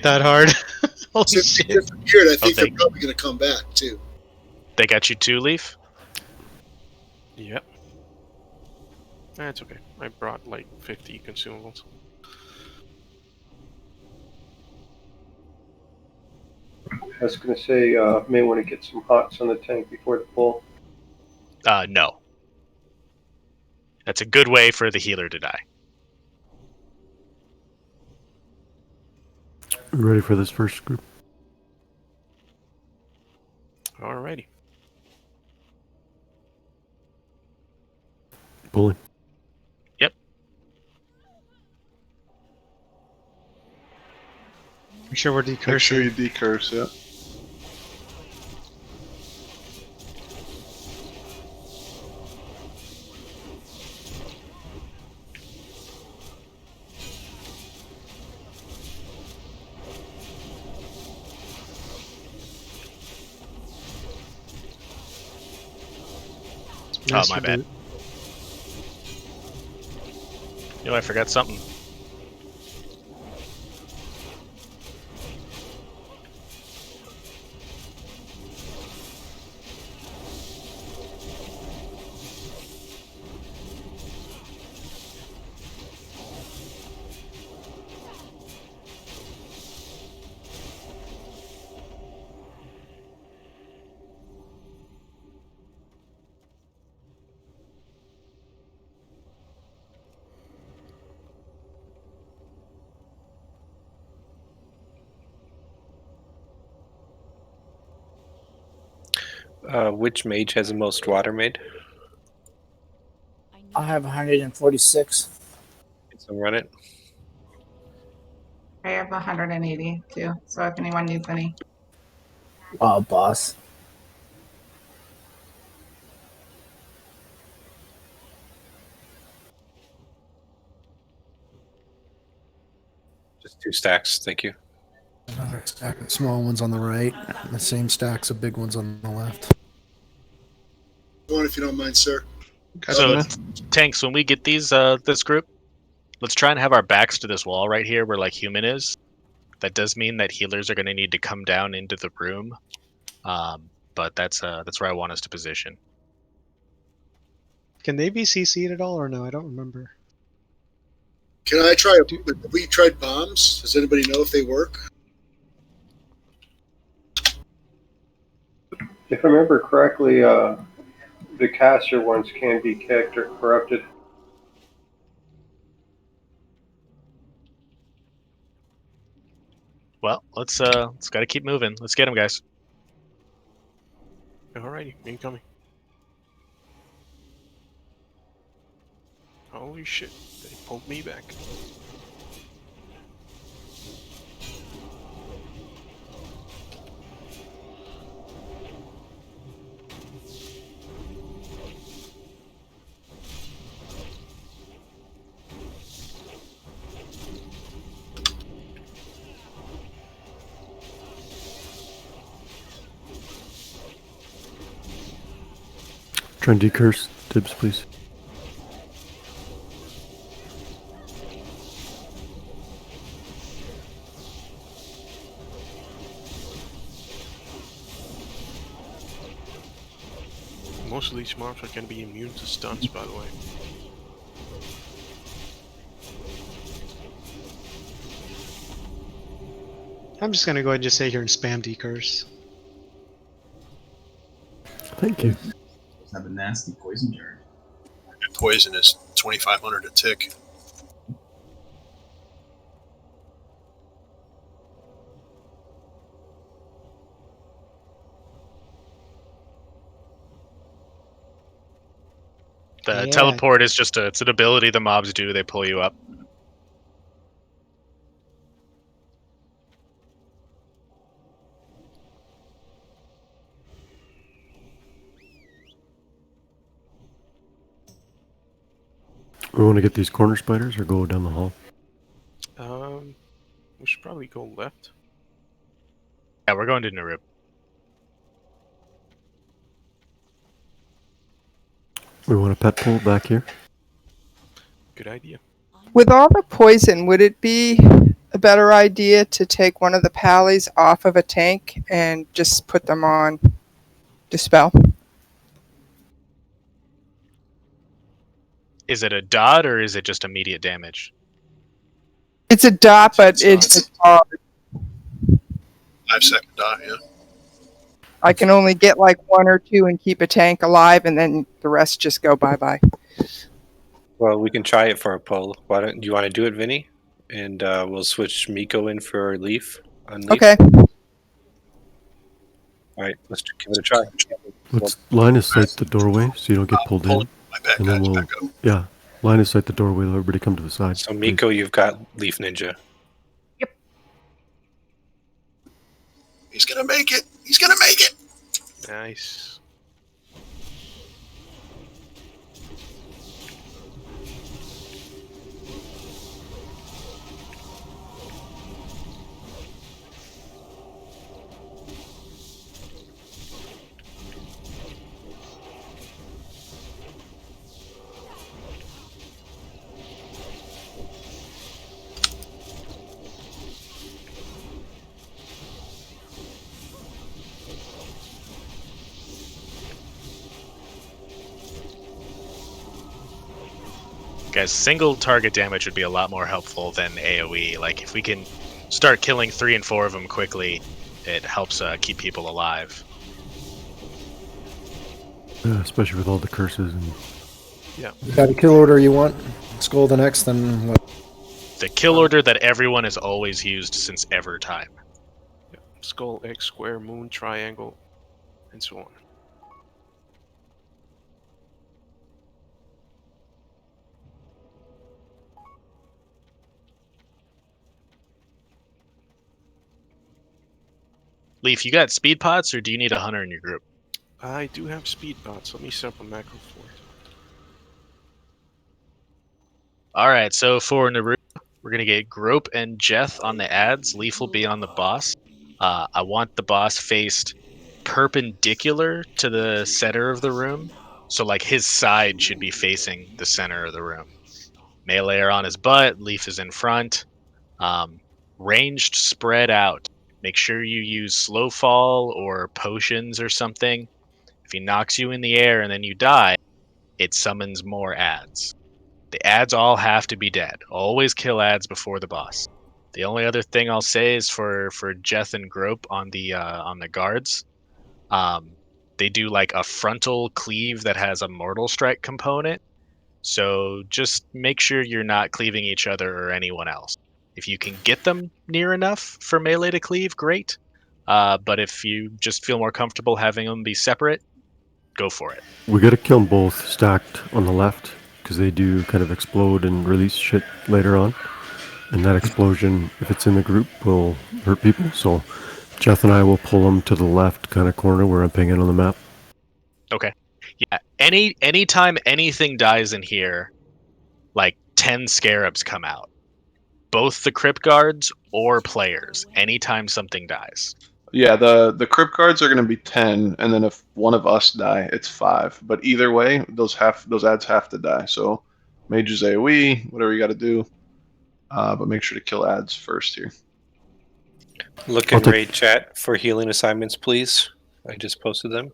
that hard. Holy Since they shit. disappeared, I think they're probably going to come back, too. They got you 2, Leaf? Yep. That's okay. I brought like 50 consumables. I was going to say, may want to get some hots on the tank before the pull. No. That's a good way for the healer to die. Ready for this first group? Alrighty. Bully. Yep. Make sure we're decursing. Make sure you decurse, yeah. Oh, my bad. I forgot something. Which mage has the most water made? I have 146. So run it. I have 180 too, so if anyone needs any. Wow, boss. Just 2 stacks, thank you. Another stack of small ones on the right, and the same stacks of big ones on the left. One, if you don't mind, sir. So, tanks, when we get these, this group, let's try and have our backs to this wall right here where, like, human is. That does mean that healers are going to need to come down into the room. But that's where I want us to position. Can they be CC'd at all or no? I don't remember. Can I try? Have we tried bombs? Does anybody know if they work? If I remember correctly, the caster ones can be kicked or corrupted. Well, let's gotta keep moving. Let's get them, guys. Alrighty, incoming. Holy shit, they pulled me back. Try and decurse. Dibs, please. Most of these mobs are going to be immune to stuns, by the way. I'm just gonna go ahead and just stay here and spam decurse. Thank you. Have a nasty poison jar. Poison is 2,500 a tick. The teleport is just it's an ability the mobs do. They pull you up. We want to get these corner spiders or go down the hall? We should probably go left. Yeah, we're going to Narib. We want a pet pull back here. Good idea. With all the poison, would it be a better idea to take one of the pallies off of a tank and just put them on Dispel? Is it a dot or is it just immediate damage? It's a dot, but it's hard. 5-second dot, yeah. I can only get like 1 or 2 and keep a tank alive, and then the rest just go bye-bye. Well, we can try it for a pull. Why don't you want to do it, Vinny? And we'll switch Miko in for Leaf on Leaf. Okay. All right, let's give it a try. Let's line of sight the doorway so you don't get pulled in. And then we'll, yeah, line of sight the doorway, let everybody come to the side. So, Miko, you've got Leaf Ninja. He's gonna make it. He's gonna make it. Nice. Guys, single target damage would be a lot more helpful than AoE. Like, if we can start killing 3 and 4 of them quickly, it helps keep people alive. Yeah, especially with all the curses. And Yeah. You got a kill order you want? Skull the next, then what? The kill order that everyone has always used since ever time. Yeah. Skull, X, square, moon, triangle, and so on. Leaf, you got speed pots, or do you need a hunter in your group? I do have speed bots. Let me set up a macro for it. Alright, so for Naru, we're going to get Grope and Jeth on the ads. Leaf will be on the boss. I want the boss faced perpendicular to the center of the room. So, like, his side should be facing the center of the room. Melee are on his butt. Leaf is in front. Ranged spread out. Make sure you use slow fall or potions or something. If he knocks you in the air and then you die, it summons more ads. The ads all have to be dead. Always kill ads before the boss. The only other thing I'll say is for Jeth and Grope on the guards, they do like a frontal cleave that has a mortal strike component. So just make sure you're not cleaving each other or anyone else. If you can get them near enough for melee to cleave, great. But if you just feel more comfortable having them be separate, go for it. we got to kill them both stacked on the left because they do kind of explode and release shit later on. And that explosion, if it's in the group, will hurt people. So Jeff and I will pull them to the left kind of corner where I'm pinging on the map. Okay. Yeah. Anytime anything dies in here, like 10 scarabs come out. Both the crypt guards or players. Anytime something dies. Yeah, the crypt guards are going to be 10, and then if one of us die, it's 5. But either way, those ads have to die. So mages AoE, whatever you got to do, but make sure to kill ads first here. Look in raid chat for healing assignments, please. I just posted them.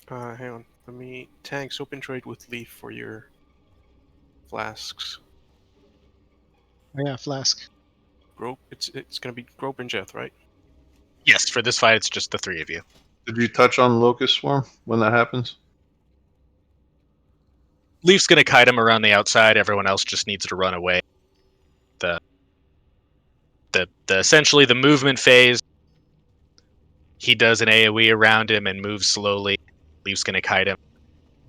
Hang on. Let me tanks open trade with Leaf for your flasks. Oh, yeah, flask. Grope. It's gonna be Grope and Jeth, right? Yes, for this fight, it's just the 3 of you. Did you touch on Locust Swarm when that happens? Leaf's gonna kite him around the outside. Everyone else just needs to run away. The essentially the movement phase. He does an AoE around him and moves slowly. Leaf's gonna kite him.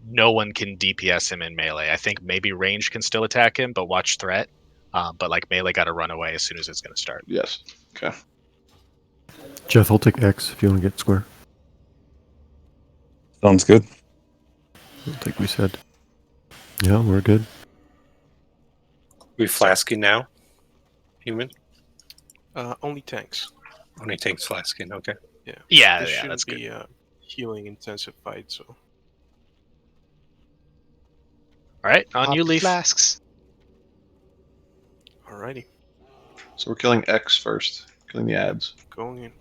No one can DPS him in melee. I think maybe range can still attack him, but watch threat. But like melee got to run away as soon as it's gonna start. Yes. Okay. Jeff, I'll take X if you want to get square. Sounds good. I think we said. Yeah, we're good. We flasking now? Human? Only tanks. Only tanks flasking, okay. Yeah. Yeah, This yeah, shouldn't that's be a healing intensive fight, so. All right, on Pop you, Leaf. Flasks. Alrighty. So we're killing X first. Killing the ads. Going in.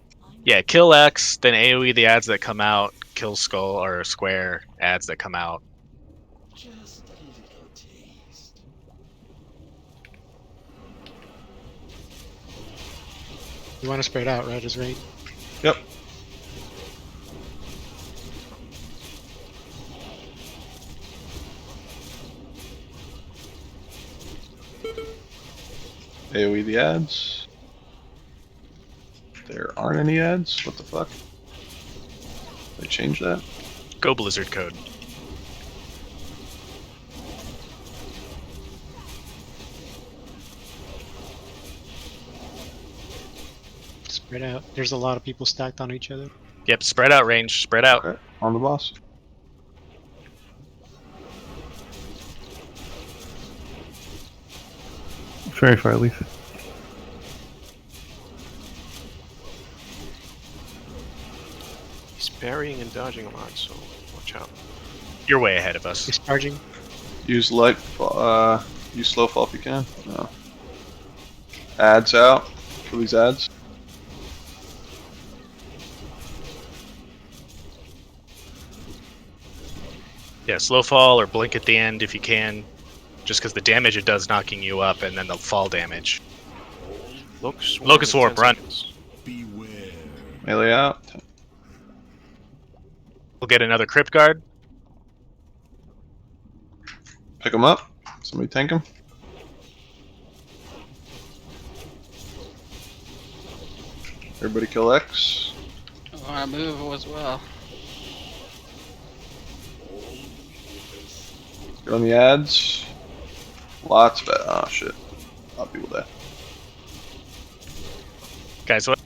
Yeah, kill X, then AoE the ads that come out, kill skull or square ads that come out. You want to spread out, right? Is right. Yep. AoE the ads. There aren't any ads? What the fuck? They changed that? Go Blizzard code. Spread out. There's a lot of people stacked on each other. Yep, spread out range, spread out. Okay, on the boss. Fairy Fire Leaf. He's parrying and dodging a lot, so watch out. You're way ahead of us. He's charging. Use light. Use slow fall if you can. No. Ads out. Kill these ads. Yeah, slow fall or blink at the end if you can. Just because the damage it does knocking you up and then the fall damage. Locust Warp, run. Melee out. We'll get another Crypt Guard. Pick him up. Somebody tank him. Everybody kill X. I want to move as well. Get on the ads. Lots of oh shit. A lot of people dead. Guys, what?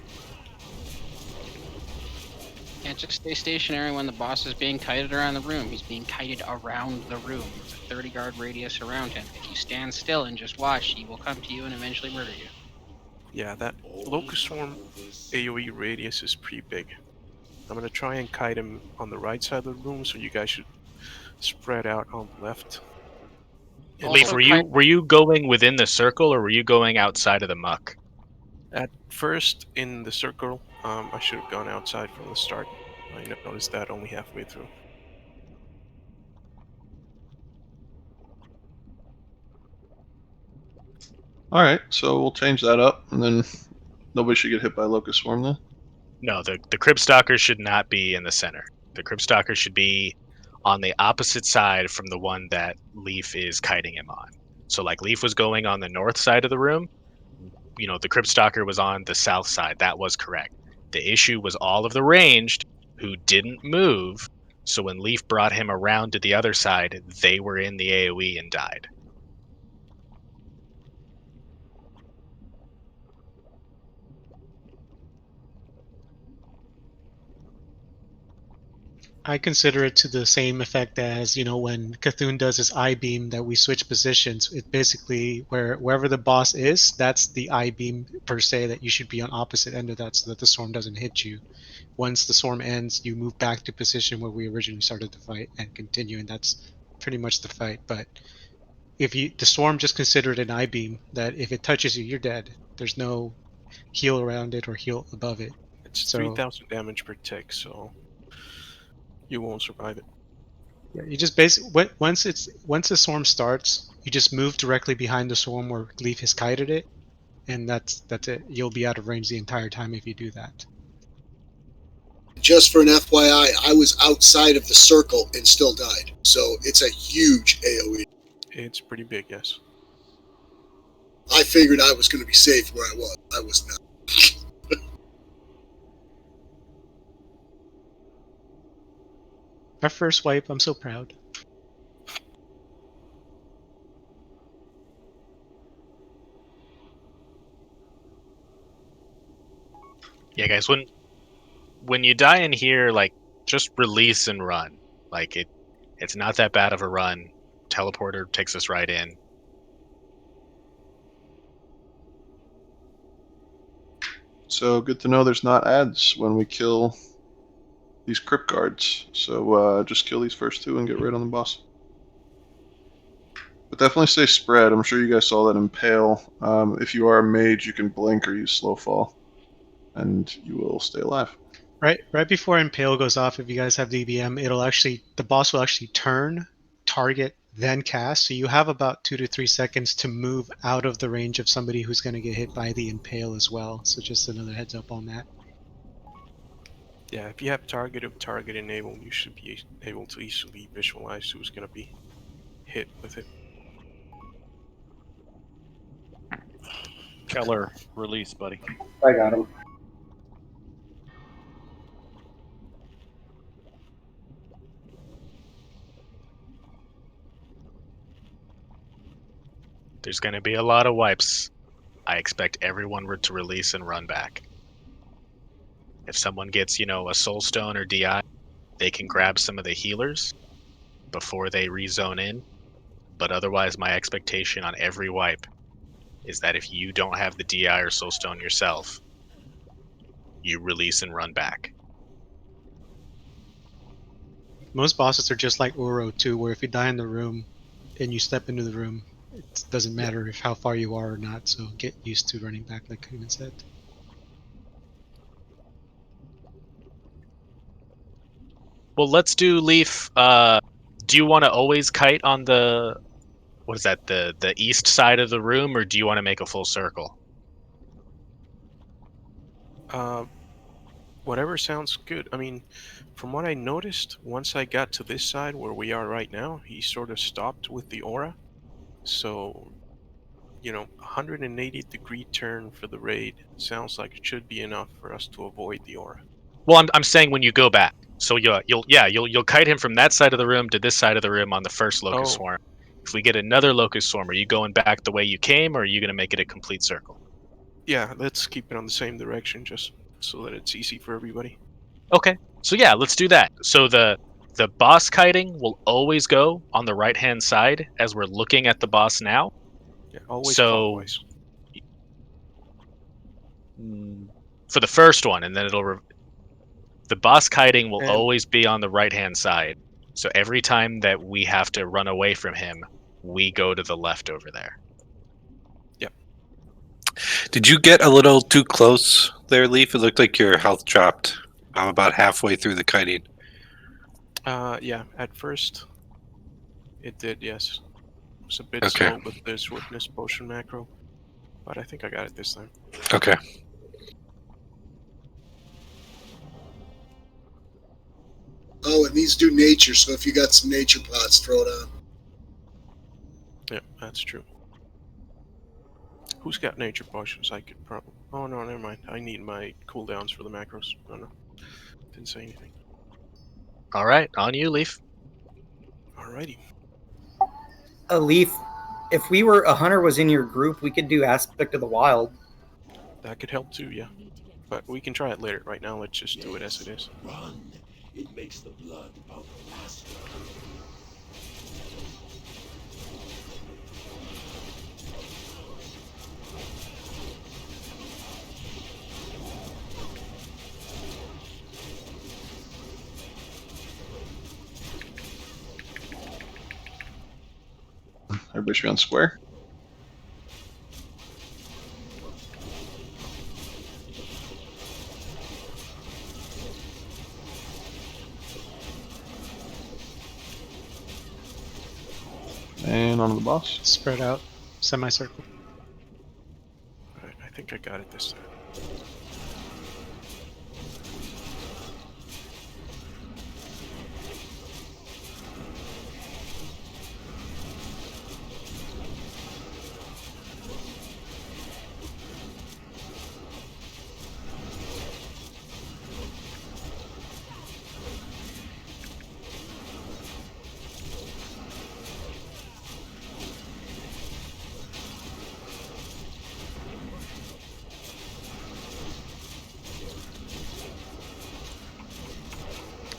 Can't just stay stationary when the boss is being kited around the room. He's being kited around the room. It's a 30-guard radius around him. If you stand still and just watch, he will come to you and eventually murder you. Yeah, that Locust Swarm AoE radius is pretty big. I'm gonna try and kite him on the right side of the room, so you guys should spread out on the left. Leaf, were you going within the circle or were you going outside of the muck? At first, in the circle, I should have gone outside from the start. I noticed that only halfway through. Alright, so we'll change that up, and then nobody should get hit by Locust Swarm then? No, the Crypt Stalker should not be in the center. The Crypt Stalker should be on the opposite side from the one that Leaf is kiting him on. So like Leaf was going on the north side of the room, you know, the Crypt Stalker was on the south side. That was correct. The issue was all of the ranged who didn't move, so when Leaf brought him around to the other side, they were in the AoE and died. I consider it to the same effect as, you know, when Cthulhu does his I beam that we switch positions. It basically wherever the boss is, that's the I beam per se that you should be on opposite end of that so that the storm doesn't hit you. Once the storm ends, you move back to position where we originally started the fight and continue, and that's pretty much the fight. But if the storm just considered an I beam that if it touches you, you're dead. There's no heal around it or heal above it. It's So 3,000 damage per tick, so you won't survive it. yeah, you just basically once the swarm starts, you just move directly behind the swarm where Leaf has kited it, and that's it. You'll be out of range the entire time if you do that. Just for an FYI, I was outside of the circle and still died. So it's a huge AoE. It's pretty big, yes. I figured I was going to be safe where I was. I was not. Our first wipe, I'm so proud. Yeah, guys, when you die in here, like, just release and run. Like, it's not that bad of a run. Teleporter takes us right in. So good to know there's not ads when we kill these Crypt Guards. So just kill these first two and get right on the boss. But definitely stay spread. I'm sure you guys saw that impale. If you are a mage, you can blink or use slow fall, and you will stay alive. Right before Impale goes off, if you guys have DBM, the boss will actually turn, target, then cast. So you have about 2 to 3 seconds to move out of the range of somebody who's going to get hit by the Impale as well. So just another heads up on that. Yeah, if you have target enabled, you should be able to easily visualize who's going to be hit with it. Keller, release, buddy. I got him. There's going to be a lot of wipes. I expect everyone to release and run back. If someone gets, a soul stone or DI, they can grab some of the healers before they rezone in. But otherwise, my expectation on every wipe is that if you don't have the DI or soul stone yourself, you release and run back. Most bosses are just like Uro too, where if you die in the room and you step into the room, it doesn't matter if how far you are or not. So get used to running back, like Kaiman said. Well, let's do Leaf. Do you want to always kite on the the east side of the room, or do you want to make a full circle? Whatever sounds good. I mean, from what I noticed, once I got to this side where we are right now, he sort of stopped with the aura. So, 180-degree turn for the raid sounds like it should be enough for us to avoid the aura. Well, I'm saying when you go back. So you'll kite him from that side of the room to this side of the room on the first locust swarm. If we get another locust swarm, are you going back the way you came, or are you going to make it a complete circle? Yeah, let's keep it on the same direction just so that it's easy for everybody. Okay. So yeah, let's do that. So the boss kiting will always go on the right-hand side as we're looking at the boss now. Yeah, always clockwise. For the first one, and then the boss kiting will always be on the right-hand side. So every time that we have to run away from him, we go to the left over there. Yep. Did you get a little too close there, Leaf? It looked like your health dropped. I'm about halfway through the kiting. Yeah, at first it did, yes. It was a bit slow with the swiftness potion macro, but I think I got it this time. Okay. Oh, it needs to do nature, so if you got some nature pots, throw it on. Yeah, that's true. Who's got nature potions? I could probably... Oh, no, never mind. I need my cooldowns for the macros. Oh, no. Didn't say anything. Alright, on you, Leaf. Alrighty. Leaf, if a hunter was in your group, we could do Aspect of the Wild. That could help too, yeah. But we can try it later. Right now, let's just do it as it is. Run. It makes the blood pump faster. Everybody should be on square. And onto the boss. Spread out, semicircle. Alright, I think I got it this time.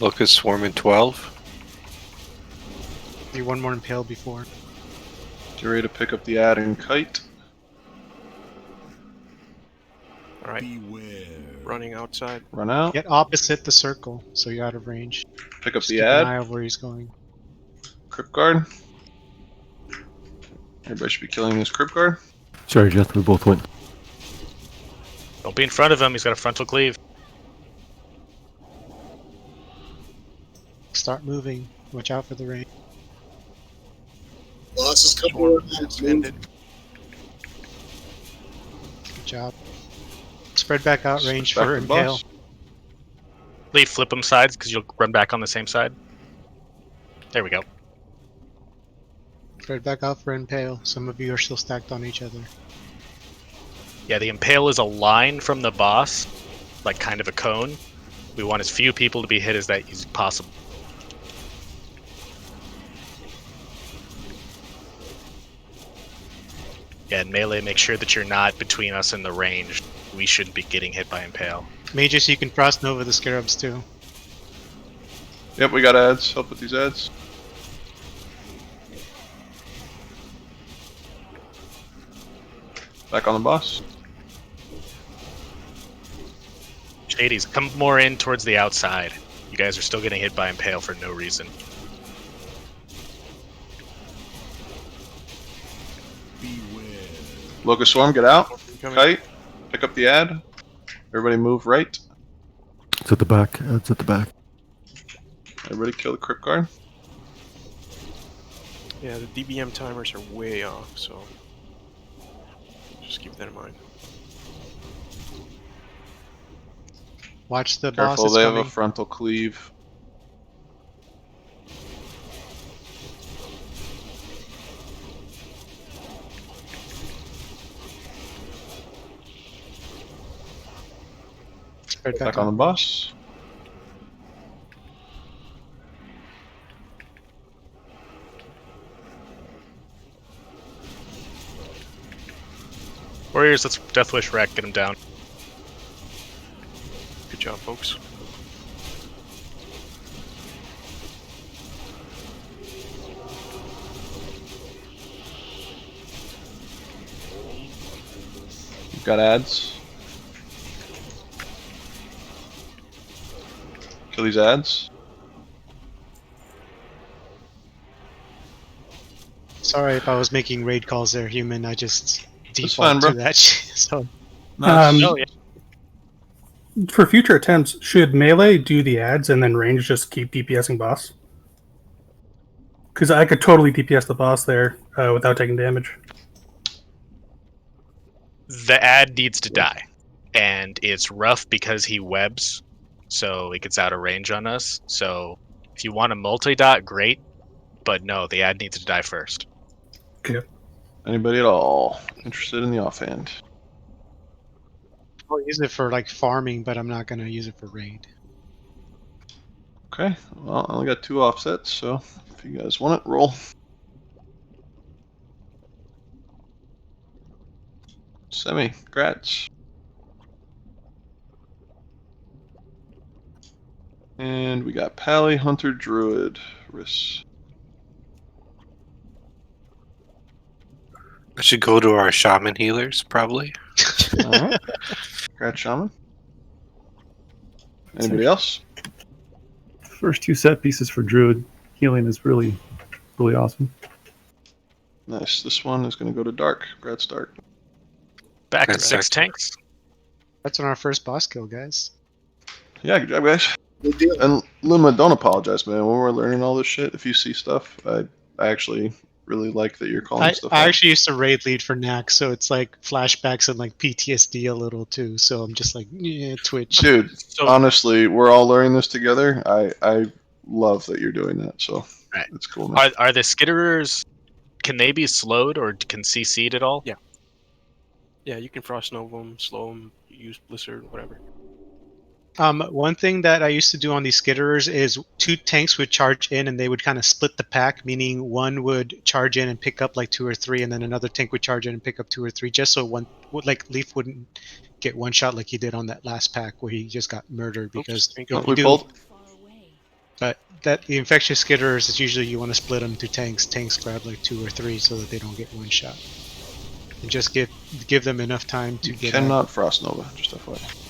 Locust swarm in 12. Do one more impale before. Get ready to pick up the ad and kite. Alright. Running outside. Run out. Get opposite the circle, so you're out of range. Pick up Just the keep ad. an eye of where he's going. Crypt guard. Everybody should be killing this crypt guard. Sorry, Jeff, we both went. Don't be in front of him. He's got a frontal cleave. Start moving. Watch out for the rain. Boss is coming around. Suspended. Good job. Spread back out range Back for to the impale. boss. Leave, flip them sides because you'll run back on the same side. There we go. Spread back out for impale. Some of you are still stacked on each other. Yeah, the impale is a line from the boss, like kind of a cone. We want as few people to be hit as possible. Yeah, and melee, make sure that you're not between us and the range. We shouldn't be getting hit by impale. Mages, you can frost nova the scarabs too. Yep, we got ads. Help with these ads. Back on the boss. Shadies, come more in towards the outside. You guys are still getting hit by impale for no reason. Locust Swarm, get out. Coming. Kite, pick up the ad. Everybody move right. It's at the back. It's at the back. Everybody kill the crypt guard. Yeah, the DBM timers are way off, so just keep that in mind. Watch the boss Careful, is they coming. have a frontal cleave. Spread Back on the boss. Warriors, let's Death Wish wreck, get him down. Good job, folks. You've got ads. Kill these ads. Sorry if I was making raid calls there, human. I just That's fine, default bro. to that shit. So Oh, yeah. For future attempts, should melee do the ads and then range just keep DPSing boss? Because I could totally DPS the boss there without taking damage. The ad needs to die. And it's rough because he webs, so it gets out of range on us. So if you want a multi-dot, great. But no, the ad needs to die first. Okay. Anybody at all interested in the offhand? I'll use it for like farming, but I'm not gonna use it for raid. Okay, well, I only got 2 offsets, so if you guys want it, roll. Semi, congrats. And we got Pally, Hunter, Druid, Riss. I should go to our shaman healers, probably. Alright. Congrats, Shaman. Anybody else? First 2 set pieces for Druid healing is really awesome. Nice. This one is going to go to Dark. Congrats, Dark. Back to That's 6 excellent. tanks. That's on our first boss kill, guys. Yeah, good job, guys. Good deal. And Luma, don't apologize, man. When we're learning all this shit, if you see stuff, I actually really like that you're calling stuff I out. actually used to raid lead for Naxx, so it's like flashbacks and like PTSD a little too. So I'm just like, yeah, Twitch. Dude, So- honestly, we're all learning this together. I love that you're doing that, so Right. it's cool, man. Are the skitterers, can they be slowed or can CC'd at all? Yeah. Yeah, you can frost nova them, slow them, use blizzard, whatever. One thing that I used to do on these skitterers is 2 tanks would charge in and they would kind of split the pack, meaning one would charge in and pick up like 2 or 3, and then another tank would charge in and pick up 2 or 3, just so one, like Leaf wouldn't get one shot like he did on that last pack where he just got murdered because thank if we you do- pulled. But that the infectious skitterers is usually you want to split them to tanks. Tanks grab like 2 or 3 so that they don't get one shot, and just give them enough time to You get out. cannot Frost Nova, just FYI.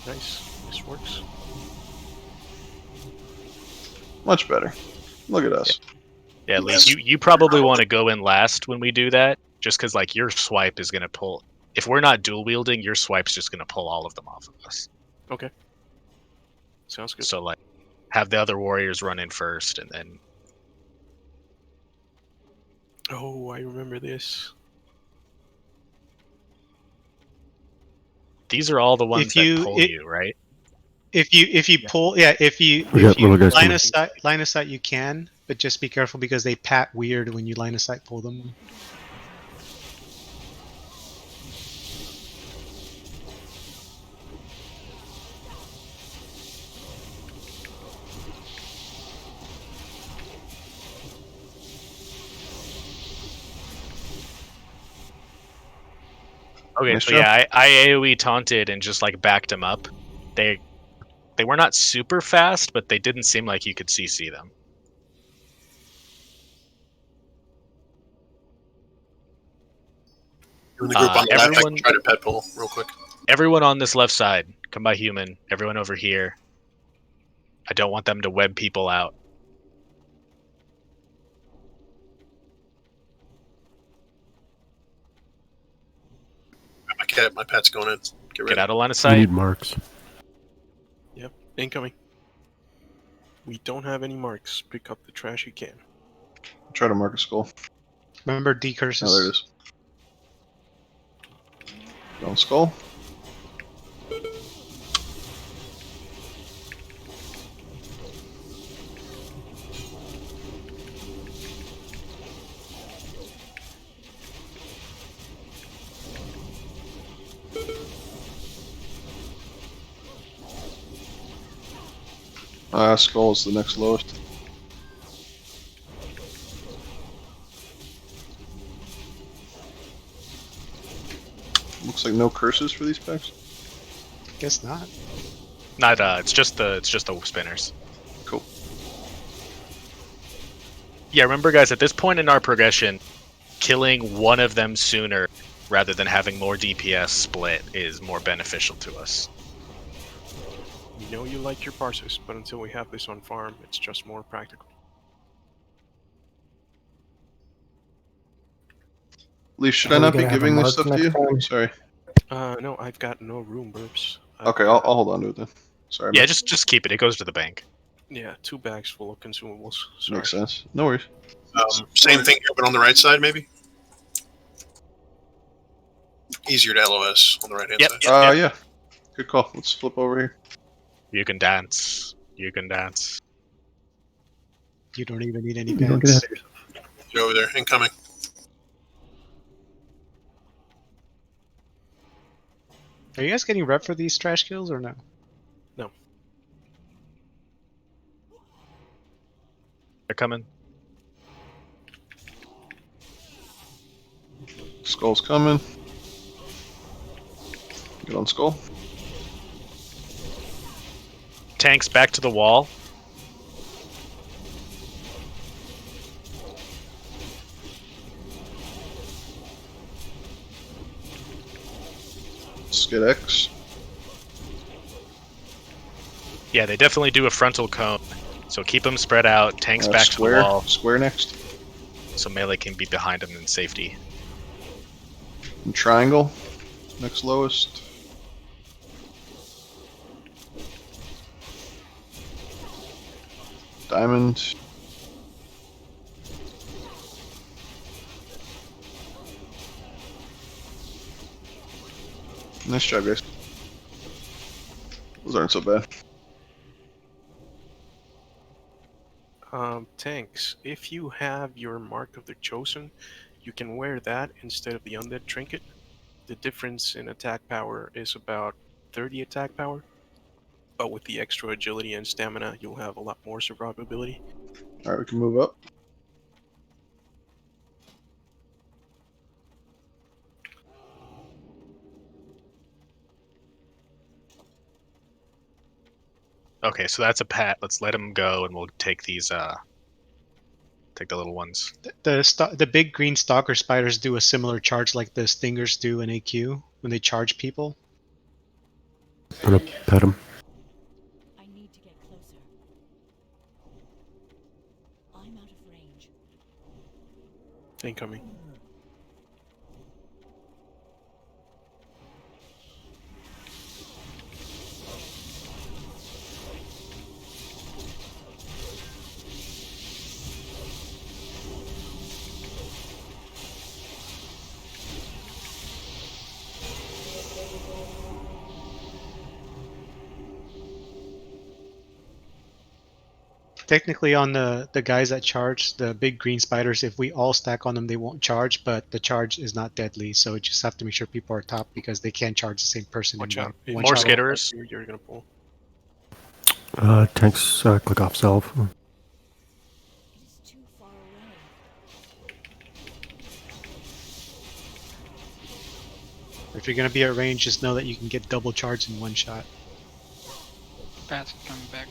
Nice. This works. Much better. Look at us. Yeah, Leaf, you probably want to go in last when we do that, just because like your swipe is gonna pull. If we're not dual wielding, your swipe's just gonna pull all of them off of us. Okay. Sounds good. So like, have the other warriors run in first, and then. Oh, I remember this. These are all the ones that pull you, right? If you pull, if you little guys line coming. of sight, you can, but just be careful because they pat weird when you line of sight pull them. Okay, Nice so job. yeah, I AoE taunted and just like backed them up. They were not super fast, but they didn't seem like you could CC them. In the group on the left, I can try to pet pull real quick. Everyone on this left side, come by human. Everyone over here. I don't want them to web people out. My pet's going in. Get out of line of You sight. need marks. Yep, incoming. We don't have any marks. Pick up the trash you can. Try to mark a skull. Remember decurses. Oh, there it is. Don't skull. Skull is the next lowest. Looks like no curses for these packs. Guess not. Not it's just the spinners. Cool. Yeah, remember guys, at this point in our progression, killing one of them sooner rather than having more DPS split is more beneficial to us. We know you like your parsers, but until we have this on farm, it's just more practical. Leaf, should I not be giving this stuff to you? Sorry. No, I've got no room burps. Okay, I'll hold on to it then. Sorry. Yeah, man. just keep it. It goes to the bank. Yeah, 2 bags full of consumables. Sorry. Makes sense. No worries. Same thing here, but on the right side, maybe? Easier to LOS on the right hand side. Yeah. Good call. Let's flip over here. You can dance. You can dance. You don't even need any You don't pants. get Get over there. Incoming. Are you guys getting rep for these trash kills or no? No. They're coming. Skull's coming. Get on skull. Tanks back to the wall. Skid X. Yeah, they definitely do a frontal cone. So keep them spread out. Tanks back to the wall. Square next. So melee can be behind them in safety. And triangle. Next lowest. Diamond. Nice job, guys. Those aren't so bad. Tanks, if you have your Mark of the Chosen, you can wear that instead of the Undead Trinket. The difference in attack power is about 30 attack power, but with the extra agility and stamina, you'll have a lot more survivability. Alright, we can move up. Okay, so that's a pat. Let's let him go, and we'll take these. Take the little ones. The big green stalker spiders do a similar charge like the stingers do in AQ when they charge people. I'm gonna pet him. I need to get closer. I'm out of range. Incoming. Technically, on the guys that charge, the big green spiders, if we all stack on them, they won't charge, but the charge is not deadly. So we just have to make sure people are top because they can't charge the same person Watch in out. one More shot. skitterers. You're gonna pull. Tanks, click off salve. If you're going to be at range, just know that you can get double charged in one shot. Pat's coming back.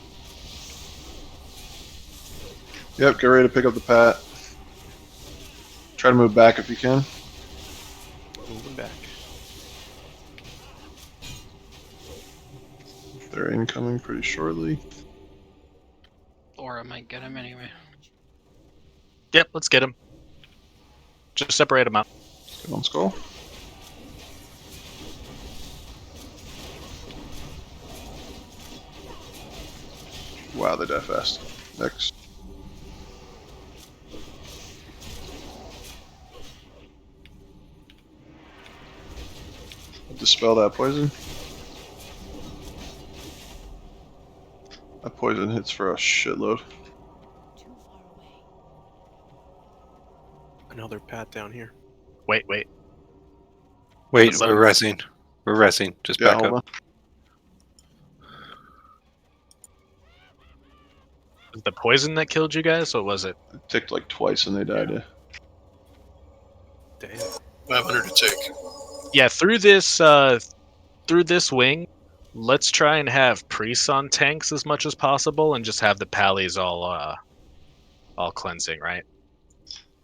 Yep, get ready to pick up the pat. Try to move back if you can. Moving back. They're incoming pretty shortly. Laura might get him anyway. Yep, let's get him. Just separate them out. Get on skull. Wow, they die fast. Next. Dispel that poison. That poison hits for a shitload. Another pat down here. Wait. Wait, we're resing. We're resing. Just Yeah, back hold up. on. Was the poison that killed you guys, or was it? It ticked like twice and they died. Yeah. Damn. 500 to take. Yeah, through this wing, let's try and have priests on tanks as much as possible, and just have the pallies all cleansing, right?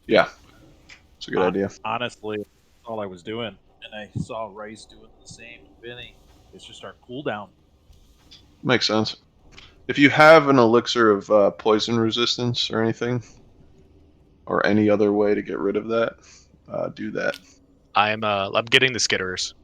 Yeah, it's a good idea. Honestly, that's all I was doing, and I saw Rice doing the same with Vinny. It's just our cooldown. Makes sense. If you have an elixir of poison resistance or anything, or any other way to get rid of that, do that. I'm getting the skitterers.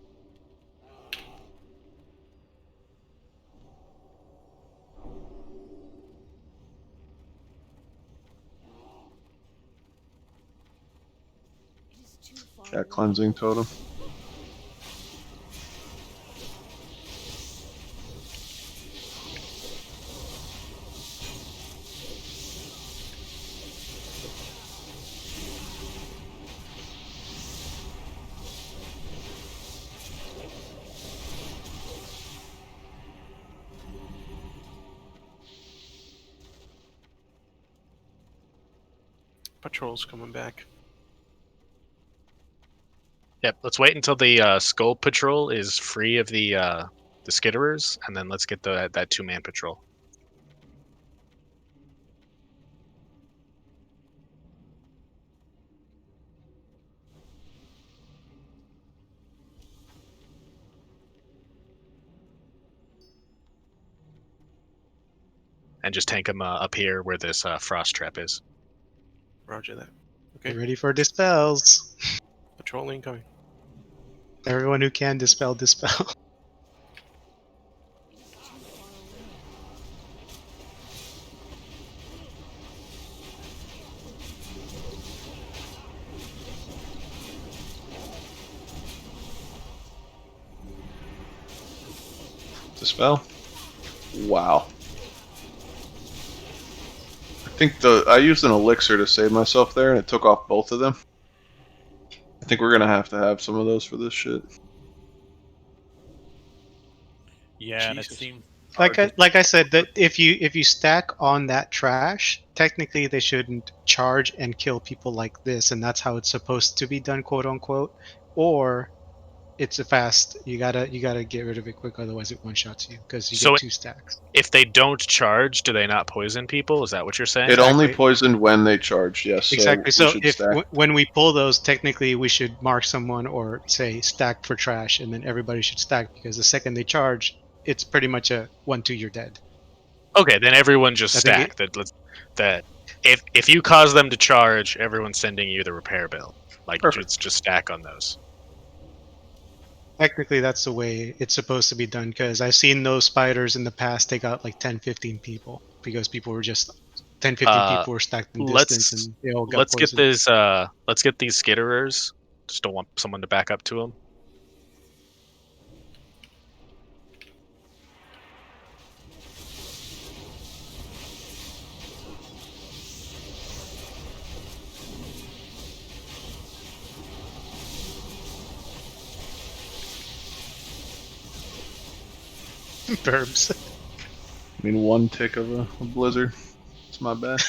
Yeah, cleansing totem. Patrol's coming back. Yep, let's wait until the skull patrol is free of the skitterers, and then let's get that 2-man patrol. And just tank them up here where this frost trap is. Roger that. Okay. Get ready for dispels. Patrol incoming. Everyone who can dispel. Dispel. Wow. I think I used an elixir to save myself there, and it took off both of them. I think we're gonna have to have some of those for this shit. Yeah, and it seemed Like I said, that if you stack on that trash, technically they shouldn't charge and kill people like this, and that's how it's supposed to be done, quote unquote. Or it's a fast. You gotta get rid of it quick, otherwise it one shots you because you get 2 stacks. If they don't charge, do they not poison people? Is that what you're saying? It only poisoned when they charged. Yes. Exactly. So, So if when we pull those, technically we should mark someone or say stack for trash, and then everybody should stack because the second they charge, it's pretty much a 1-2 you're dead. Okay, then everyone just I think stack. That if you cause them to charge, everyone's sending you the repair bill. Like just stack on those. Technically, that's the way it's supposed to be done because I've seen those spiders in the past take out like 10, 15 people because people were just 10, 15 people were stacked in distance Let's and they all got let's get poisoned. this. Let's get these skitterers. Just don't want someone to back up to them. Burbs. I mean, one tick of a blizzard. It's my bad.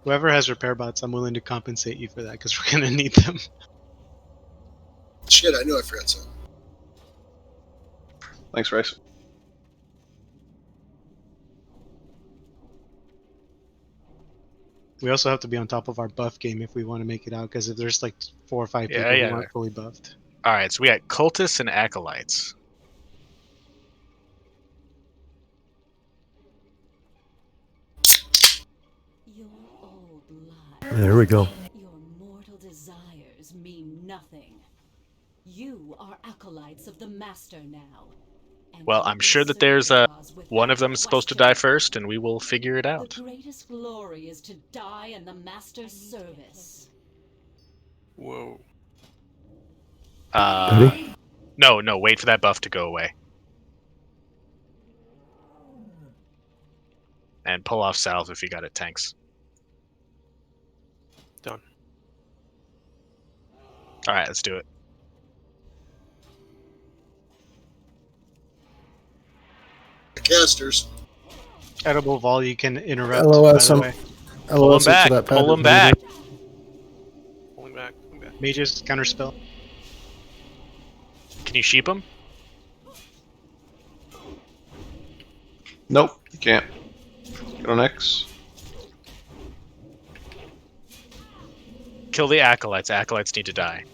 Whoever has repair bots, I'm willing to compensate you for that because we're gonna need them. Shit, I knew I forgot something. Thanks, Rice. We also have to be on top of our buff game if we want to make it out because if there's like 4 or 5 Yeah, people yeah. who aren't fully buffed. All right, so we got cultists and acolytes. There we go. Your mortal desires mean nothing. You are acolytes of the Master now. Well, I'm sure that there's one of them supposed to die first, and we will figure it out. The greatest glory is to die in the Master's service. Whoa. No, wait for that buff to go away. And pull off salve if you got it, tanks. Done. Alright, let's do it. Casters. Edible Vol, you can interrupt. LOS, by the way. Pull him back. Pull him back. Pulling back. Mages, counterspell. Can you sheep him? Nope, you can't. Get on X. Kill the acolytes. Acolytes need to die.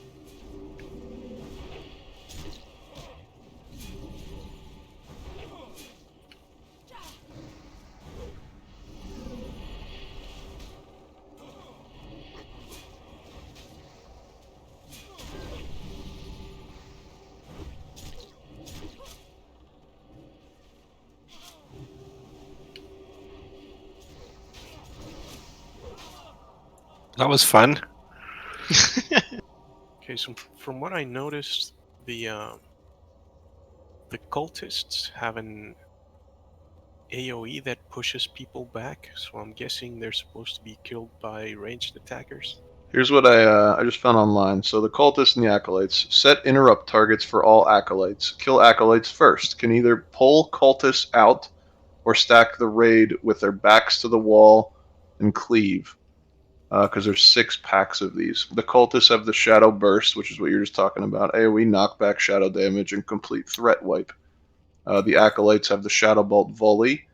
That was fun. Okay, so from what I noticed, the cultists have an AoE that pushes people back, so I'm guessing they're supposed to be killed by ranged attackers. Here's what I just found online. So the cultists and the acolytes set interrupt targets for all acolytes. Kill acolytes first. Can either pull cultists out or stack the raid with their backs to the wall and cleave. Because there's 6 packs of these. The cultists have the Shadow Burst, which is what you're just talking about. AoE knockback, shadow damage, and complete threat wipe. The acolytes have the Shadow Bolt volley,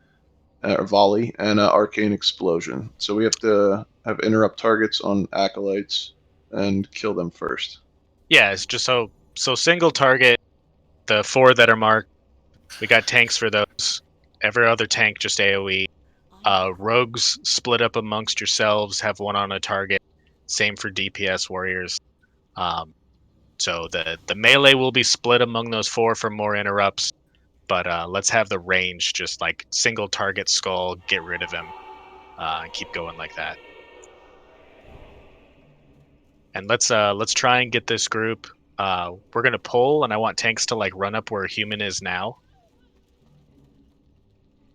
and Arcane Explosion. So we have to have interrupt targets on acolytes and kill them first. Yeah, it's just so single target. The 4 that are marked. We got tanks for those. Every other tank just AoE. Rogues split up amongst yourselves, have one on a target. Same for DPS warriors. So the melee will be split among those 4 for more interrupts. But let's have the range just like single target skull, get rid of him, and keep going like that. And let's try and get this group. We're gonna pull, and I want tanks to like run up where human is now.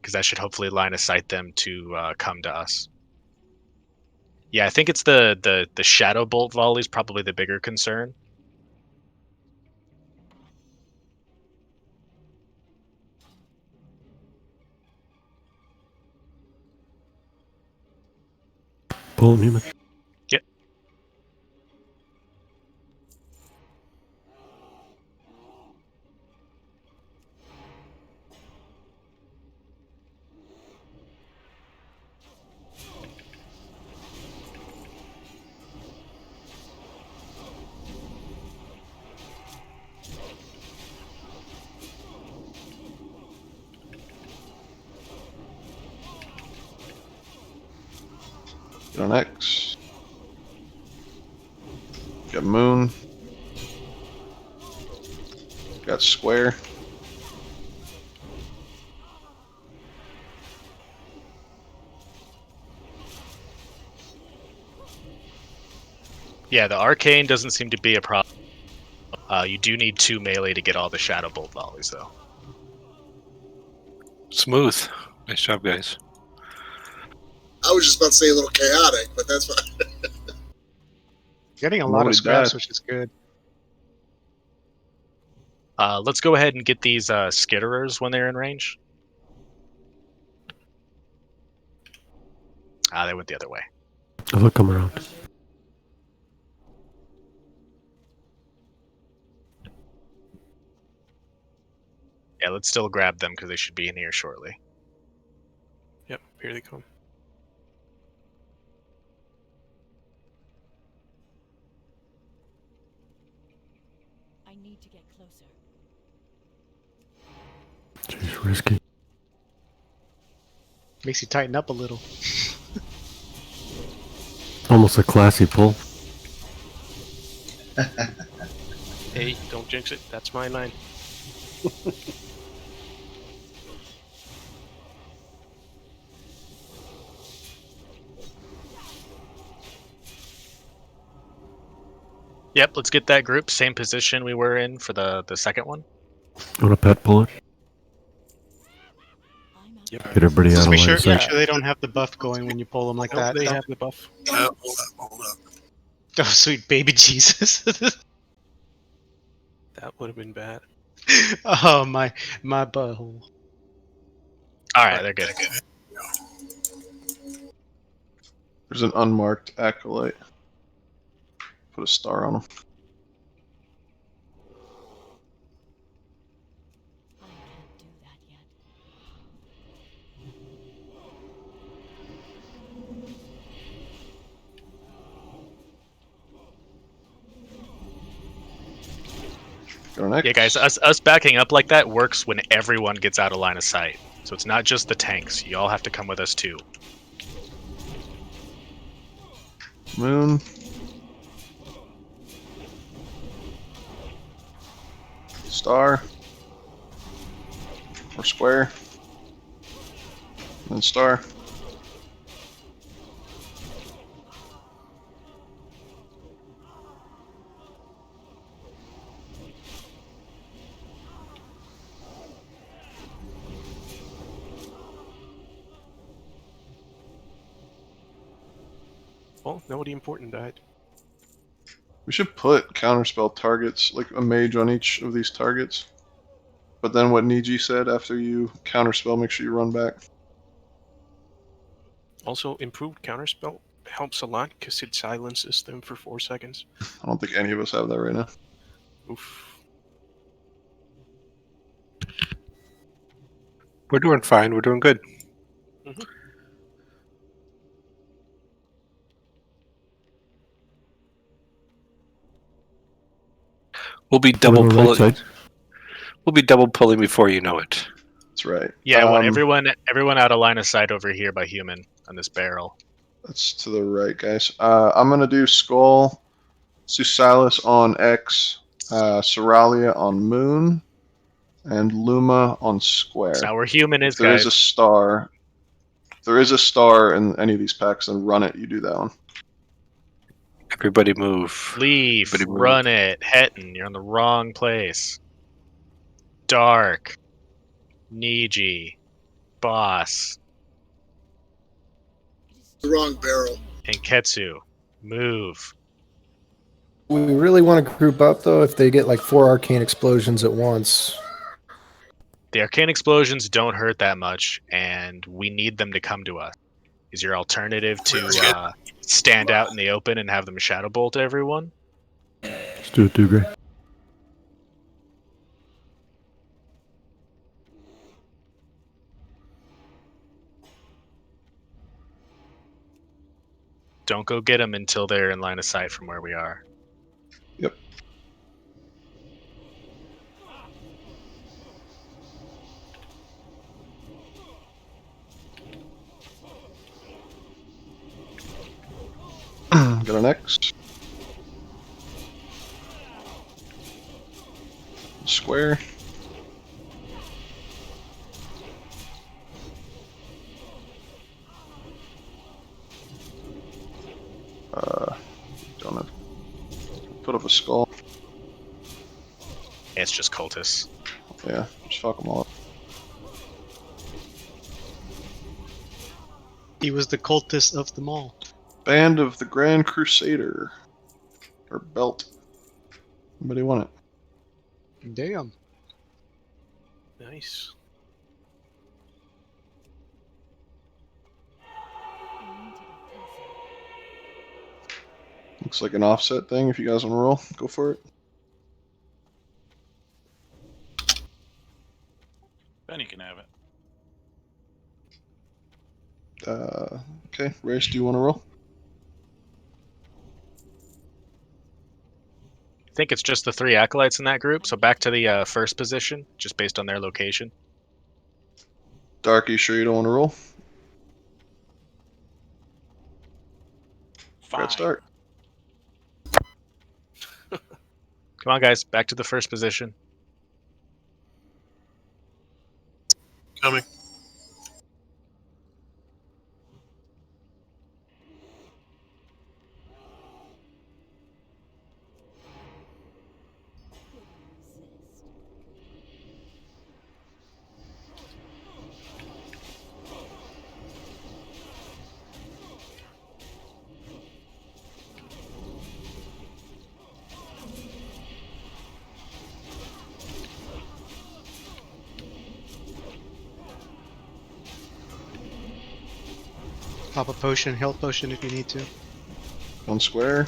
Because that should hopefully line of sight them to come to us. Yeah, I think it's the Shadow Bolt volley is probably the bigger concern. Pull him, human. Yep. Get on X. Got Moon. Got Square. Yeah, the arcane doesn't seem to be a problem. You do need 2 melee to get all the shadow bolt volleys, though. Smooth. Nice job, guys. I was just about to say a little chaotic, but that's fine. Getting a lot Nobody of scraps, died. which is good. Let's go ahead and get these skitterers when they're in range. They went the other way. Oh, they'll come around. Yeah, let's still grab them because they should be in here shortly. Yep, here they come. I need to get closer. Jeez, risky. Makes you tighten up a little. Almost a classy pull. Hey, don't jinx it. That's my line. Yep, let's get that group. Same position we were in for the second one. Want a pet pull it? Yep. Get everybody out Just of make line sure, of sight. make sure they don't have the buff going when you pull them like Nope, that. they though. have the buff. Hold up. Oh, sweet baby Jesus. That would have been bad. Oh, my butthole. Alright, they're good. There's an unmarked acolyte. Put a star on him. Yeah, guys, us backing up like that works when everyone gets out of line of sight. So it's not just the tanks. You all have to come with us too. Moon. Star. Or square. And star. Well, nobody important died. We should put counterspell targets, like a mage on each of these targets. But then what Niji said, after you counterspell, make sure you run back. Also, improved counterspell helps a lot because it silences them for 4 seconds. I don't think any of us have that right now. Oof. We're doing fine. We're doing good. Mm-hmm. We'll be double Right pulling. side. We'll be double pulling before you know it. That's right. Yeah, I want everyone out of line of sight over here by human on this barrel. That's to the right, guys. I'm gonna do Skull, Susalis on X, Seralia on Moon, and Luma on Square. That's not where human is, If there guys. is a star. If there is a star in any of these packs, then run it. You do that one. Everybody move. Leaf, Everybody move. run it. Hetton, you're in the wrong place. Dark. Niji. Boss. The wrong barrel. And Ketsu. Move. We really want to group up, though, if they get like 4 arcane explosions at once. The arcane explosions don't hurt that much, and we need them to come to us. Is your alternative to stand out in the open and have them shadow bolt everyone? Let's do it, Dugray. Don't go get them until they're in line of sight from where we are. Yep. Got an X. Square. Don't have put up a skull. It's just cultists. Yeah, just fuck them all up. He was the cultist of them all. Band of the Grand Crusader. Or belt. Anybody want it? Damn. Nice. Looks like an offset thing. If you guys want to roll, go for it. Benny can have it. Okay, Race, do you want to roll? I think it's just the 3 acolytes in that group, so back to the first position, just based on their location. Dark, you sure you don't want to roll? Great start. Come on, guys, back to the first position. Coming. Pop a potion, health potion if you need to. One square.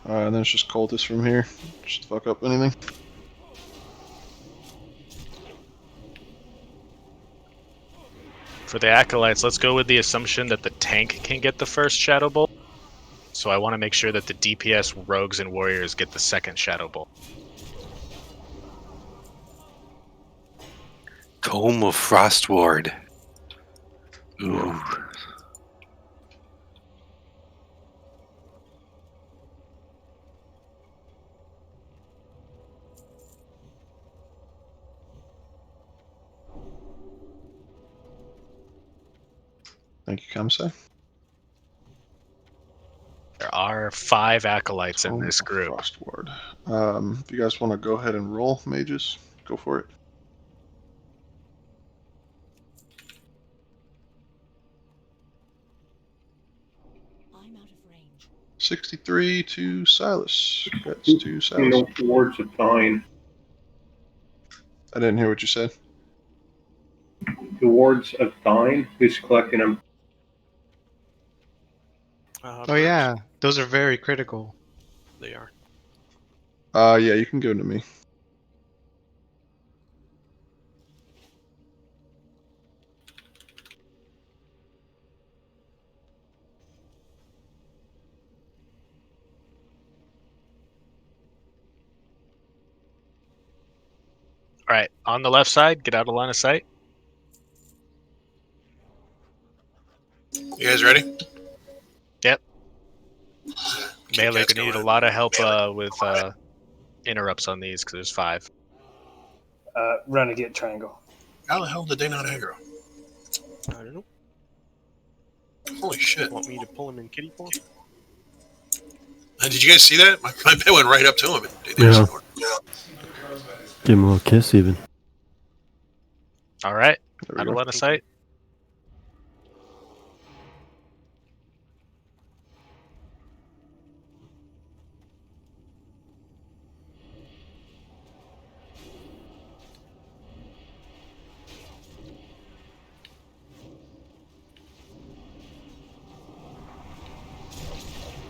And then it's just cultists from here. Just fuck up anything. For the acolytes, let's go with the assumption that the tank can get the first Shadow Bolt. So I want to make sure that the DPS rogues and warriors get the second Shadow Bolt. Tome of Frostward. Ooh. Thank you, Kamsai. There are 5 acolytes in this group. Frostward. If you guys want to go ahead and roll, mages, go for it. I'm out of range. 63 to Silas. That's to Silas. No wards of thine. I didn't hear what you said. The wards of thine, who's collecting them? Oh yeah, those are very critical. They are. Yeah, you can give them to me. All right, on the left side, get out of line of sight. You guys ready? Yep. Melee gonna need a lot of help with interrupts on these because there's 5. Renegade triangle. How the hell did they not aggro? I don't know. Holy shit. Want me to pull him in kitty form? Did you guys see that? My pet went right up to him. Yeah. Give him a little kiss, even. All right, There out we of go. line of sight.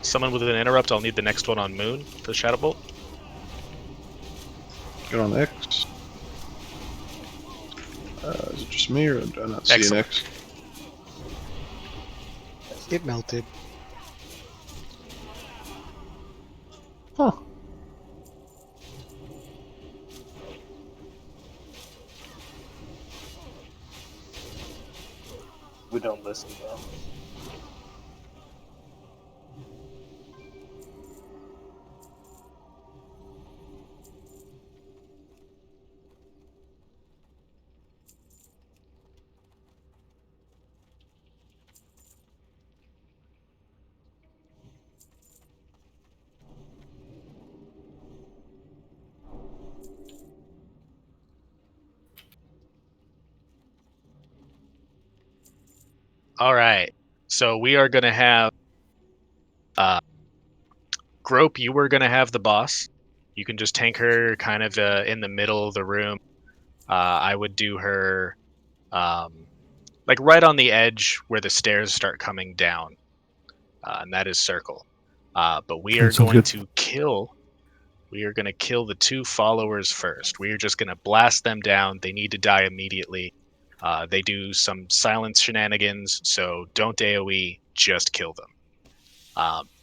Someone with an interrupt, I'll need the next one on Moon for the Shadow Bolt. Get on X. Is it just me, or do I not see an X? It melted. Huh. we don't listen, though. All right. So we are going to have Grope, you were going to have the boss. You can just tank her kind of in the middle of the room. I would do her like right on the edge where the stairs start coming down. And that is circle. But we Okay, are sounds going good. to kill the 2 followers first. We are just going to blast them down. They need to die immediately. They do some silence shenanigans, so don't AoE, just kill them.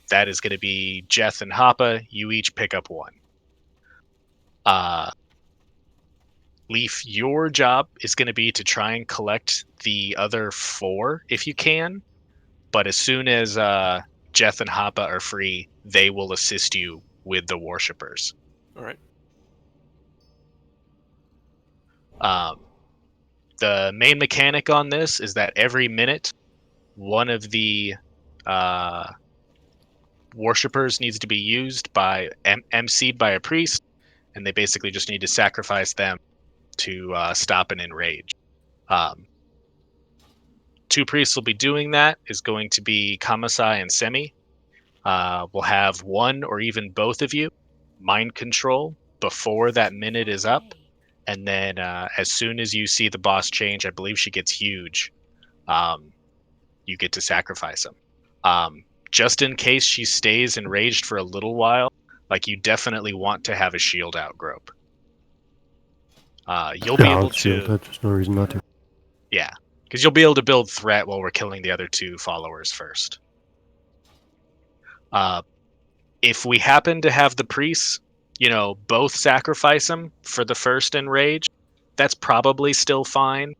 That is going to be Jeth and Hoppa. You each pick up 1. Leaf, your job is going to be to try and collect the other 4 if you can. But as soon as Jeth and Hoppa are free, they will assist you with the worshippers. All right. The main mechanic on this is that every minute, one of the worshippers needs to be used by emceed by a priest, and they basically just need to sacrifice them to stop an enrage. 2 priests will be doing that. Is going to be Kamasai and Semi. We'll have one or even both of you mind control before that minute is up, and then as soon as you see the boss change, I believe she gets huge. You get to sacrifice him. Just in case she stays enraged for a little while, like you definitely want to have a shield out, Grope. You'll be Yeah, able I'll shield. to, There's no reason not to. yeah, because you'll be able to build threat while we're killing the other 2 followers first. If we happen to have the priests, both sacrifice him for the first enrage, that's probably still fine.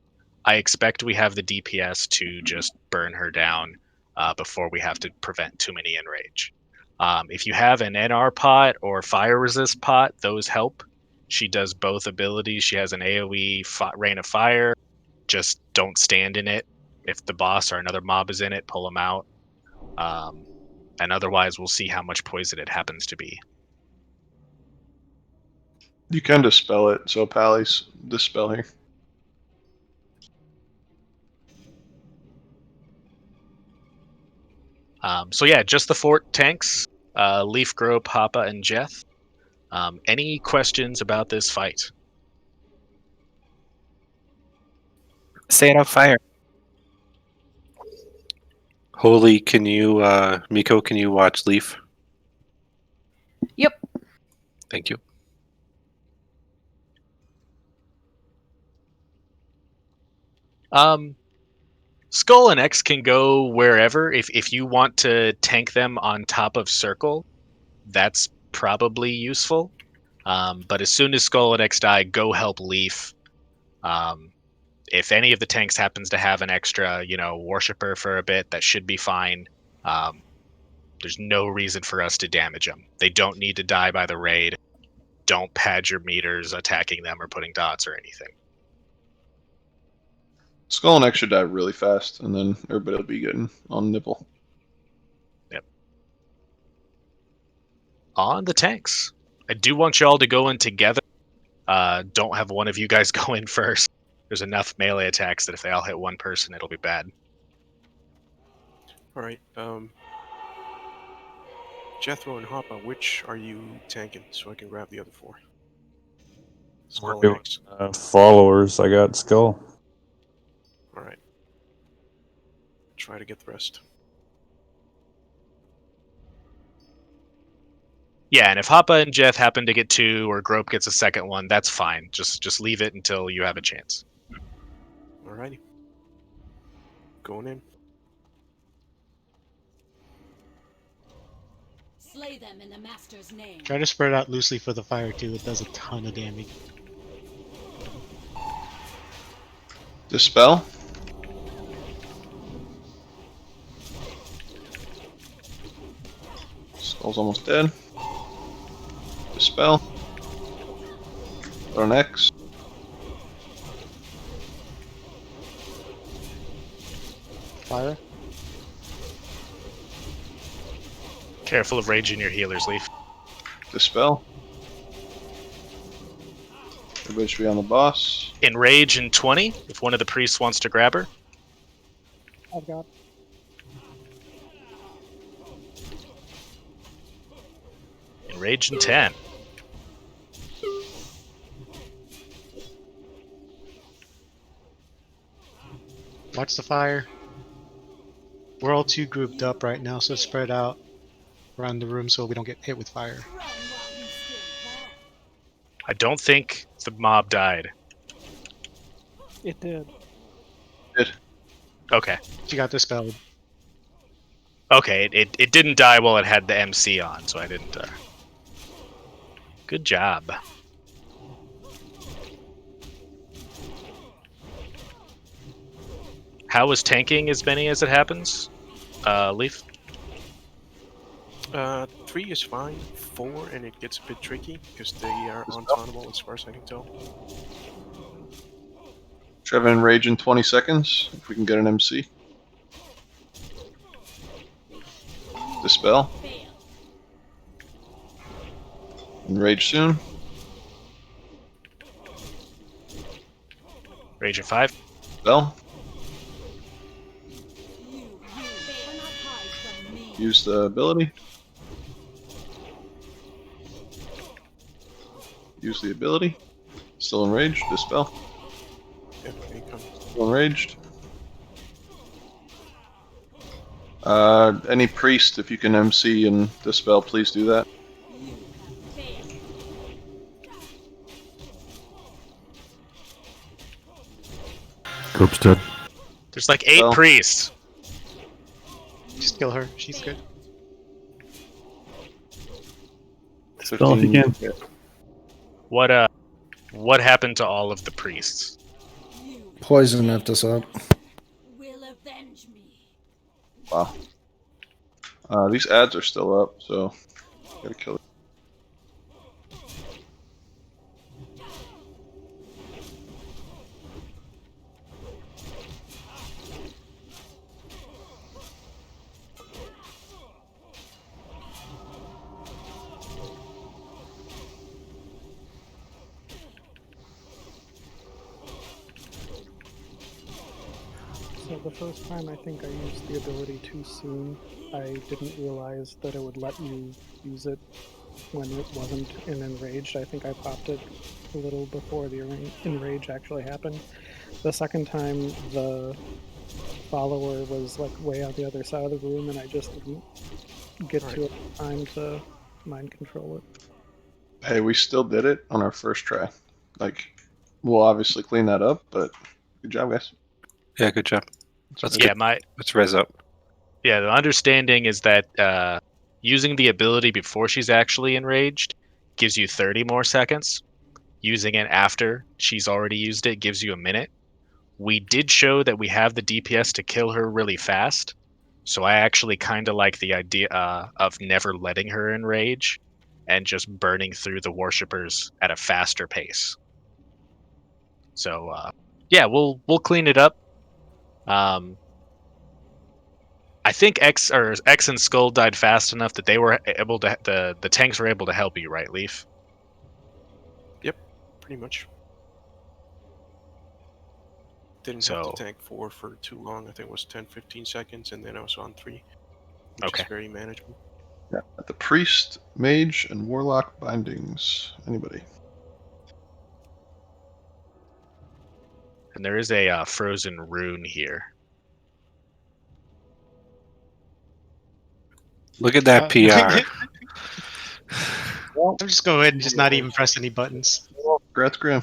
I expect we have the DPS to just burn her down before we have to prevent too many enrage. If you have an NR pot or fire resist pot, those help. She does both abilities. She has an AoE rain of fire. Just don't stand in it. If the boss or another mob is in it, pull them out. And otherwise, we'll see how much poison it happens to be. You can dispel it, so Pally's dispel here. So yeah, just the 4 tanks, Leaf, Grope, Hoppa, and Jeth. Any questions about this fight? Staying on fire. Holy, can you, Miko, can you watch Leaf? Yep. Thank you. Skull and X can go wherever. If you want to tank them on top of Circle, that's probably useful. But as soon as Skull and X die, go help Leaf. If any of the tanks happens to have an extra, worshipper for a bit, that should be fine. There's no reason for us to damage them. They don't need to die by the raid. Don't pad your meters attacking them or putting dots or anything. Skull and X should die really fast, and then everybody will be getting on nipple. Yep. On the tanks. I do want y'all to go in together. Don't have one of you guys go in first. There's enough melee attacks that if they all hit one person, it'll be bad. All right. Jethro and Hoppa, which are you tanking so I can grab the other 4? We're Skull and doing X. followers. I got Skull. All right. Try to get the rest. Yeah, and if Hoppa and Jeth happen to get 2 or Grope gets a second one, that's fine. Just leave it until you have a chance. Alrighty. Going in. Slay them in the master's name. Try to spread out loosely for the fire too. It does a ton of damage. Dispel? Skull's almost dead. Dispel. Throw Naxx. Fire. Careful of raging your healers, Leaf. Dispel. Everybody should be on the boss. Enrage in 20, if one of the priests wants to grab her. I've got. Enrage in 10. Watch the fire. We're all too grouped up right now, so spread out around the room so we don't get hit with fire. I don't think the mob died. It did. Okay. She got dispelled. Okay, it didn't die while it had the MC on, so I didn't. Good job. How is tanking as many as it happens? Leaf? 3 is fine. 4, and it gets a bit tricky because they are untauntable as far as I can tell. Trevor Enrage in 20 seconds, if we can get an MC. Dispel. Enrage soon. Rage at 5. Dispel. Use the ability. Use the ability. Still enraged. Dispel. Yep, here he comes. Still enraged. Any priest, if you can MC and dispel, please do that. Group's dead. There's like 8 priests. Just kill her. She's good. Spell if you can. What happened to all of the priests? Poison effed us up. Wow. These ads are still up, so gotta kill it. So the first time I think I used the ability too soon. I didn't realize that it would let you use it when it wasn't in Enraged. I think I popped it a little before the Enrage actually happened. The second time, the follower was like way on the other side of the room and I just didn't get to it in time to mind control it. Hey, we still did it on our first try. Like, we'll obviously clean that up, but good job, guys. Yeah, good job. Let's res up. Yeah, the understanding is that using the ability before she's actually enraged gives you 30 more seconds. Using it after she's already used it gives you a minute. We did show that we have the DPS to kill her really fast, so I actually kind of like the idea of never letting her enrage and just burning through the worshippers at a faster pace. So yeah, we'll clean it up. I think X and Skull died fast enough that they were able to the tanks were able to help you, right, Leaf? Yep, pretty much. Didn't have to tank 4 for too long. I think it was 10-15 seconds, and then I was on 3, which is very manageable. Yeah, the priest, mage, and warlock bindings. Anybody? And there is a frozen rune here. Look at that PR. I'm just going to go ahead and just not even press any buttons. Congrats, Graham.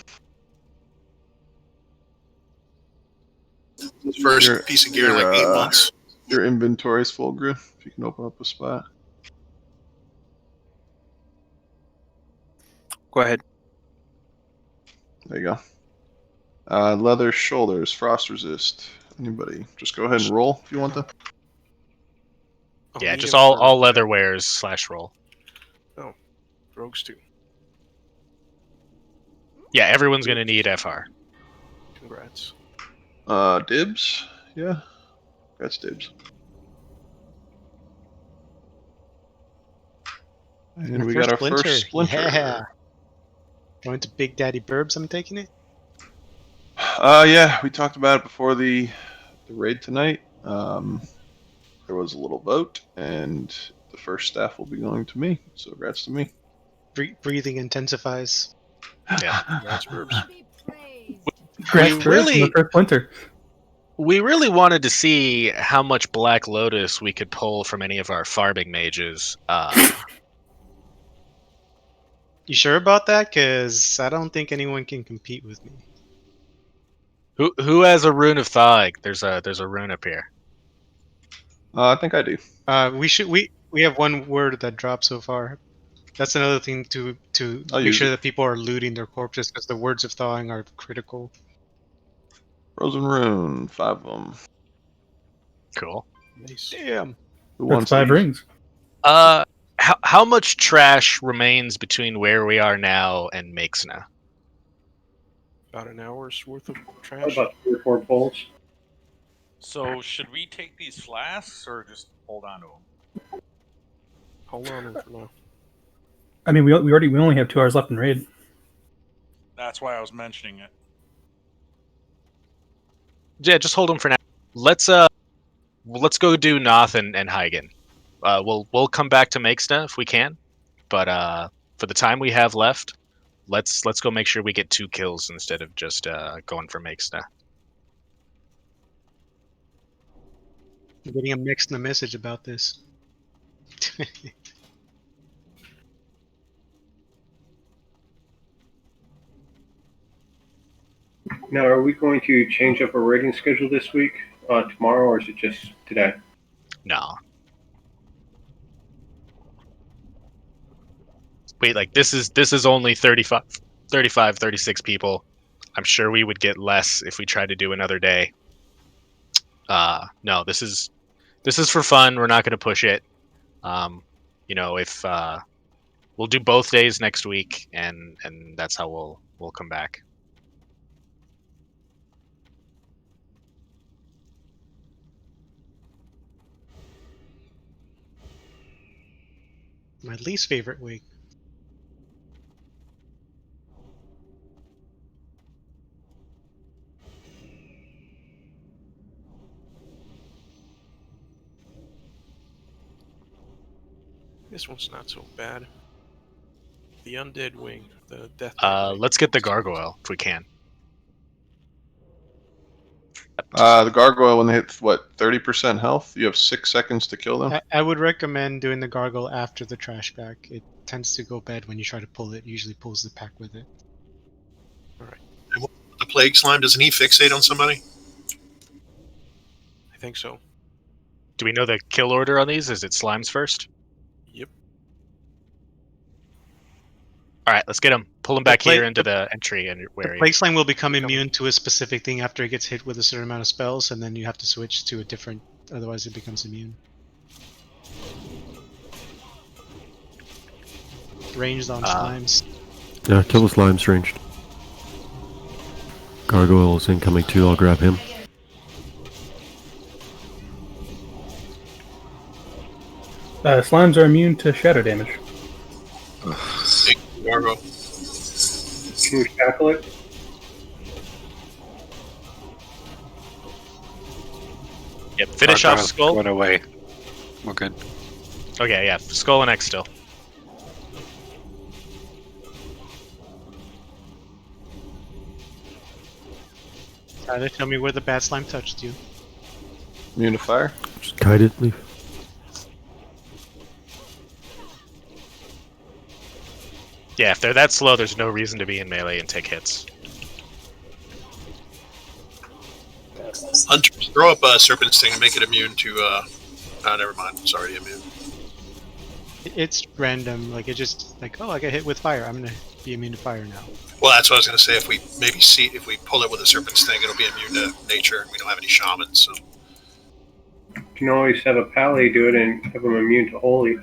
First piece of gear in like 8 months. Your inventory is full, Griff. If you can open up a spot. Go ahead. There you go. Leather shoulders, frost resist. Anybody? Just go ahead and roll if you want to. Yeah, need just him for all leather wears / roll. Oh, rogues too. Yeah, everyone's gonna need FR. Congrats. Dibs? Yeah. That's dibs. And My we first got our first splinter. Yeah. Going to Big Daddy Burbs, I'm taking it. Yeah, we talked about it before the raid tonight. There was a little vote, and the first staff will be going to me. So congrats to me. Breathing intensifies. Yeah. Congrats, Burbs. Congrats, Burbs, on the first splinter. We really wanted to see how much Black Lotus we could pull from any of our farming mages. You sure about that? Because I don't think anyone can compete with me. Who has a rune of thawing? There's a rune up here. I think I do. We have one word that dropped so far. That's another thing to I'll make use sure it. that people are looting their corpses, because the words of thawing are critical. Frozen rune, 5 of them. Cool. Nice. Damn. Who That's wants 5 these? rings. How much trash remains between where we are now and Makesna? About an hour's worth of How trash. about 3 or 4 bowls? So should we take these flasks or just hold on to them? Hold on to them for now. I mean, we only have 2 hours left in raid. That's why I was mentioning it. Yeah, just hold them for now. Let's go do Noth and Hygen. We'll come back to Makesna if we can, but for the time we have left, let's go make sure we get 2 kills instead of just going for Makesna. I'm getting a mixed message about this. Now, are we going to change up our rating schedule this week, tomorrow, or is it just today? No. Wait, like this is only 35, 36 people. I'm sure we would get less if we tried to do another day. No, this is for fun. We're not going to push it. If we'll do both days next week, and that's how we'll come back. My least favorite week. This one's not so bad. The Undead Wing, the Death. Let's get the gargoyle if we can. The gargoyle, when they hit, 30% health, you have 6 seconds to kill them? I would recommend doing the gargoyle after the trash bag. It tends to go bad when you try to pull it. It usually pulls the pack with it. Alright. The plague slime, doesn't he fixate on somebody? I think so. Do we know the kill order on these? Is it slimes first? Yep. All right, let's get him. Pull him back here into the entry and where the plague slime will become immune to a specific thing after it gets hit with a certain amount of spells, and then you have to switch to a different. Otherwise, it becomes immune. Ranged on slimes. Yeah, kill the slimes ranged. Gargoyle is incoming too. I'll grab him. Slimes are immune to shadow damage. Gargoyle. Can you tackle it? Yep, finish off Skull. Going away. We're good. Okay, yeah, Skull and X still. Tyler, tell me where the bad slime touched you. Immune to fire? Just kite it, leave. Yeah, if they're that slow, there's no reason to be in melee and take hits. Hunters, throw up a Serpent Sting and make it immune to, never mind. It's already immune. It's random, like it just, like, oh, I got hit with fire. I'm gonna be immune to fire now. Well, that's what I was going to say. If we pull it with a Serpent Sting, it'll be immune to nature, and we don't have any shamans, so. You can always have a pally do it and have them immune to holy.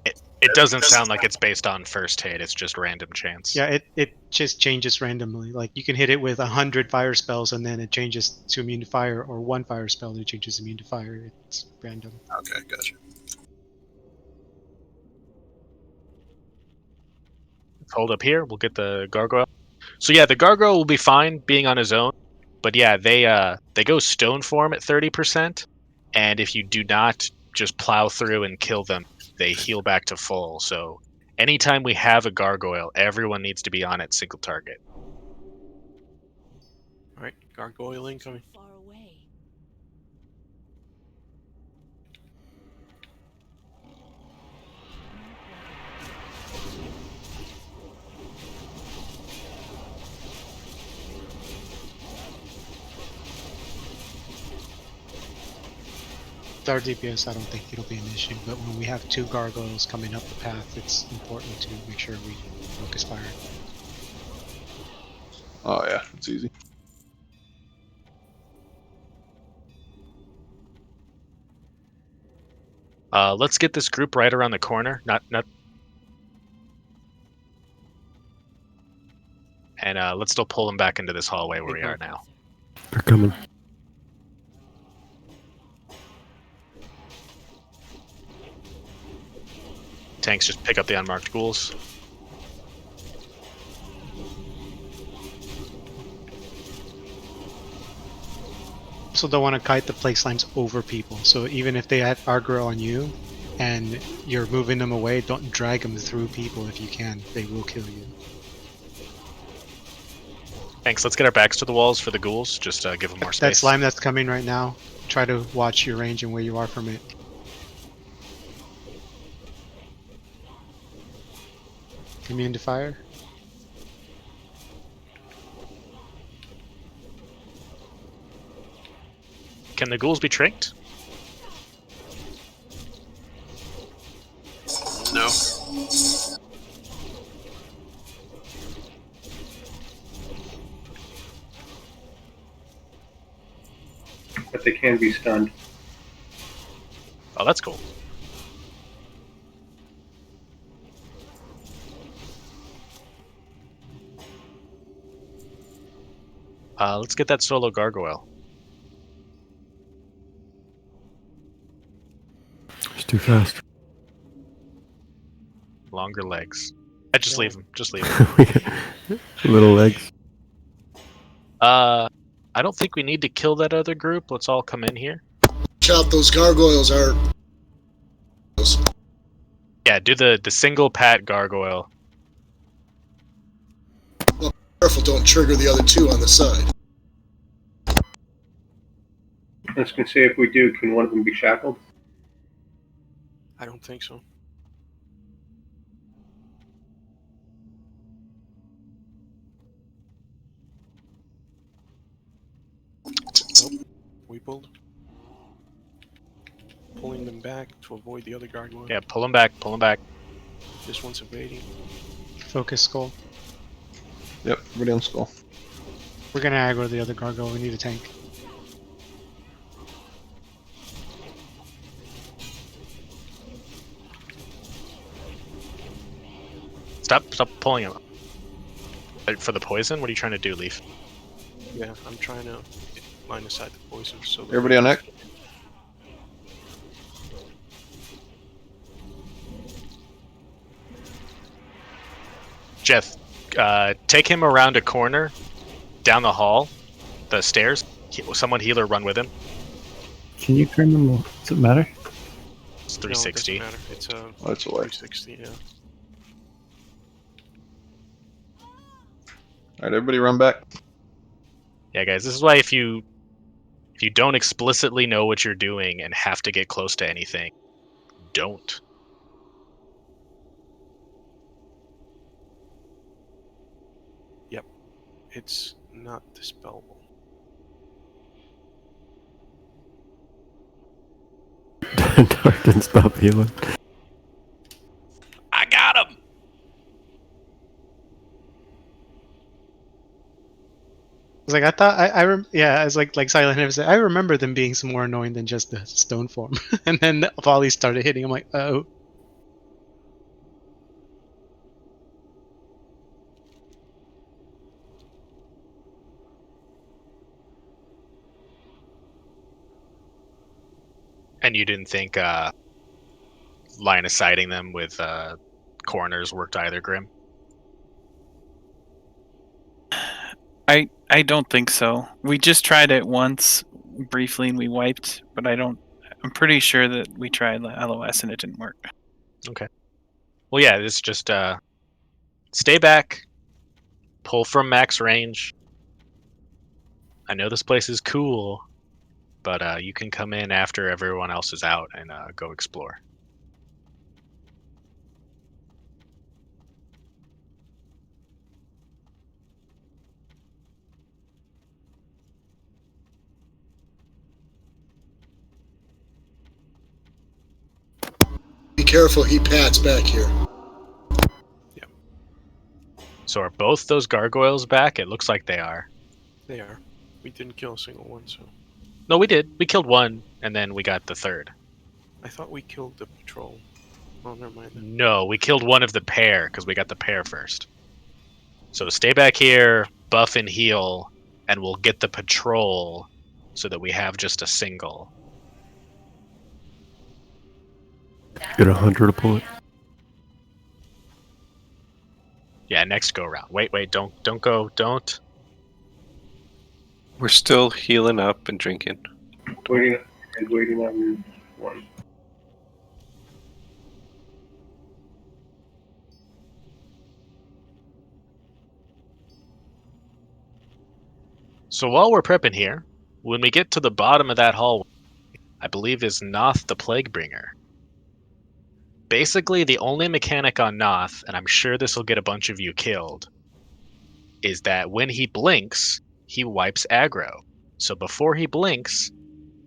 It doesn't sound like it's based on first hit. It's just random chance. Yeah, it just changes randomly. Like you can hit it with 100 fire spells and then it changes to immune to fire, or one fire spell and it changes immune to fire. It's random. Okay, gotcha. Let's hold up here. We'll get the gargoyle. So yeah, the gargoyle will be fine being on his own. But yeah, they go stone form at 30%, and if you do not just plow through and kill them, they heal back to full. So anytime we have a gargoyle, everyone needs to be on it single target. Alright, gargoyle incoming. Far away. With our DPS, I don't think it'll be an issue, but when we have two gargoyles coming up the path, it's important to make sure we focus fire. Oh yeah, it's easy. Let's get this group right around the corner. And let's still pull them back into this hallway where we are now. They're coming. Tanks, just pick up the unmarked ghouls. Also don't want to kite the plague slimes over people. So even if they have aggro on you and you're moving them away, don't drag them through people if you can. They will kill you. Thanks. Let's get our backs to the walls for the ghouls. Just give them more space. That slime that's coming right now, try to watch your range and where you are from it. Immune to fire. Can the ghouls be tricked? No. But they can be stunned. Oh, that's cool. Let's get that solo gargoyle. It's too fast. Longer legs. Just leave him. Just leave him. Little legs. I don't think we need to kill that other group. Let's all come in here. Watch out, those gargoyles are... Yeah, do the single pat gargoyle. Well, careful, don't trigger the other two on the side. I was going to say, if we do, can one of them be shackled? I don't think so. Nope. We pulled. Pulling them back to avoid the other gargoyle. Yeah, pull them back. Pull them back. This one's evading. Focus skull. Yep, everybody on skull. We're gonna aggro the other gargoyle. We need a tank. Stop pulling him. For the poison? What are you trying to do, Leaf? Yeah, I'm trying to line aside the poison so that Everybody on neck? Jeff, take him around a corner, down the hall, the stairs. Someone healer run with him. Can you turn them? Does it matter? It's 360. No, it doesn't matter. It's Oh, it's away. 360, yeah. Alright, everybody run back. Yeah, guys, this is why if you don't explicitly know what you're doing and have to get close to anything, don't. Yep. It's not dispellable. Dark didn't stop healing. I got him! like, I thought yeah, I was like Silent Hill said, I remember them being some more annoying than just the stone form. And then the volleys started hitting. I'm like, oh. And you didn't think line of sighting them with corners worked either, Grim? I don't think so. We just tried it once briefly and we wiped, but I'm pretty sure that we tried LOS and it didn't work. Okay. Well, yeah, it's just stay back, pull from max range. I know this place is cool, but you can come in after everyone else is out and go explore. Be careful, he pats back here. So are both those gargoyles back? It looks like they are. They are. We didn't kill a single one, so. No, we did. We killed one, and then we got the third. I thought we killed the patrol. Oh, never mind. No, we killed one of the pair because we got the pair first. So stay back here, buff and heal, and we'll get the patrol so that we have just a single. Get 100 opponent. Yeah, next go round. Wait, don't go, don't. We're still healing up and drinking. Waiting on one. So while we're prepping here, when we get to the bottom of that hallway, I believe is Noth the Plaguebringer. Basically, the only mechanic on Noth, and I'm sure this will get a bunch of you killed, is that when he blinks, he wipes aggro. So before he blinks,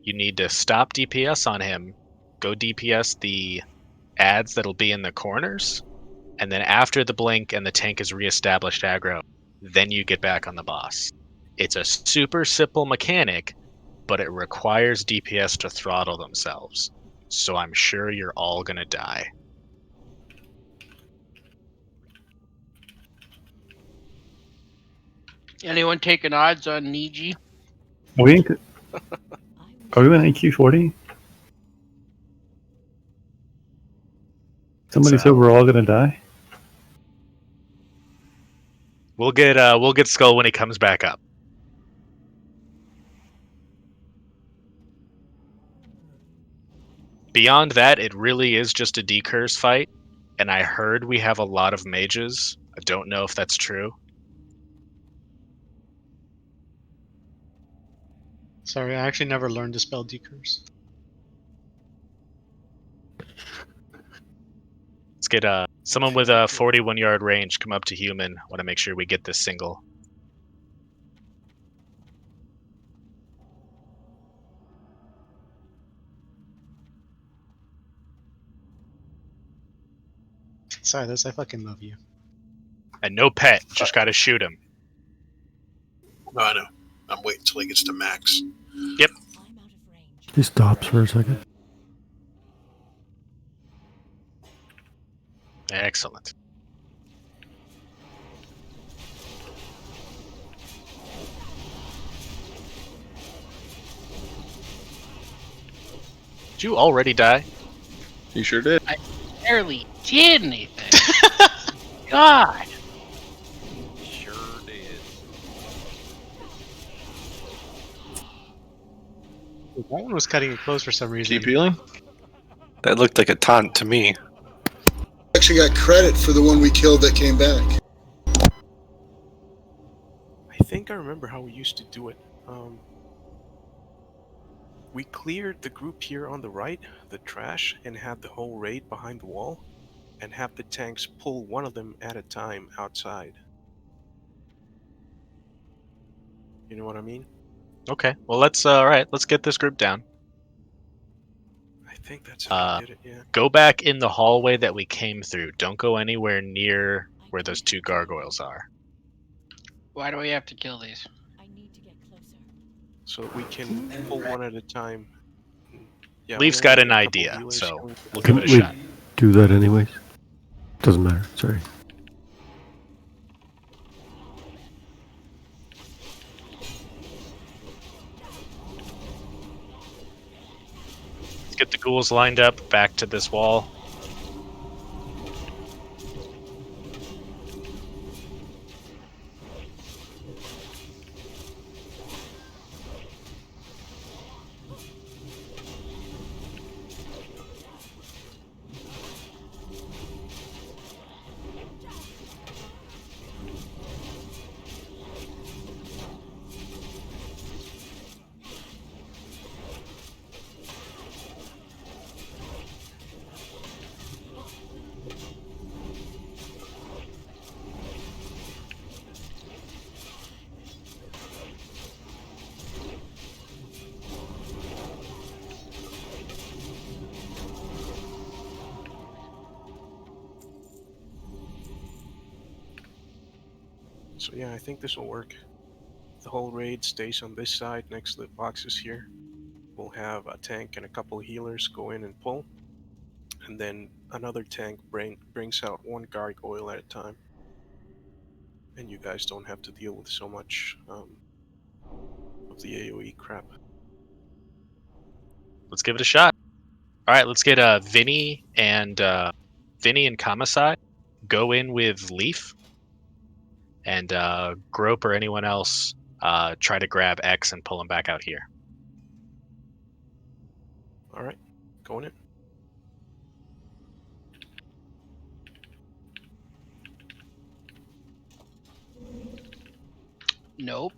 you need to stop DPS on him, go DPS the ads that'll be in the corners, and then after the blink and the tank is reestablished aggro, then you get back on the boss. It's a super simple mechanic, but it requires DPS to throttle themselves. So I'm sure you're all gonna die. Anyone taking odds on Niji? Are we in AQ 40? Somebody said we're all gonna die. We'll get Skull when he comes back up. Beyond that, it really is just a decurse fight, and I heard we have a lot of mages. I don't know if that's true. Sorry, I actually never learned to spell decurse. Let's get someone with a 41-yard range come up to human. Want to make sure we get this single. Silas, I fucking love you. And no pet, just gotta shoot him. No, I know. I'm waiting until he gets to max. Yep. He stops for a second. Excellent. Did you already die? You sure did. I barely did anything. God. Sure did. That one was cutting it close for some reason. Keep healing? That looked like a taunt to me. Actually got credit for the one we killed that came back. I think I remember how we used to do it. We cleared the group here on the right, the trash, and had the whole raid behind the wall, and have the tanks pull one of them at a time outside. You know what I mean? Okay. Well, let's alright, let's get this group down. I think that's how we did it, yeah. Go back in the hallway that we came through. Don't go anywhere near where those two gargoyles are. Why do we have to kill these? so that we can pull one at a time. Yeah, Leaf's only got need an a couple idea, healers so healing for we'll the give it a Didn't we shot. do that anyways? Doesn't matter. Sorry. Let's get the ghouls lined up back to this wall. So yeah, I think this will work. The whole raid stays on this side next to the boxes here. We'll have a tank and a couple healers go in and pull, and then another tank brings out one gargoyle at a time. And you guys don't have to deal with so much of the AoE crap. Let's give it a shot. All right, let's get Vinny and Kamasai go in with Leaf, and Grope or anyone else try to grab X and pull him back out here. All right, going in. Nope.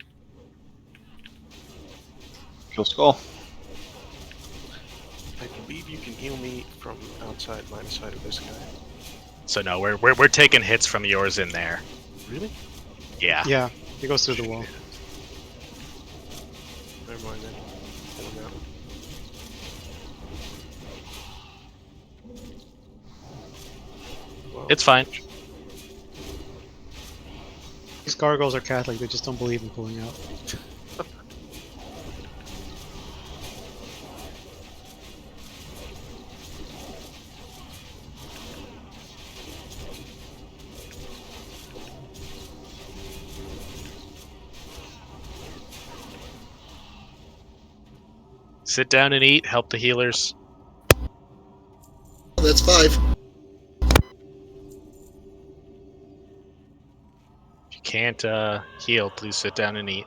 Kill Skull. I believe you can heal me from outside line of sight of this guy. So no, we're taking hits from yours in there. Really? Yeah. Yeah, it goes through the wall. Never mind then. Pulling out. Well, It's fine. These gargoyles are Catholic, they just don't believe in pulling out. Sit down and eat. Help the healers. That's 5. If you can't heal, please sit down and eat.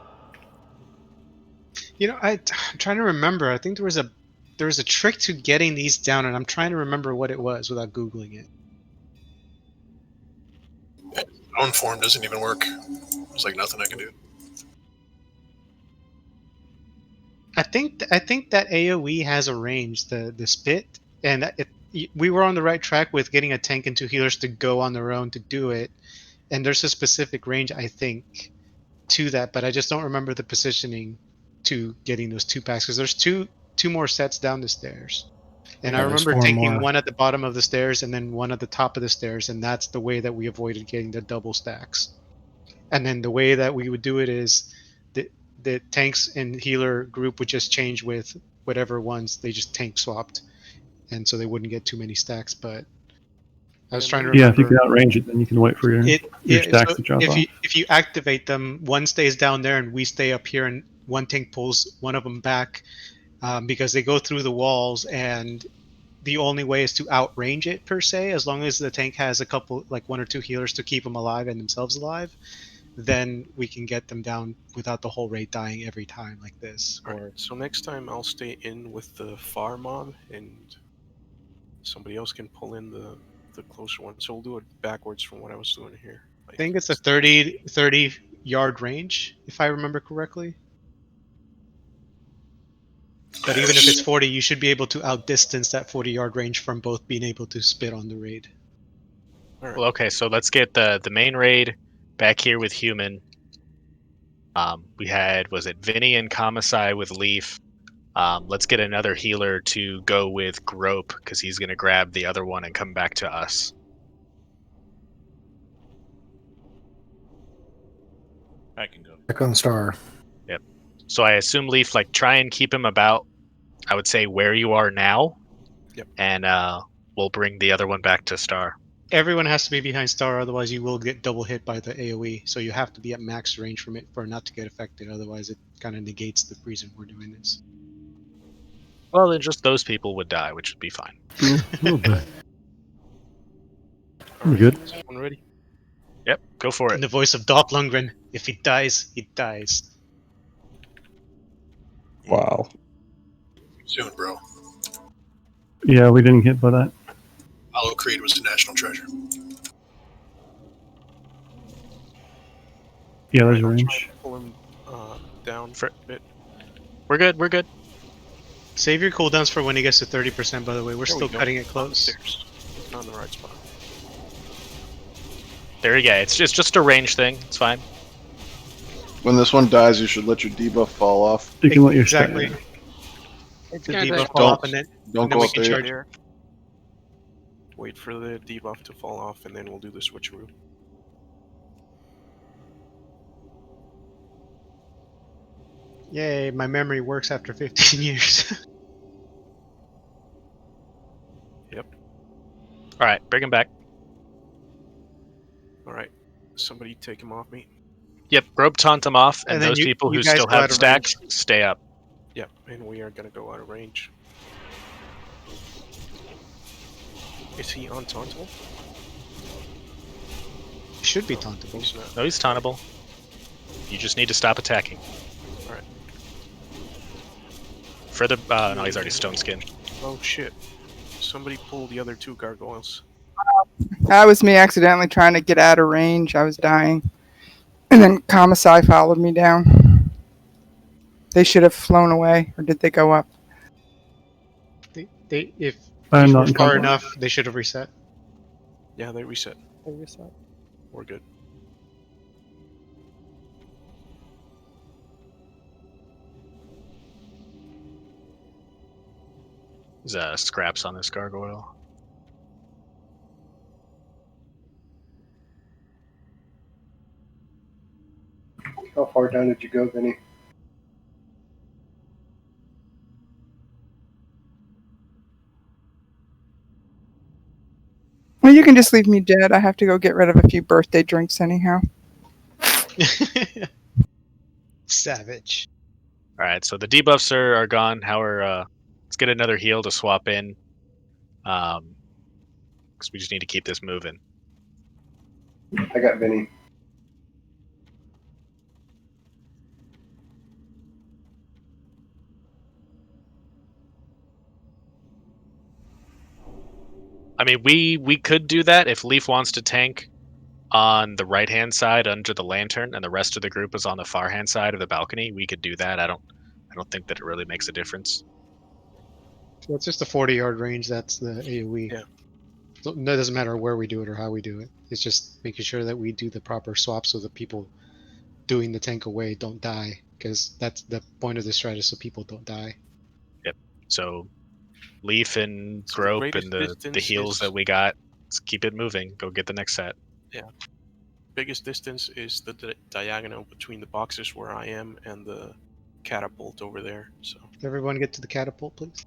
You know, I'm trying to remember. I think there was a trick to getting these down, and I'm trying to remember what it was without googling it. Own form doesn't even work. There's like nothing I can do. I think that AOE has a range, the spit, and we were on the right track with getting a tank and 2 healers to go on their own to do it. And there's a specific range, I think, to that, but I just don't remember the positioning to getting those 2 packs because there's two more sets down the stairs. And I Yeah, there's remember 4 taking more. one at the bottom of the stairs and then one at the top of the stairs, and that's the way that we avoided getting the double stacks. And then the way that we would do it is the tanks and healer group would just change with whatever ones they just tank swapped, and so they wouldn't get too many stacks. But I was trying to Yeah, if you remember. can outrange it, then you can wait for your stacks So to drop if off. you activate them, one stays down there and we stay up here, and one tank pulls one of them back because they go through the walls, and the only way is to outrange it per se. As long as the tank has a couple, like 1 or 2 healers to keep them alive and themselves alive, then we can get them down without the whole raid dying every time like this. Alright, so next time I'll stay in with the far mob and somebody else can pull in the closer one. So we'll do it backwards from what I was doing here. I think it's a 30 yard range, if I remember correctly. But even if it's 40, you should be able to outdistance that 40-yard range from both being able to spit on the raid. Well, okay, so let's get the main raid back here with human. We had, was it Vinny and Kamasai with Leaf? Let's get another healer to go with Grope because he's going to grab the other one and come back to us. I can go. Back on star. Yep. So I assume Leaf, like, try and keep him about, I would say, where you are now. Yep. And we'll bring the other one back to Star. Everyone has to be behind Star, otherwise you will get double hit by the AoE. So you have to be at max range from it for it not to get affected. Otherwise, it kind of negates the reason we're doing this. Well, then just those people would die, which would be fine. Yeah, we'll die. All right, good? is everyone ready? Yep, go for In it. the voice of Doc Lundgren, if he dies, he dies. Wow. Soon, bro. Yeah, we didn't get by that. Hollow Creed was a national treasure. Yeah, there's a I'll try range. and pull him down For- a bit. We're good. We're good. Save your cooldowns for when he gets to 30%, by the way. We're There still we go. cutting it On the close. stairs. Not in the right spot. There you go. It's just a range thing. It's fine. When this one dies, you should let your debuff fall off. You can let your Exactly. stat. It's The gonna debuff take fall Don't- off and then Don't and then go we up can there. charge. There. Wait for the debuff to fall off, and then we'll do the switcheroo. Yay, my memory works after 15 years. Yep. All right, bring him back. All right. Somebody take him off me. Yep, rope taunt him off, and And then those people you who guys still go out have of stacks, stay up. Yep, and we are gonna go out of range. Is he untauntable? Should be tauntable. He's not. No, he's tauntable. You just need to stop attacking. All right. For the no, he's already stone skinned. Oh shit! Somebody pull the other two gargoyles. That was me accidentally trying to get out of range. I was dying. And then Kamasai followed me down. They should have flown away, or did they go up? If I'm you not were in far combat. enough, they should have reset. Yeah, they reset. They reset. We're good. There's scraps on this gargoyle. How far down did you go, Vinny? Well, you can just leave me dead. I have to go get rid of a few birthday drinks anyhow. Savage. All right, so the debuffs are gone. Let's get another heal to swap in, because we just need to keep this moving. I got Vinny. I mean, we could do that if Leaf wants to tank on the right hand side under the lantern, and the rest of the group is on the far hand side of the balcony. We could do that. I don't think that it really makes a difference. So it's just a 40-yard range. That's the AoE. Yeah. So it doesn't matter where we do it or how we do it. It's just making sure that we do the proper swap so the people doing the tank away don't die. Because that's the point of this strategy, so people don't die. Yep. So Leaf and So the Grope greatest and the distance heals is- that we got. Let's keep it moving. Go get the next set. Yeah. Biggest distance is the diagonal between the boxes where I am and the catapult over there. So Everyone get to the catapult, please.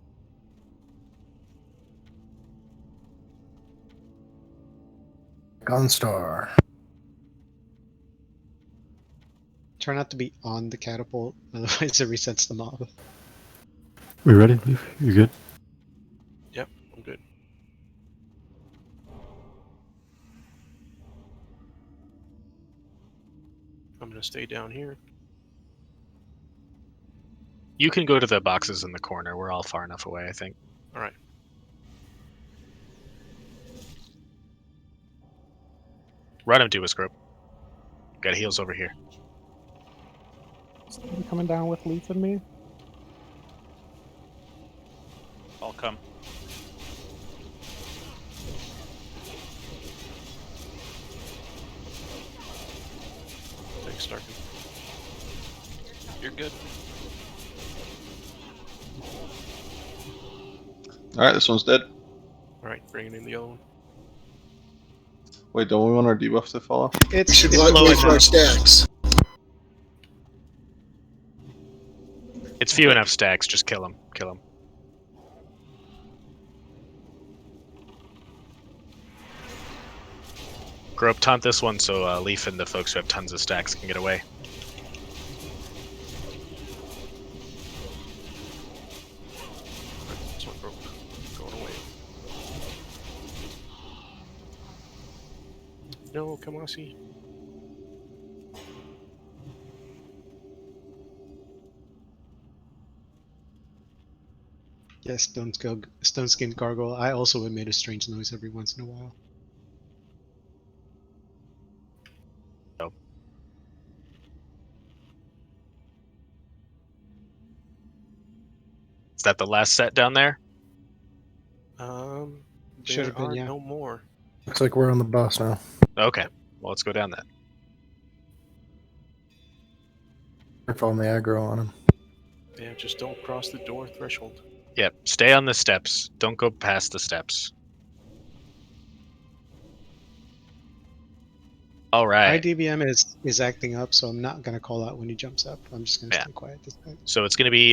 Gunstar. Try not to be on the catapult, otherwise it resets the mob. We ready, Leaf? You good? yep, I'm good. I'm gonna stay down here. You can go to the boxes in the corner. We're all far enough away, I think. All right. Run him to us, Grope. Got heals over here. Somebody coming down with Leaf and me? I'll come. Thanks, Starkey. You're good. All right, this one's dead. All right, bringing in the other one. Wait, don't we want our debuff to fall off? It's We should low wait for our enough. stacks. It's few enough stacks. Just kill them. Kill them. Grope, taunt this one so Leaf and the folks who have tons of stacks can get away. This one broke. Going away. No, Kamasi. Yes, Stone Skin Gargoyle. I also emit a strange noise every once in a while. Oh. Is that the last set down there? Should There have been, are yeah. no more. Looks like we're on the boss now. Okay. Well, let's go down then. Careful on the aggro on him. Yeah, just don't cross the door threshold. Yep. Stay on the steps. Don't go past the steps. All right. IDBM is acting up, so I'm not gonna call out when he jumps up. I'm just gonna stay quiet this time. So it's going to be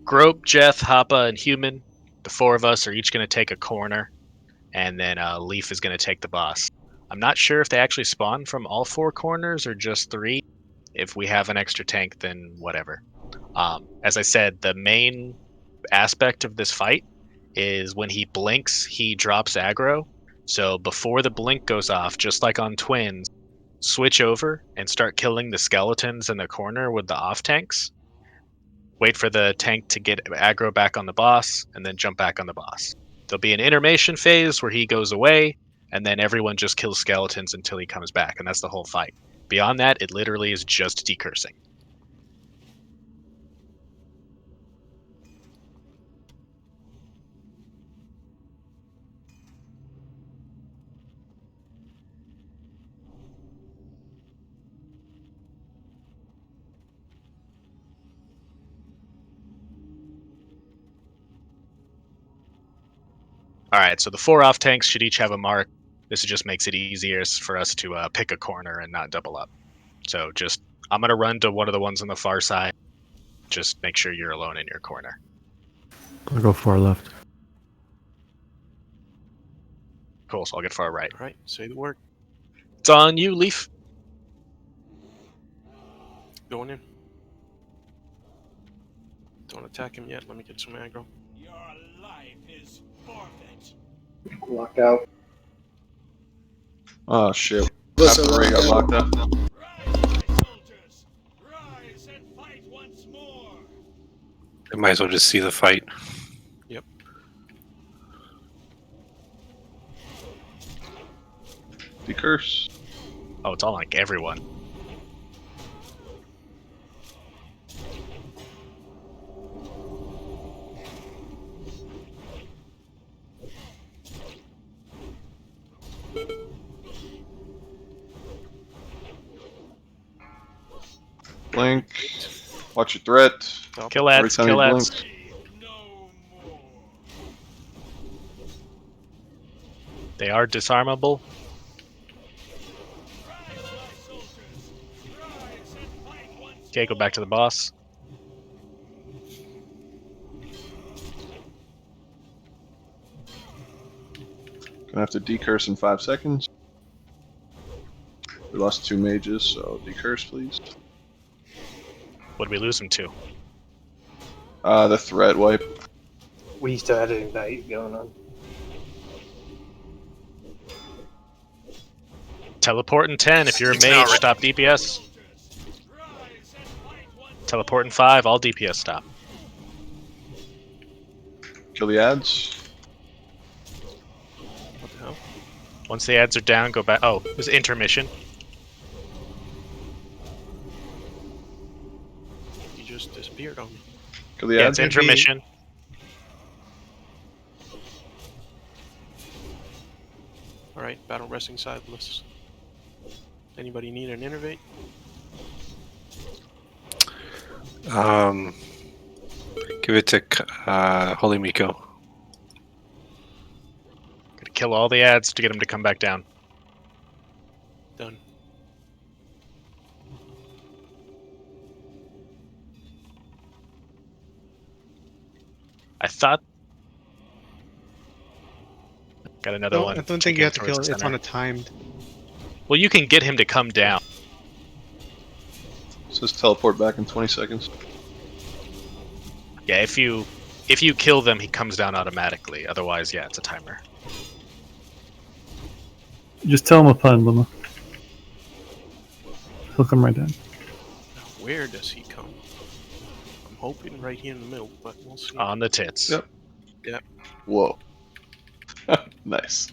Grope, Jeth, Happa, and Human. The four of us are each going to take a corner, and then Leaf is going to take the boss. I'm not sure if they actually spawn from all four corners or just three. If we have an extra tank, then whatever. As I said, the main aspect of this fight is when he blinks, he drops aggro. So before the blink goes off, just like on Twins, switch over and start killing the skeletons in the corner with the off tanks. Wait for the tank to get aggro back on the boss, and then jump back on the boss. There'll be an intermission phase where he goes away, and then everyone just kills skeletons until he comes back, and that's the whole fight. Beyond that, it literally is just decursing. Alright, so the four off tanks should each have a mark. This just makes it easier for us to pick a corner and not double up. So just, I'm going to run to one of the ones on the far side. Just make sure you're alone in your corner. I'll go far left. Cool, so I'll get far right. Alright, say the word. It's on you, Leaf. Going in. Don't attack him yet. Let me get some aggro. Your life is forfeit. Locked out. Oh shit. Half the ray got locked up. I might as well just see the fight. Yep. Decurse. Oh, it's on like everyone. Blink. Watch your threat. Kill ads, Every time kill you ads. blink. They are disarmable. Okay, go back to the boss. Gonna have to decurse in 5 seconds. We lost 2 mages, so decurse please. What did we lose him to? The threat wipe. We still had an ignite going on. Teleport in 10 if you're a It's mage, not re- stop DPS. Teleport in 5, all DPS stop. Kill the ads. What the hell? Once the ads are down, go back. Oh, there's intermission. He just disappeared on me. Kill the Yeah, ads. it's intermission. Alright, battle resting sideless. Anybody need an innervate? Give it to Holy Miko. Gotta kill all the ads to get them to come back down. Done. I thought. Got another one. I don't think ticking you have to towards kill. the It's center. on a timed. Well, you can get him to come down. It says teleport back in 20 seconds. Yeah, if you kill them, he comes down automatically. Otherwise, yeah, it's a timer. Just tell him a pun, Luma. He'll come right down. Now, where does he come? I'm hoping right here in the middle, but we'll see. On the tits. Yep. Yep. Whoa. Nice.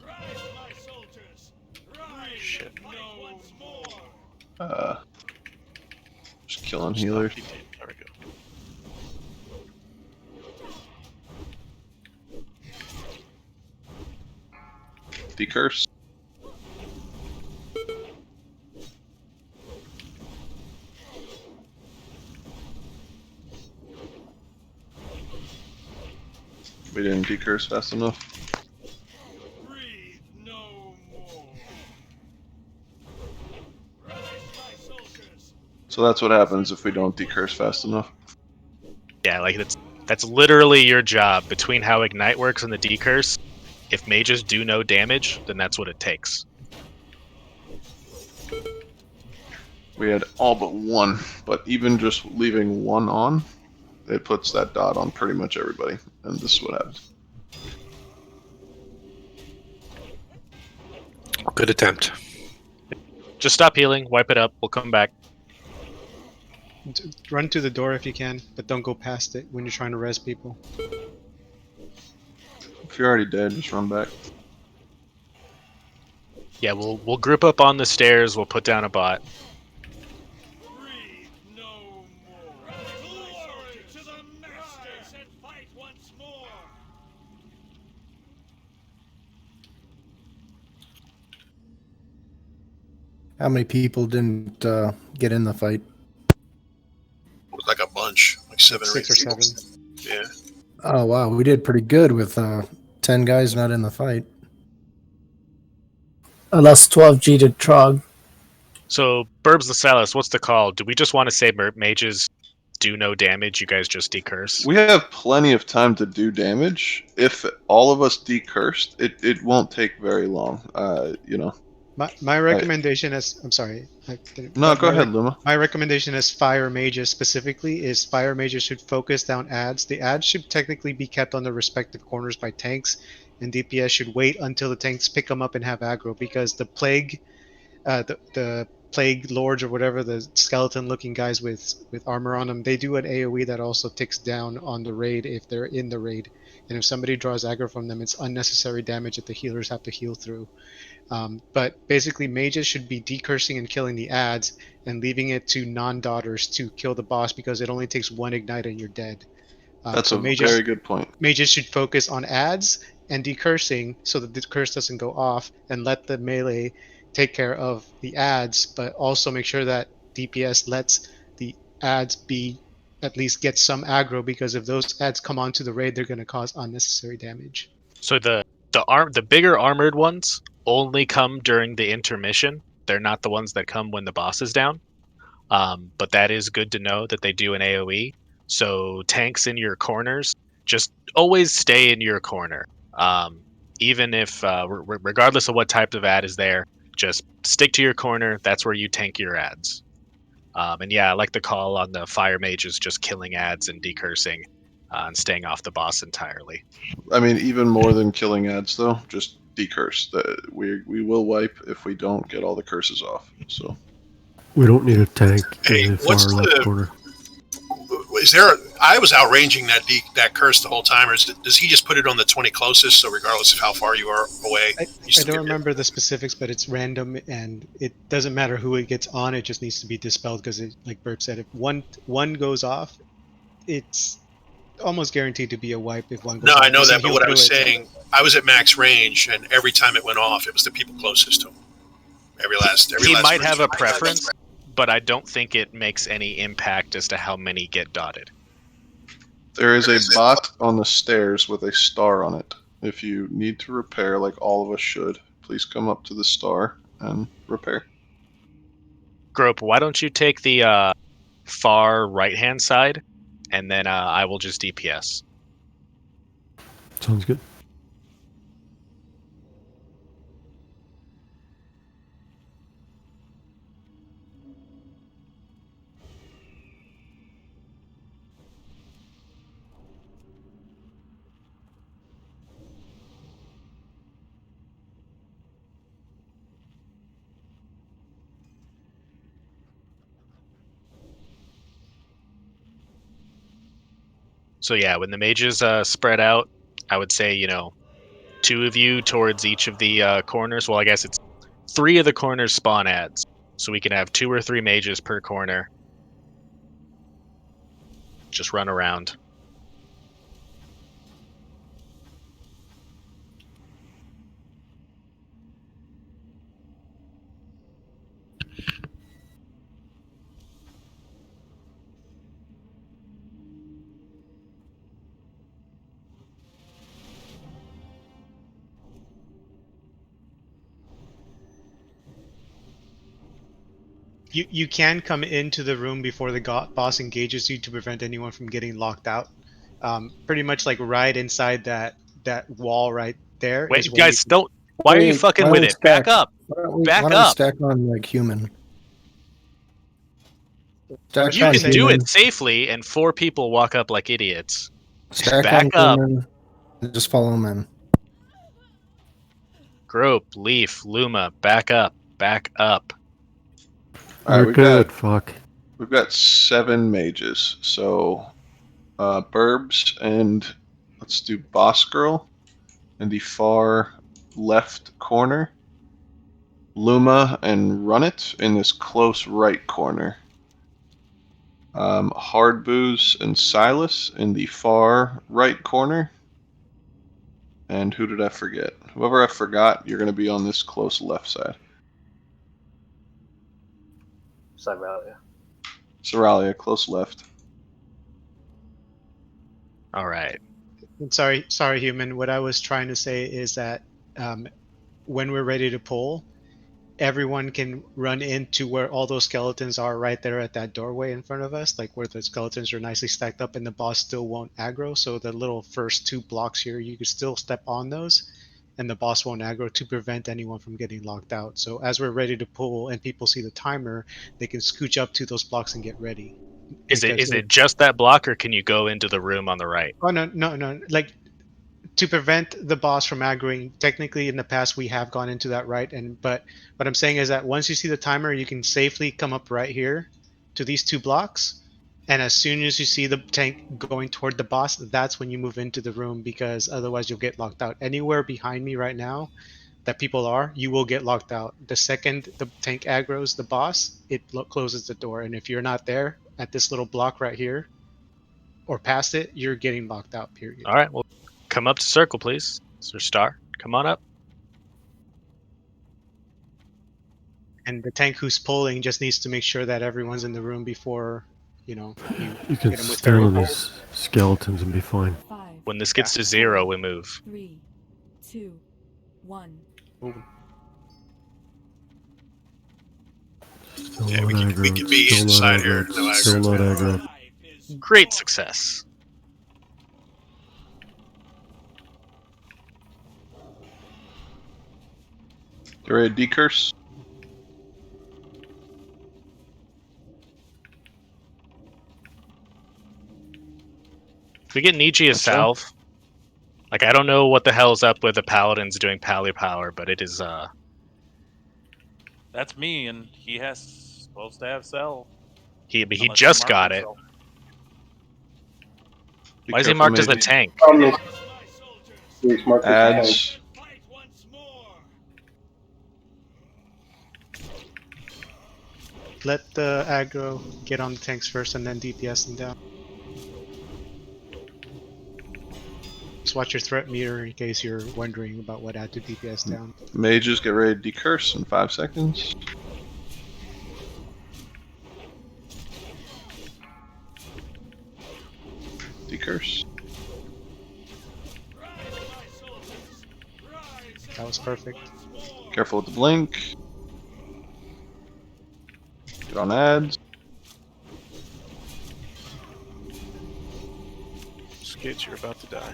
Shit. Just killing healers. There we go. Decurse. We didn't decurse fast enough. So that's what happens if we don't decurse fast enough. Yeah, like that's literally your job. Between how Ignite works and the decurse, if mages do no damage, then that's what it takes. We had all but one, but even just leaving one on, it puts that dot on pretty much everybody, and this is what happens. Good attempt. Just stop healing, wipe it up, we'll come back. Run to the door if you can, but don't go past it when you're trying to res people. If you're already dead, just run back. Yeah, we'll group up on the stairs, we'll put down a bot. How many people didn't get in the fight? It was like a bunch, like 7 or 8 6 or people. 7. Yeah. Oh wow, we did pretty good with 10 guys not in the fight. That's 12G to Trog. So, Burbs Lasalis, what's the call? Do we just want to say mages do no damage, you guys just decurse? We have plenty of time to do damage. If all of us decursed, it won't take very long. You know. My recommendation is, I'm sorry. No, go ahead, Luma. My recommendation as fire mages specifically is fire mages should focus down ads. The ads should technically be kept on their respective corners by tanks, and DPS should wait until the tanks pick them up and have aggro, because the plague, the plague lords or whatever, the skeleton-looking guys with armor on them, they do an AOE that also ticks down on the raid if they're in the raid, and if somebody draws aggro from them, it's unnecessary damage that the healers have to heal through. But basically, mages should be decursing and killing the ads and leaving it to non-daughters to kill the boss, because it only takes one ignite and you're dead. That's a very good point. Mages should focus on ads and decursing so that the curse doesn't go off, and let the melee take care of the ads, but also make sure that DPS lets the ads be at least get some aggro, because if those ads come onto the raid, they're going to cause unnecessary damage. So the bigger armored ones only come during the intermission. They're not the ones that come when the boss is down. But that is good to know that they do an AoE. So tanks in your corners, just always stay in your corner. Even if, regardless of what type of ad is there, just stick to your corner. That's where you tank your ads. And yeah, I like the call on the fire mages just killing ads and decursing and staying off the boss entirely. I mean, even more than killing ads, though, just decurse. We will wipe if we don't get all the curses off. So we don't need a tank Hey, in the far left corner. Is there? I was outranging that curse the whole time. Or does he just put it on the 20 closest? So regardless of how far you are away, I don't remember the specifics, but it's random, and it doesn't matter who it gets on. It just needs to be dispelled, because, like Burp said, if one goes off, it's almost guaranteed to be a wipe if one goes No, off. I know that, but He'll what I do was it. saying, I was at max range, and every time it went off, it was the people closest to him. Every last. He might have a preference, but I don't think it makes any impact as to how many get dotted. there is a bot on the stairs with a star on it. If you need to repair, like all of us should, please come up to the star and repair. Grope, why don't you take the far right-hand side, and then I will just DPS. Sounds good. So yeah, when the mages spread out, I would say, 2 of you towards each of the corners. Well, I guess it's 3 of the corners spawn ads, so we can have 2 or 3 mages per corner. Just run around. You can come into the room before the boss engages you to prevent anyone from getting locked out. Pretty much like right inside that wall right there is Wait, where you guys, can. don't. Why are you fucking why don't with we it? stack? Back up. Why Back don't we up. stack on like human? Stack You on can do human. it safely, and 4 people walk up like idiots. Stack Back on up. human. And just follow them in. Grope, Leaf, Luma, back up. Back up. All right, We're good. Fuck. We've got 7 mages. So, Burbs and let's do Boss Girl in the far left corner. Luma and Run It in this close right corner. Hard Booze and Silas in the far right corner. And who did I forget? Whoever I forgot, you're going to be on this close left side. Cyralia. Soralia, close left. All right. Sorry, human. What I was trying to say is that when we're ready to pull, everyone can run into where all those skeletons are right there at that doorway in front of us, like where the skeletons are nicely stacked up and the boss still won't aggro. So the little first 2 blocks here, you can still step on those and the boss won't aggro to prevent anyone from getting locked out. So as we're ready to pull and people see the timer, they can scooch up to those blocks and get ready. Is Because it just that block, or can you go into the room on the right? oh no, like to prevent the boss from aggroing, technically in the past we have gone into that right, but what I'm saying is that once you see the timer, you can safely come up right here to these 2 blocks, and as soon as you see the tank going toward the boss, that's when you move into the room, because otherwise you'll get locked out. Anywhere behind me right now that people are, you will get locked out. The second the tank aggroes the boss, it closes the door, and if you're not there at this little block right here or past it, you're getting locked out, period. All right, well, come up to circle, please. Sir Star, come on up. And the tank who's pulling just needs to make sure that everyone's in the room before, you You hit can them with stand on fairy these skeletons and be fine. When this gets to 0, we move. 3, 2, 1. Moving. Still Yeah, not we aggro. can be Still inside not here. aggro. No Still aggro. not aggro. Great success. You ready to decurse? Can we get Nietzsche a salve? Like, I don't know what the hell's up with the paladins doing pally power, but it is That's me, and he has supposed to have cell. he Unless just marked got it. himself. Why is he marked as a mages. tank? He's marked as a tank. Ads. Let the aggro get on the tanks first and then DPS them down. Just watch your threat meter in case you're wondering about what add to DPS down. Mages, get ready to decurse in 5 seconds. Decurse. That was perfect. Careful with the blink. Get on ads. Skids, you're about to die.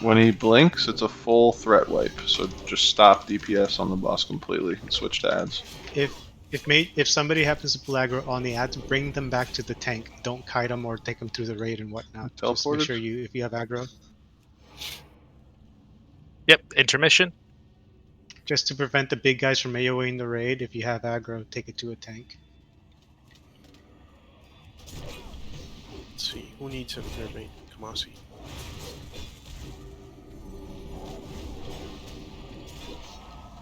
When he blinks, it's a full threat wipe. So just stop DPS on the boss completely and switch to ads. If somebody happens to pull aggro on the ads, bring them back to the tank. Don't kite them or take them through the raid and whatnot. Just make Teleported? sure if you have aggro. Yep, intermission. Just to prevent the big guys from AoEing the raid, if you have aggro, take it to a tank. Let's see, who needs an intermate? Kamasi.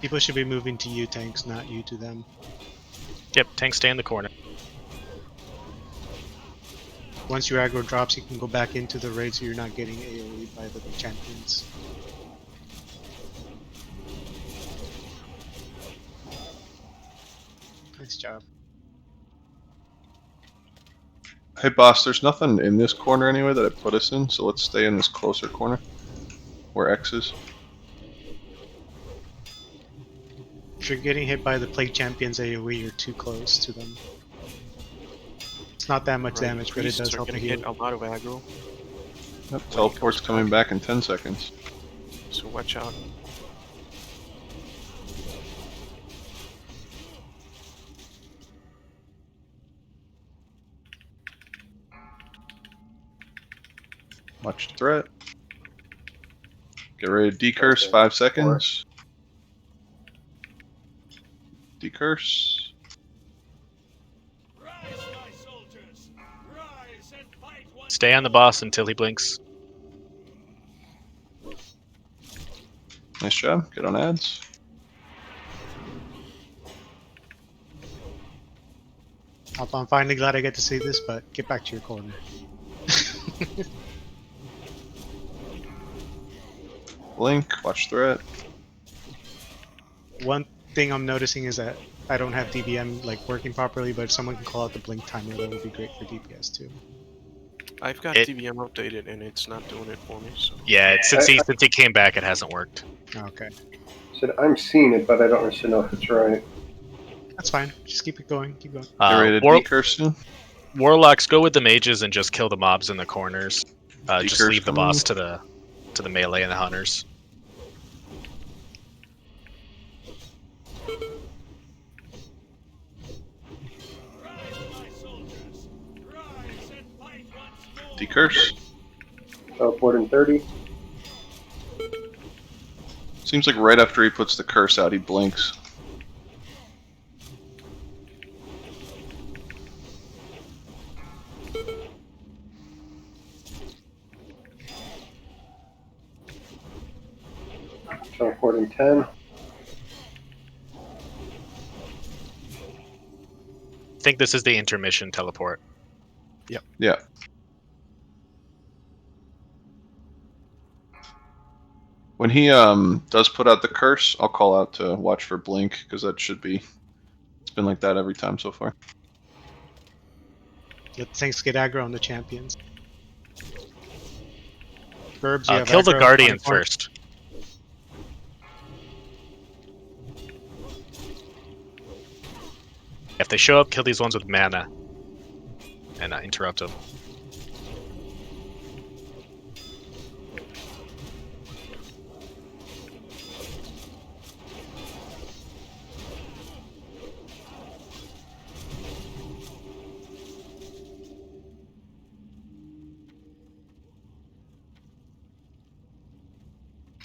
People should be moving to you tanks, not you to them. Yep, tanks stay in the corner. Once your aggro drops, you can go back into the raid so you're not getting AoE'd by the champions. Nice job. Hey boss, there's nothing in this corner anyway that I put us in, so let's stay in this closer corner where X is. If you're getting hit by the Plague Champions AoE, you're too close to them. It's not that much damage, but it does help you you get heal. a lot of aggro. Yep, teleport's coming back in 10 seconds. So watch out. Watch the threat. Get ready to decurse 5 seconds. Decurse. Stay on the boss until he blinks. Nice job. Get on ads. I'm finally glad I get to see this, but get back to your corner. Blink. Watch threat. One thing I'm noticing is that I don't have DBM like working properly, but if someone can call out the blink timer, that would be great for DPS too. I've got DBM updated and it's not doing it for me. So Yeah, since he came back, it hasn't worked. Okay. Said I'm seeing it, but I don't necessarily know if it's right. That's fine. Just keep it going. Keep going. Get ready to decurse soon. Warlocks, go with the mages and just kill the mobs in the corners. Just Decurse leave the coming. boss to the melee and the hunters. Decurse. Teleport in 30. Seems like right after he puts the curse out, he blinks. Teleport in 10. I think this is the intermission teleport. Yep. Yeah. When he does put out the curse, I'll call out to watch for blink, because that should be... It's been like that every time so far. Let tanks get aggro on the champions. Verbs, you have Kill the aggro, guardians 24. first. If they show up, kill these ones with mana. And interrupt them.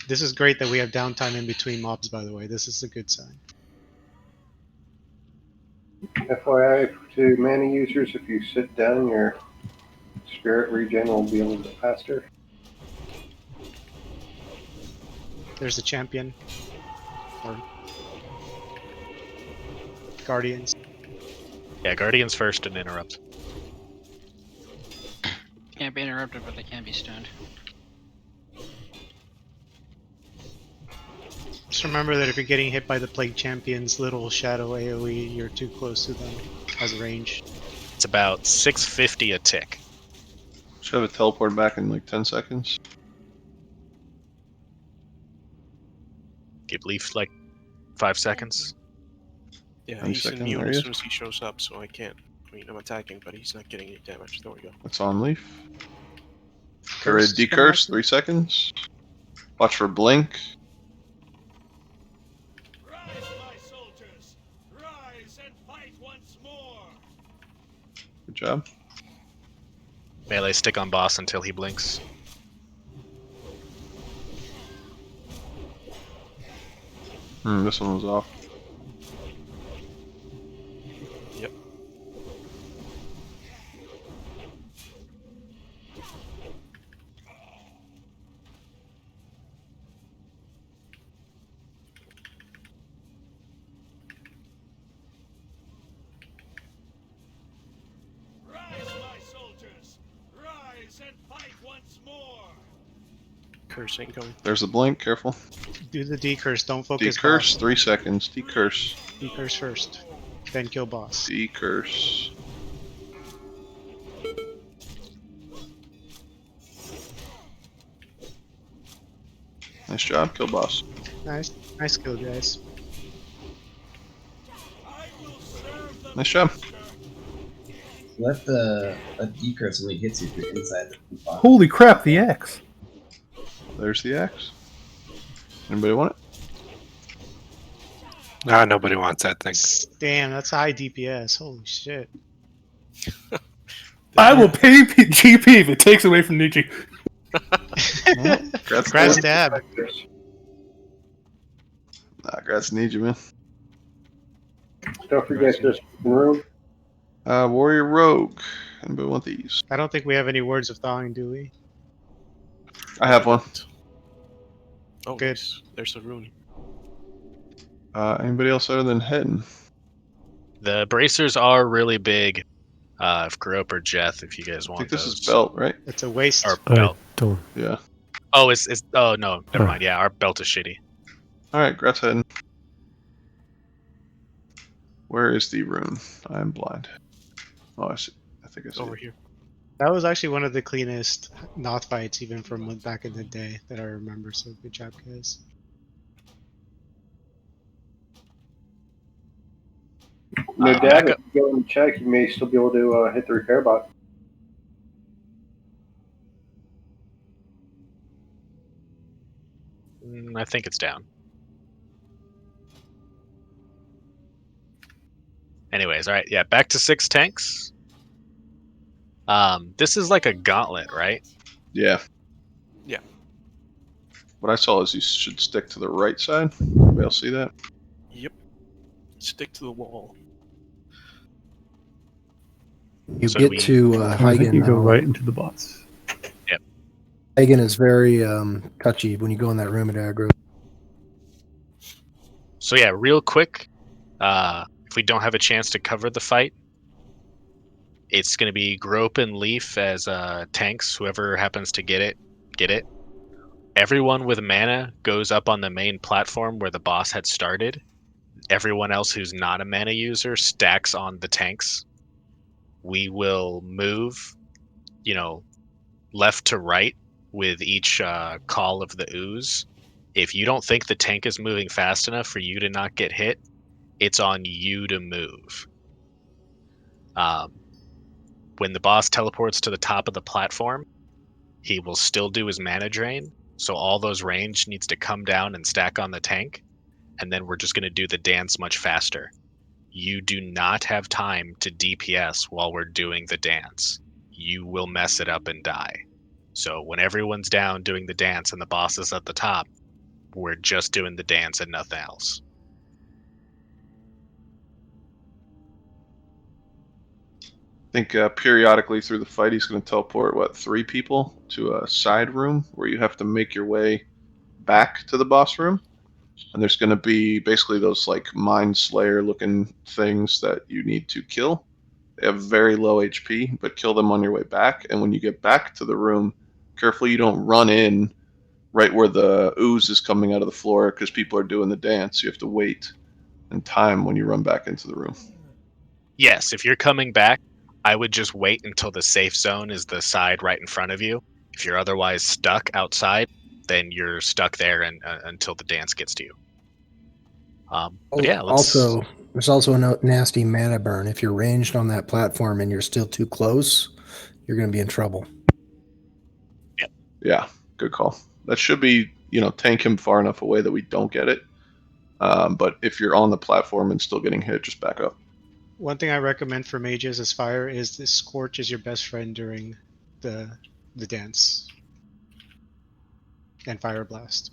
This is great that we have downtime in between mobs, by the way. This is a good sign. FYI to mana users, if you sit down, your spirit regen will be a little bit faster. There's the champion. Or guardians. Yeah, guardians first and interrupt. Can't be interrupted, but they can be stunned. Just remember that if you're getting hit by the Plague Champion's little shadow AoE, you're too close to them as range. It's about 650 a tick. Should have a teleport back in like 10 seconds. Give Leaf like 5 seconds. yeah, 1 he's second, immune there he as is. soon as he shows up, so I can't. I mean, I'm attacking, but he's not getting any damage. There we go. That's on Leaf. Get ready to decurse, 3 seconds. Watch for blink. Rise, my soldiers! Rise and fight once more! Good job. Melee stick on boss until he blinks. This one was off. Yep. Rise, my soldiers! Rise and fight once more! Curse ain't coming. There's the blink. Careful. Do the decurse. Don't focus. Decurse. 3 seconds. Decurse. Decurse first. Then kill boss. Decurse. Nice job. Kill boss. Nice kill, guys. Nice job. Let decurse when he hits you if you're inside the box. Holy crap, the axe. There's the axe. Anybody want it? Nah, nobody wants that thing. Damn, that's high DPS. Holy shit. I will pay GP if it takes away from Nietzsche. Grab stab. Nah, Grats need you, man. Don't forget this room. Warrior Rogue. Anybody want these? I don't think we have any words of thawing, do we? I have one. Oh, good. There's a rune. Anybody else other than Hedden? The bracers are really big. If Grop or Jeth, if you guys I want think this those. is belt, right? It's a waist. Or belt. Don't. Yeah. Oh, it's oh no, never mind. Yeah, our belt is shitty. Alright, Grats Hedden. Where is the rune? I'm blind. Oh, I see. I think I see Over it. here. That was actually one of the cleanest Noth fights, even from back in the day, that I remember. So good job, guys. No, Dad, if you go and check, you may still be able to hit the repair bot. I think it's down. Anyways, all right, yeah, back to 6 tanks. This is like a gauntlet, right? Yeah. Yeah. What I saw is you should stick to the right side. Anybody else see that? Yep. Stick to the wall. You So get we- to I think Hagen. you go right into the bots. Yep. Hagen is very touchy when you go in that room at aggro. So yeah, real quick, if we don't have a chance to cover the fight, it's going to be Grope and Leaf as tanks. Whoever happens to get it. Everyone with mana goes up on the main platform where the boss had started. Everyone else who's not a mana user stacks on the tanks. We will move, left to right with each call of the ooze. If you don't think the tank is moving fast enough for you to not get hit, it's on you to move. When the boss teleports to the top of the platform, he will still do his mana drain. So all those range needs to come down and stack on the tank. And then we're just going to do the dance much faster. You do not have time to DPS while we're doing the dance. You will mess it up and die. So when everyone's down doing the dance and the boss is at the top, we're just doing the dance and nothing else. I think periodically through the fight, he's going to teleport, 3 people to a side room where you have to make your way back to the boss room. And there's going to be basically those like Mind Slayer looking things that you need to kill. They have very low HP, but kill them on your way back. And when you get back to the room, carefully you don't run in right where the ooze is coming out of the floor because people are doing the dance. You have to wait and time when you run back into the room. Yes, if you're coming back, I would just wait until the safe zone is the side right in front of you. If you're otherwise stuck outside, then you're stuck there and until the dance gets to you. But yeah, Also, there's also a nasty mana burn. If you're ranged on that platform and you're still too close, you're going to be in trouble. Yep. Yeah, good call. That should be tank him far enough away that we don't get it. But if you're on the platform and still getting hit, just back up. One thing I recommend for mages as fire is the Scorch is your best friend during the dance. And Fire Blast.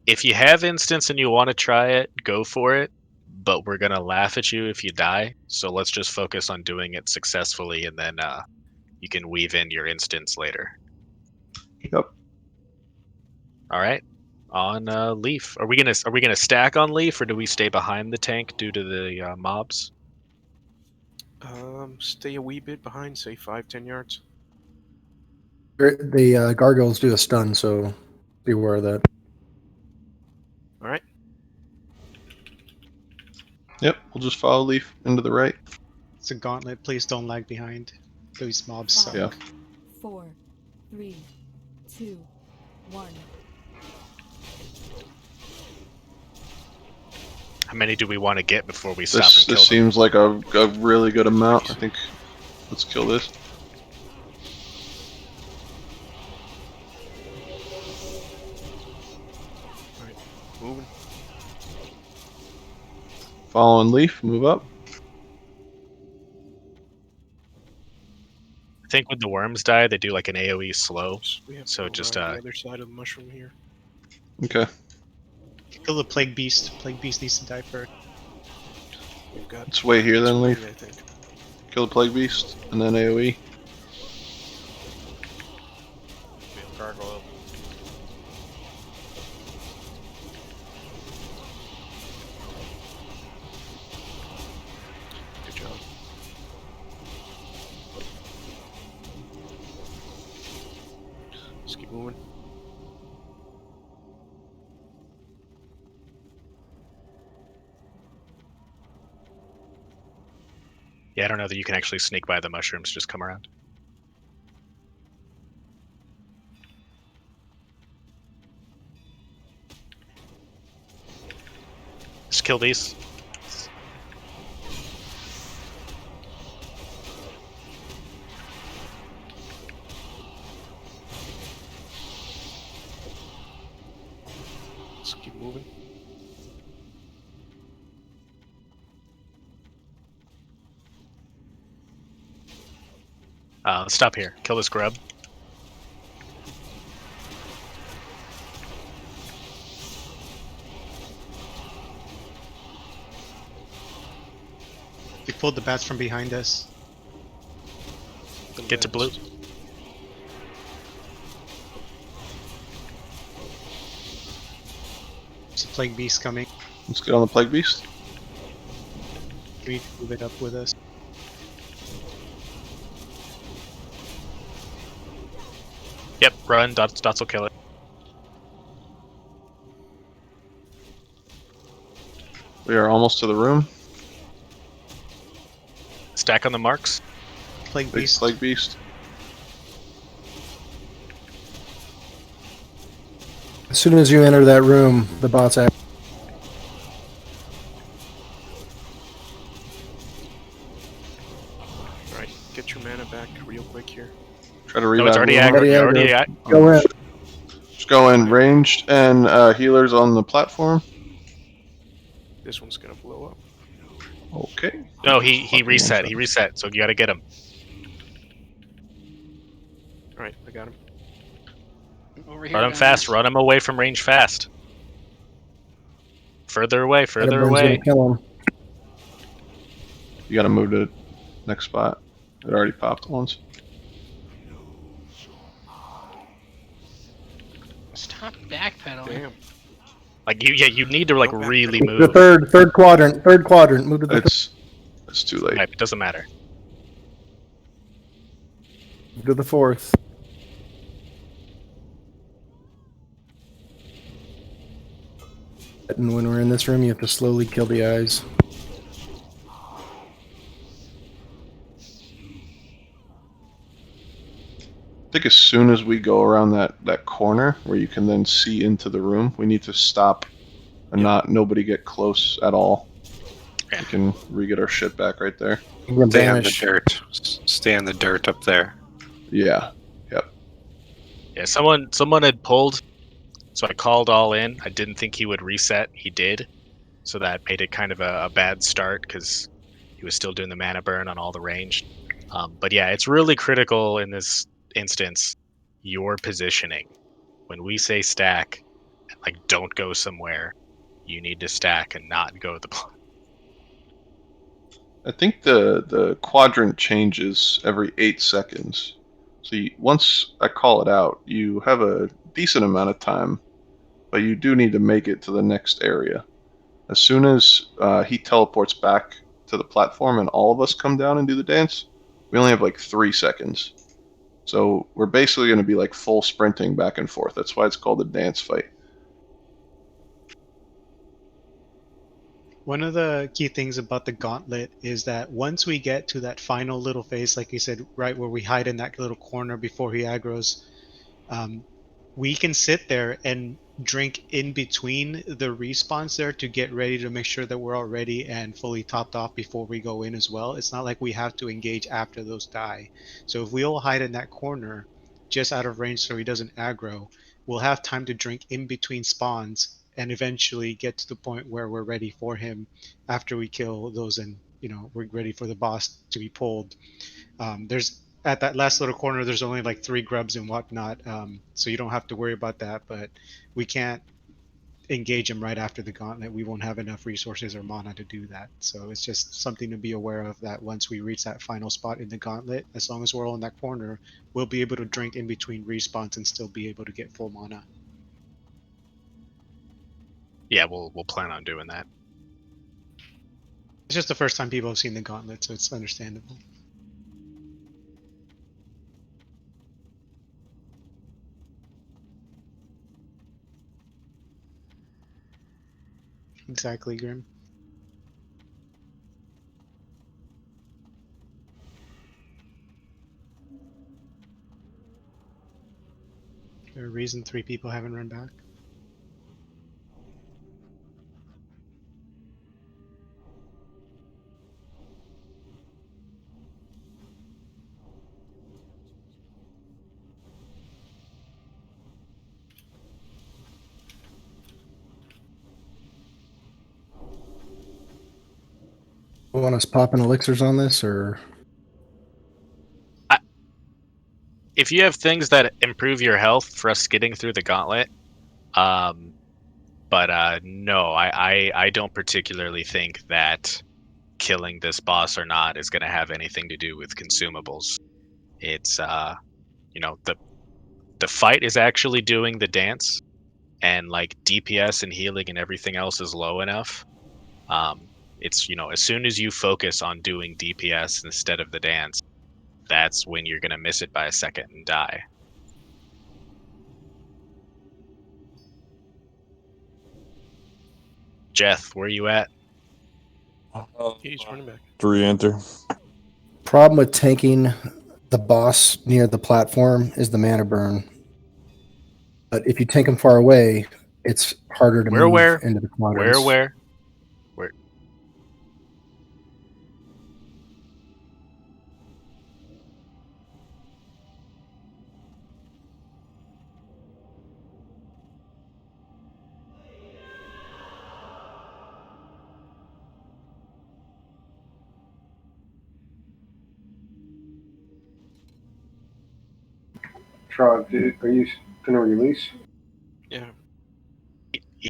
If you have instance and you want to try it, go for it. But we're gonna laugh at you if you die. So let's just focus on doing it successfully, and then you can weave in your instance later. Yep. All right. On Leaf, are we gonna stack on Leaf, or do we stay behind the tank due to the mobs? Stay a wee bit behind, say 5-10 yards. The gargoyles do a stun, so be aware of that. All right. Yep, we'll just follow Leaf into the right. It's a gauntlet. Please don't lag behind. These mobs suck. Yeah. 4, 3, 2, 1. How many do we want to get before we stop This and kill them? seems like a really good amount. I think let's kill this. All right, moving. Following Leaf, move up. I think when the worms die, they do like an AoE slow. We have to So go just around the other side of the mushroom here. Okay. Kill the Plague Beast. Plague Beast needs to die first. We've got. Let's wait here then, 20, Leaf. I think. Kill the Plague Beast, and then AoE. Gargoyle. Good job. Let's keep moving. Yeah, I don't know that you can actually sneak by the mushrooms. Just come around. Just kill these. Let's keep moving. Let's stop here. Kill this grub. They pulled the bats from behind us. Get to blue. There's a Plague Beast coming. Let's get on the Plague Beast. We need to move it up with us. Yep, run. Dots will kill it. We are almost to the room. Stack on the marks. Plague Big Beast. Plague Beast. As soon as you enter that room, the bots act. All right, get your mana back real quick here. Try to No, revive. it's already Luma. aggro. Already Go in. Just go in ranged and healers on the platform. This one's gonna blow up. Okay. No, he reset. He reset. So you got to get him. All right, I got him. Over here, Run him guys. fast. Run him away from range fast. Further away. Further Everyone's away. gonna kill him. You got to move to the next spot. It already popped once. Stop backpedaling. Damn. Like you need to like really The move. third quadrant. Third quadrant. Move to the It's too late. Right, it doesn't matter. move to the fourth. And when we're in this room, you have to slowly kill the eyes. I think as soon as we go around that corner where you can then see into the room, we need to stop and not nobody get close at all. Yeah. We can re-get our shit back right there. Stay on the Vanish. dirt. Stay on the dirt up there. Yeah. Yep. Yeah, someone had pulled So I called all in. I didn't think he would reset. He did. So that made it kind of a bad start because he was still doing the mana burn on all the ranged. But yeah, it's really critical in this instance, your positioning. When we say stack, like don't go somewhere, you need to stack and not go the I think the quadrant changes every 8 seconds. So once I call it out, you have a decent amount of time, but you do need to make it to the next area. As soon as he teleports back to the platform and all of us come down and do the dance, we only have like 3 seconds. So we're basically going to be like full sprinting back and forth. That's why it's called a dance fight. One of the key things about the gauntlet is that once we get to that final little phase, like you said, right where we hide in that little corner before he aggroes, um, we can sit there and drink in between the respawns there to get ready to make sure that we're all ready and fully topped off before we go in as well. It's not like we have to engage after those die. So if we all hide in that corner just out of range so he doesn't aggro, we'll have time to drink in between spawns and eventually get to the point where we're ready for him after we kill those and we're ready for the boss to be pulled. There's at that last little corner, there's only like 3 grubs and whatnot, so you don't have to worry about that. But we can't engage him right after the gauntlet. We won't have enough resources or mana to do that. So it's just something to be aware of, that once we reach that final spot in the gauntlet, as long as we're all in that corner, we'll be able to drink in between respawns and still be able to get full mana. Yeah, we'll plan on doing that. It's just the first time people have seen the gauntlet, so it's understandable. Exactly, Grim. Is there a reason 3 people haven't run back? You want us popping elixirs on this, or If you have things that improve your health for us getting through the gauntlet, but no, I don't particularly think that killing this boss or not is going to have anything to do with consumables. It's the fight is actually doing the dance, and like DPS and healing and everything else is low enough. It's as soon as you focus on doing DPS instead of the dance, that's when you're going to miss it by a second and die. Jeth, where you at? He's running back. To re-enter. problem with tanking the boss near the platform is the mana burn. But if you tank him far away, it's harder to move into the quadrants. Where? Trog, are you going to release? Yeah.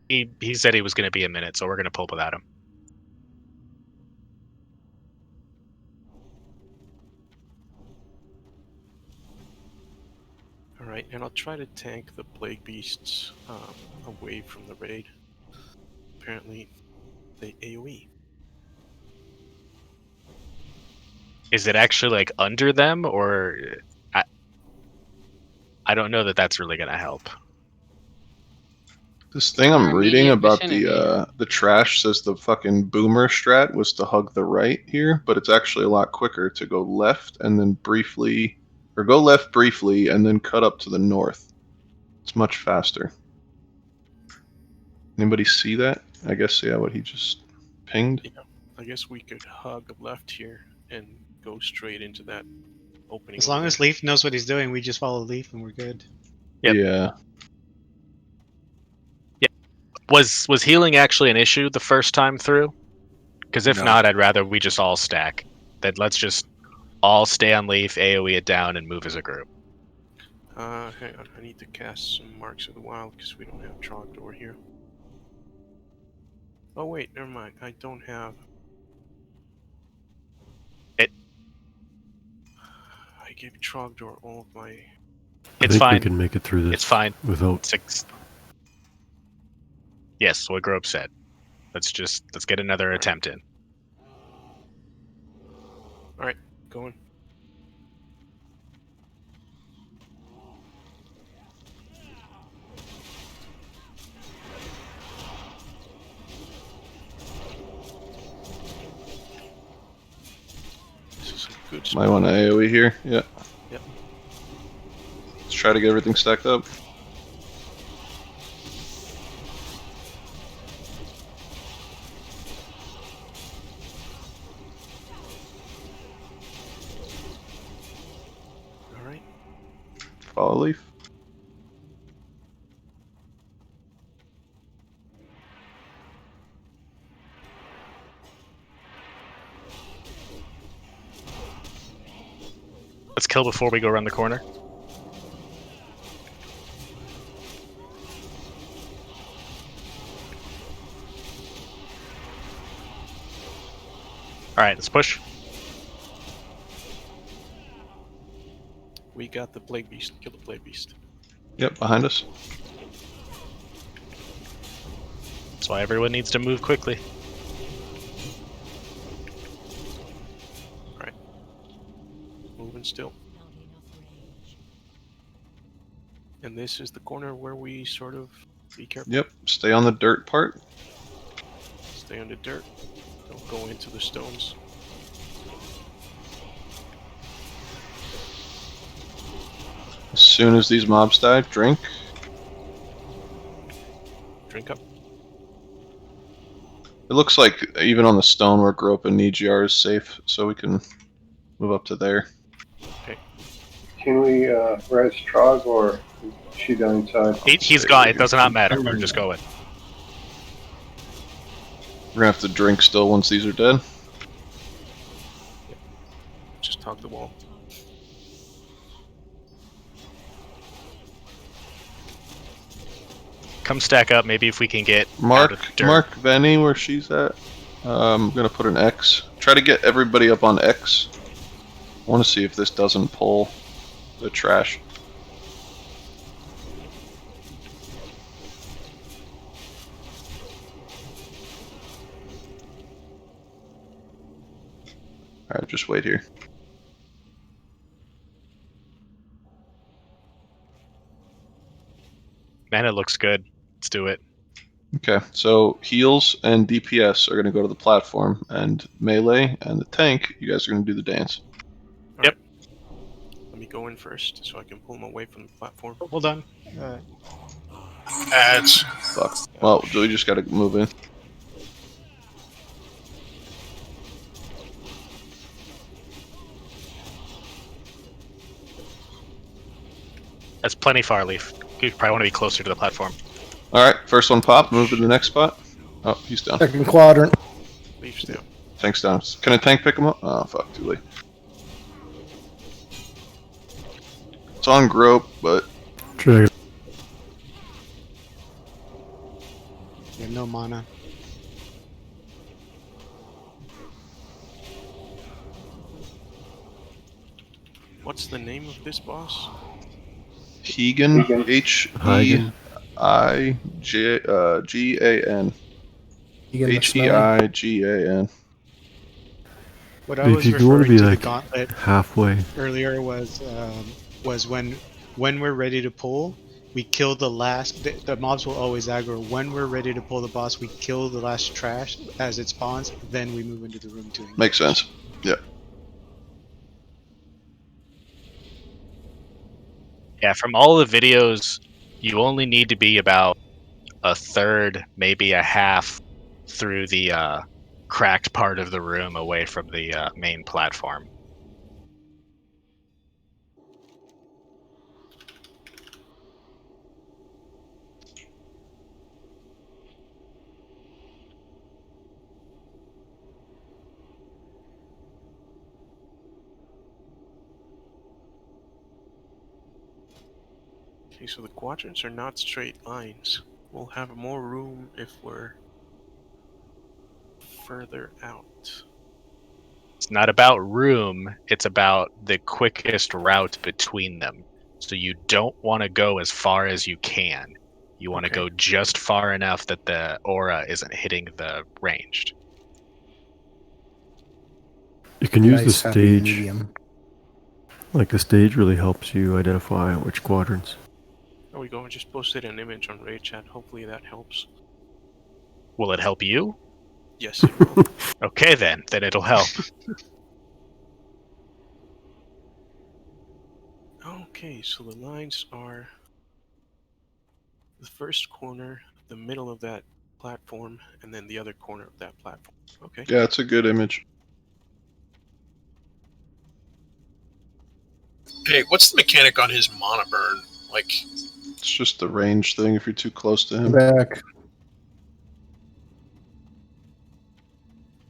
He said he was going to be a minute, so we're going to pull without him. Alright, and I'll try to tank the plague beasts away from the raid. Apparently, they AoE. Is it actually like under them, or I don't know that that's really going to help. This thing I'm reading immediate about vicinity, the trash says the fucking boomer strat was to hug the right here, but it's actually a lot quicker to go left and then briefly, or go left briefly and then cut up to the north. It's much faster. Anybody see that? I guess, yeah, what he just pinged. Yeah, I guess we could hug left here and go straight into that opening. As long as Leaf knows what he's doing, we just follow Leaf and we're good. Yep. Yeah. Was healing actually an issue the first time through? Because if No. not, I'd rather we just all stack. Then let's just all stay on Leaf, AoE it down, and move as a group. Hang on. I need to cast some Marks of the Wild because we don't have Trogdor here. Oh wait, never mind. I don't have. It. I gave Trogdor all of my. I It's think fine. we can make it through this. It's fine. Without. 6. Yes, what Grove said. Let's get another attempt in. All right, going. This is a good spot. Might want to AoE here. Yeah. Yep. Let's try to get everything stacked up. All right. Follow Leaf. Let's kill before we go around the corner. Alright, let's push. We got the Plague Beast. Kill the Plague Beast. Yep, behind us. That's why everyone needs to move quickly. Alright. Moving still. And this is the corner where we sort of be careful. Yep, stay on the dirt part. Stay on the dirt. Don't go into the stones. As soon as these mobs die, drink. Drink up. It looks like even on the stone where Grope and Nijr is safe, so we can move up to there. Okay. Can we res Trog or is she done inside? He's gone. It does not matter. We're just going. We're gonna have to drink still once these are dead. Just hug the wall. Come stack up. Maybe if we can get Mark out of the dirt. Mark Venny where she's at. I'm gonna put an X. Try to get everybody up on X. I want to see if this doesn't pull the trash. Alright, just wait here. Man, it looks good. Let's do it. Okay, so heals and DPS are going to go to the platform, and melee and the tank, you guys are going to do the dance. Yep. Let me go in first so I can pull them away from the platform. Hold on. Ads. Fuck. Well, we just got to move in. That's plenty far, Leaf. You probably want to be closer to the platform. Alright, first one pop, move to the next spot. Oh, he's down. Second quadrant. Leaf's down. Tank's down. Can a tank pick him up? Oh, fuck, too late. It's on Grope, but... Dragon. Yeah, no mana. What's the name of this boss? Hegan. Hagen. H-E-I-G-A-N. H-E-I-G-A-N. What I If was you do want to referring be to the like gauntlet halfway, earlier was when we're ready to pull, we kill the last. The mobs will always aggro. When we're ready to pull the boss, we kill the last trash as it spawns. Then we move into the room to engage. Makes sense. Yeah. Yeah, from all the videos, you only need to be about a third, maybe a half, through the cracked part of the room away from the main platform. Okay, so the quadrants are not straight lines. We'll have more room if we're further out. It's not about room, it's about the quickest route between them. So you don't want to go as far as you can. You want to Okay. go just far enough that the aura isn't hitting the ranged. You can use the Nice, happy stage. medium. Like the stage really helps you identify which quadrants. There we go. I just posted an image on Raid Chat. Hopefully that helps. Will it help you? Yes, it will. Okay, then it'll help. Okay, so the lines are the first corner, the middle of that platform, and then the other corner of that platform. Okay. Yeah, it's a good image. Hey, what's the mechanic on his mana burn? Like, It's just the range thing if you're too close to him. Back.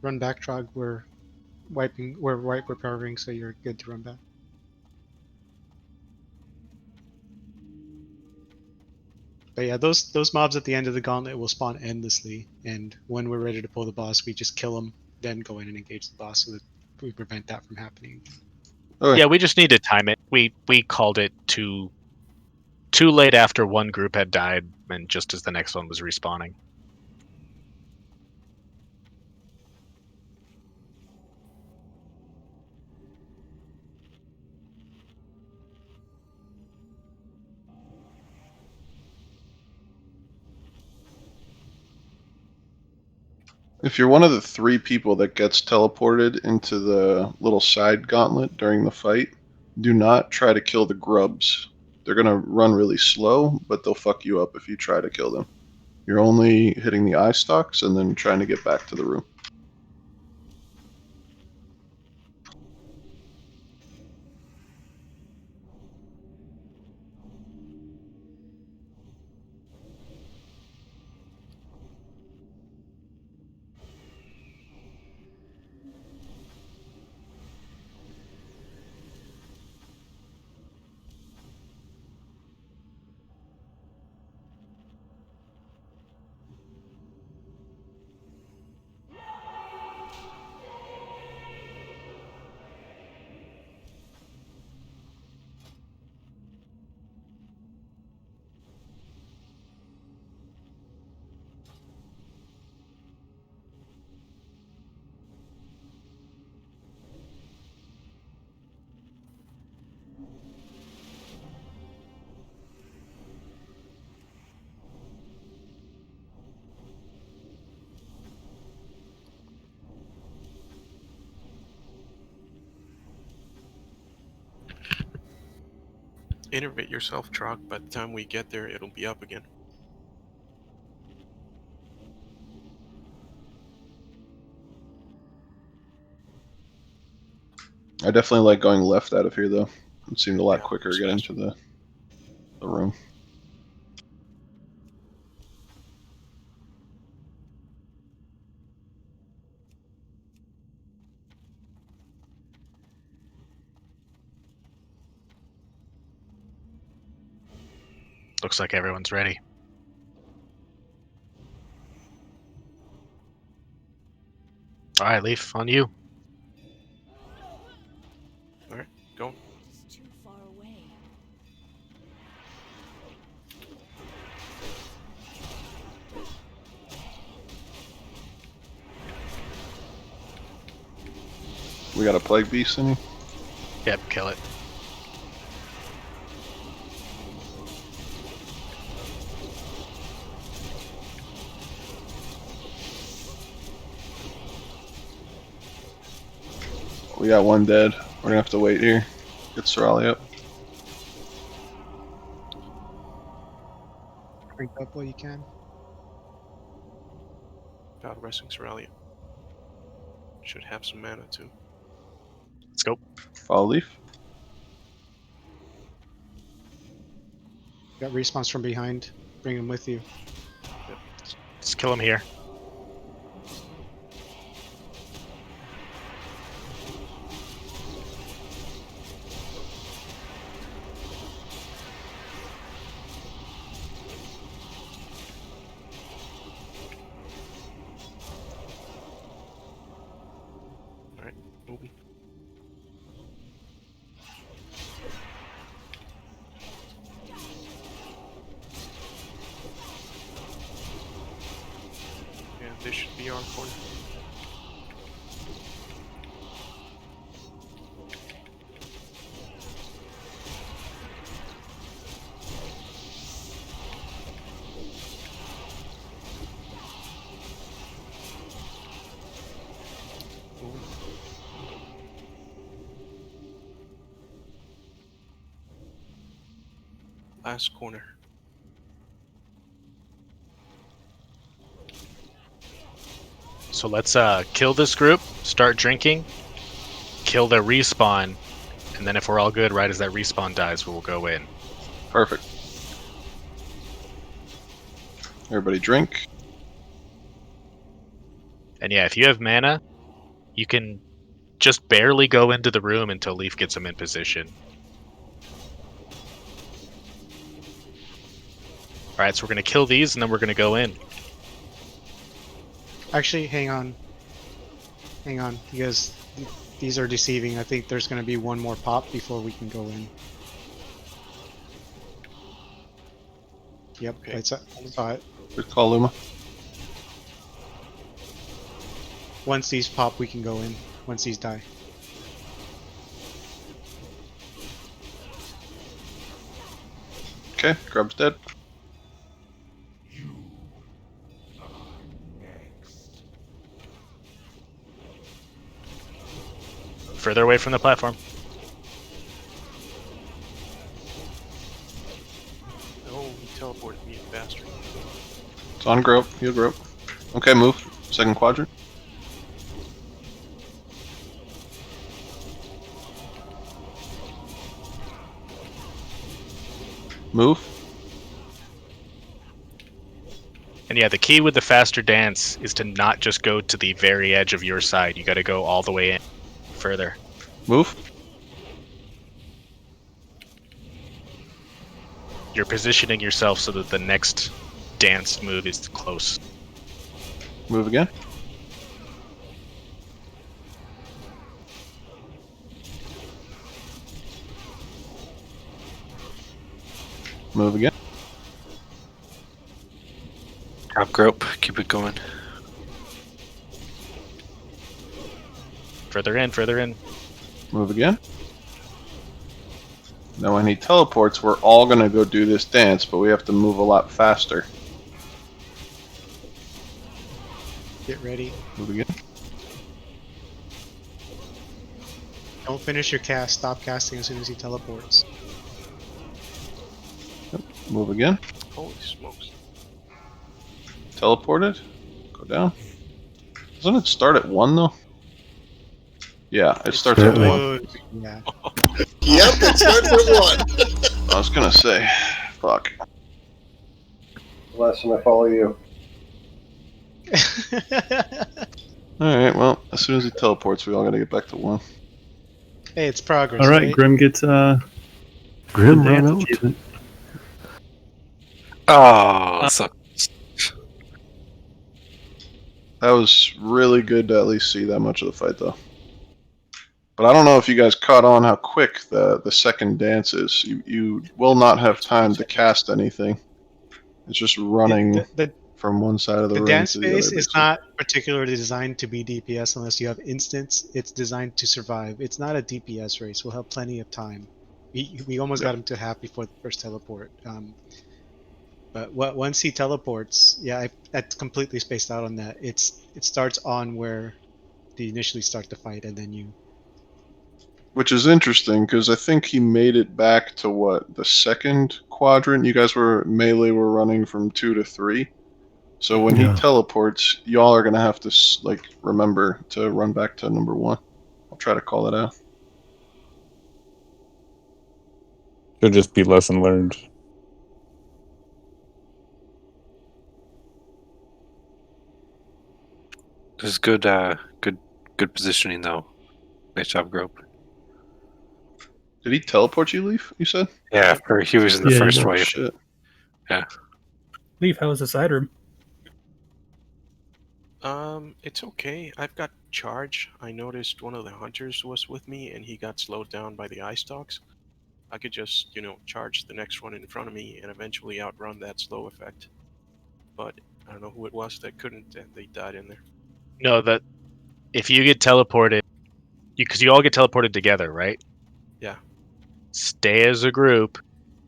Run back, Trog. We're powering, so you're good to run back. But yeah, those mobs at the end of the gauntlet will spawn endlessly, and when we're ready to pull the boss, we just kill them, then go in and engage the boss so that we prevent that from happening. Okay. Yeah, we just need to time it. We called it too late after one group had died, and just as the next one was respawning. If you're one of the 3 people that gets teleported into the little side gauntlet during the fight, do not try to kill the grubs. They're going to run really slow, but they'll fuck you up if you try to kill them. You're only hitting the eye stalks and then trying to get back to the room. Innervate yourself, Trog. By the time we get there, it'll be up again. I definitely like going left out of here, though. It seemed a lot Yeah, quicker to it's get faster. into the room. Looks like everyone's ready. All right, Leaf, on you. All right, go. It's too far away. We got a plague beast in here? Yep, kill it. We got one dead. We're gonna have to wait here. Get Sorali up. Drink up while you can. Battle Wrestling Soralia. Should have some mana too. Let's go. Follow Leaf. Got respawns from behind. Bring them with you. Just kill him here. Moving. And this should be our corner. Moving. Last corner. So let's kill this group, start drinking, kill their respawn, and then if we're all good, right as that respawn dies, we'll go in. Perfect. Everybody drink. And yeah, if you have mana, you can just barely go into the room until Leaf gets them in position. Alright, so we're going to kill these, and then we're going to go in. Actually, hang on. Hang on, because these are deceiving. I think there's going to be one more pop before we can go in. Yep, Okay. I saw it. Good call, Luma. Once these pop, we can go in. Once these die. Okay, Grub's dead. Further away from the platform. Oh, he teleported me, you bastard. It's on Grub. Heal Grub. Okay, move. Second quadrant. Move. And yeah, the key with the faster dance is to not just go to the very edge of your side. You got to go all the way in. Further. Move. You're positioning yourself so that the next dance move is close. Move again. Move again. Drop grope. Keep it going. Further in, further in. Move again. Now when he teleports, we're all going to go do this dance, but we have to move a lot faster. Get ready. Move again. Don't finish your cast. Stop casting as soon as he teleports. Yep. Move again. Holy smokes. Teleported. Go down. Doesn't it start at 1 though? Yeah, it starts at 1. Yeah. Yep, it starts at 1. I was gonna say, fuck. Lesson, I follow you. Alright, well, as soon as he teleports, we all gotta get back to 1. Hey, it's progress. All right, right? Grim gets Grim the ran dance out. achievement. Oh, so That was really good to at least see that much of the fight, though. But I don't know if you guys caught on how quick the second dance is. You will not have time to cast anything. It's just running from one side of the The room dance to the other. phase is basically. not particularly designed to be DPS unless you have instants. It's designed to survive. It's not a DPS race. We'll have plenty of time. We almost got him to half before the first teleport. But once he teleports, yeah, I completely spaced out on that. It starts on where they initially start the fight, and then you. Which is interesting because I think he made it back to what, the second quadrant. You guys were melee were running from 2 to 3. So when Yeah. he teleports, y'all are gonna have to like remember to run back to number 1. I'll try to call it out. Should just be lesson learned. this is good. Good positioning though. Nice job, grope. Did he teleport you, Leaf? You said? Yeah, he was in the Yeah, first you wave. Shit. Yeah. Leaf, how was the side room? It's okay. I've got charge. I noticed one of the hunters was with me, and he got slowed down by the eye stalks. I could just, charge the next one in front of me and eventually outrun that slow effect. But I don't know who it was that couldn't, and they died in there. No, that if you get teleported, because you all get teleported together, right? Yeah. Stay as a group,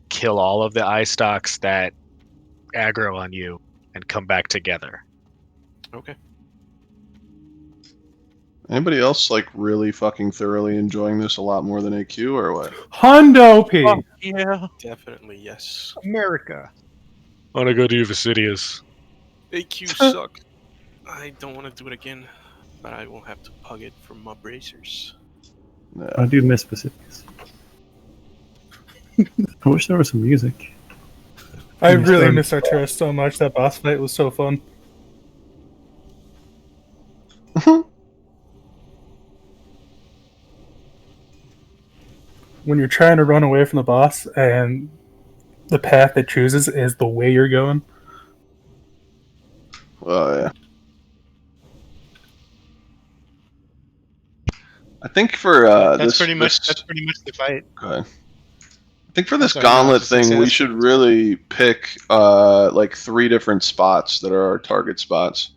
kill all of the eye stalks that aggro on you, and come back together. Okay. Anybody else like really fucking thoroughly enjoying this a lot more than AQ or what? Hondo P. Oh, yeah. Definitely, yes. America. I want to go do Vasidius. AQ sucks. I don't want to do it again, but I will have to pug it from my bracers. I do miss Pacificus. I wish there was some music. I really miss Arturus so much. That boss fight was so fun. When you're trying to run away from the boss and the path it chooses is the way you're going. Oh yeah. I think for that's pretty much the fight. Go ahead. I think for this Sorry, no, I was gauntlet just gonna say thing, we that's should really pick like 3 different spots that are our target spots,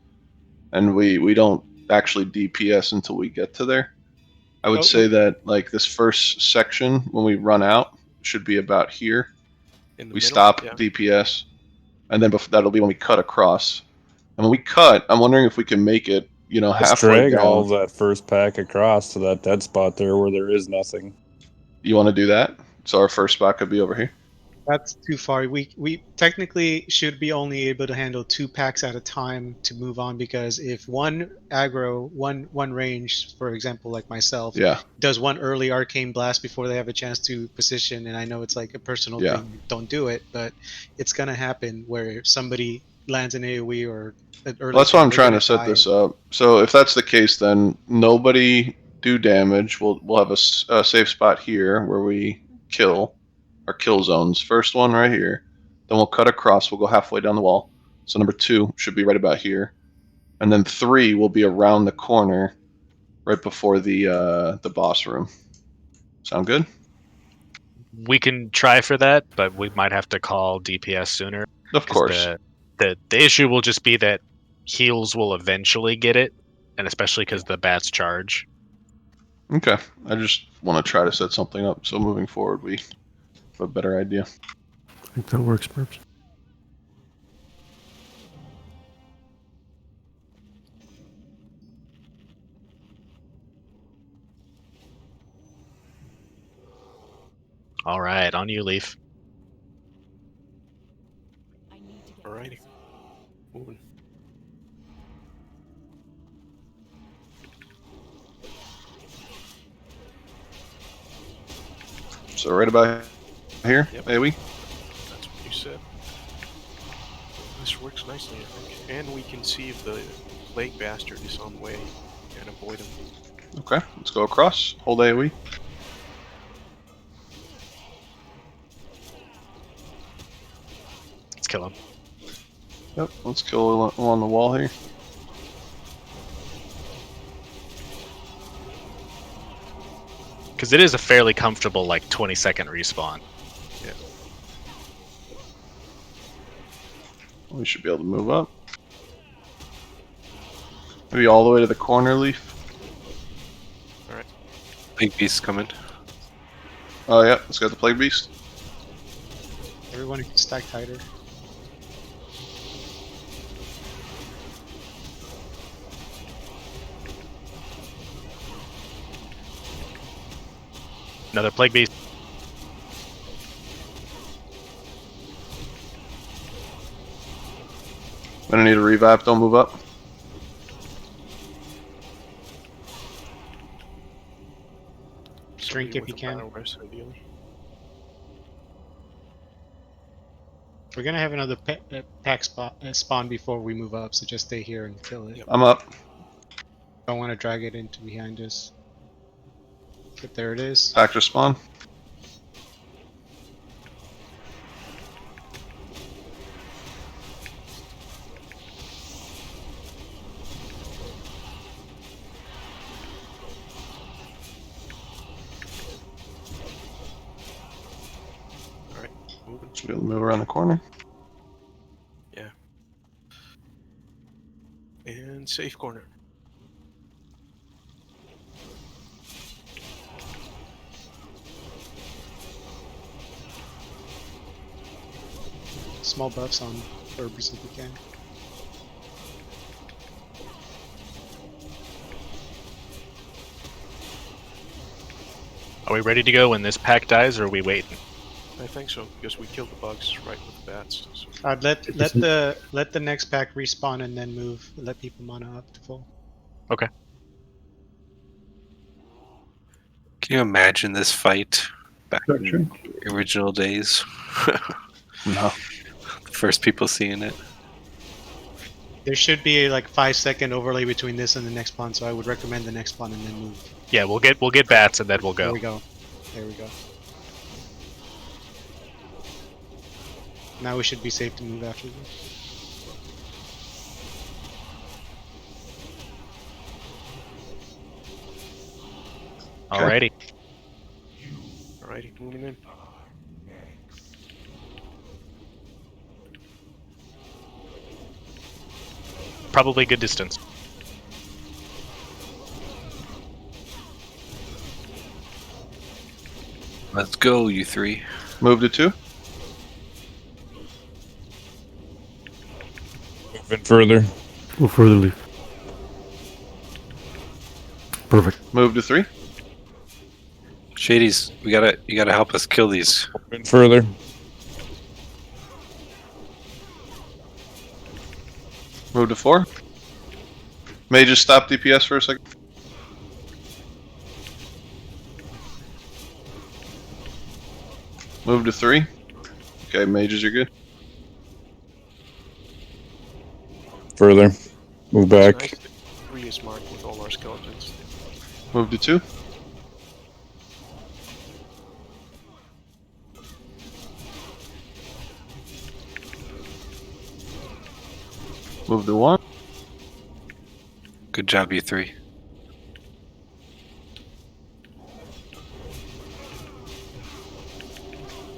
and we don't actually DPS until we get to there. I would say that like this first section when we run out should be about here. In the we middle? stop Yeah. DPS, and then that'll be when we cut across. And when we cut, I'm wondering if we can make it, Let's halfway drag down. all of that first pack across to that dead spot there where there is nothing. You want to do that? So our first spot could be over here. That's too far. We technically should be only able to handle 2 packs at a time to move on, because if one aggro, one range, for example, like myself, Yeah. does one early arcane blast before they have a chance to position, and I know it's like a personal Yeah. thing, don't do it, but it's gonna happen where somebody lands an AoE or an early. Well, that's why thing, I'm they're trying gonna to set die. this up. So if that's the case, then nobody do damage. We'll have a safe spot here where we kill our kill zones. First one right here. Then we'll cut across. We'll go halfway down the wall. So number 2 should be right about here, and then 3 will be around the corner, right before the boss room. Sound good? We can try for that, but we might have to call DPS sooner. Of 'cause course. The issue will just be that heals will eventually get it, and especially because the bats charge. Okay. I just want to try to set something up so moving forward we have a better idea. I think that works, Burps. All right, on you, Leaf. Alrighty. Moving. So right about here, Yep. AoE. That's what you said. This works nicely, I think. And we can see if the plague bastard is on the way and avoid him. Okay, let's go across. Hold AoE. Let's kill him. Yep, let's kill along the wall here. Because it is a fairly comfortable, like, 20-second respawn. Yeah. We should be able to move up. Maybe all the way to the corner, Leaf. Alright. Big beast coming. Oh yeah, let's go the Plague Beast. Everyone can stack tighter. Another plague beast. Gonna need a revive, don't move up. Drink if you can. We're gonna have another pack spawn before we move up, so just stay here and kill it. I'm up. Don't want to drag it into behind us. But there it is. Pack to spawn. We'll move around the corner. Yeah. And safe corner. Small buffs on Burbs if we can. Are we ready to go when this pack dies, or are we waiting? I think so, because we killed the bugs right with the bats. So. I'd let the next pack respawn and then move. Let people mana up to full. Okay. Can you imagine this fight back in original days? No. The first people seeing it. There should be like 5-second overlay between this and the next spawn, so I would recommend the next spawn and then move. Yeah, we'll get bats and then we'll go. There we go. There we go. Now we should be safe to move after this. Alrighty. Alrighty, moving in. Probably good distance. Let's go, you three. Move to 2. Moving further. Go further, Leaf. Perfect. Move to 3. Shadies, you gotta help us kill these. Moving further. Move to 4. May just stop DPS for a second. Move to 3. Okay, mages, you're good. Further. Move back. Nice. 3 is marked with all our skeletons. Move to 2. Move to 1. Good job, you three.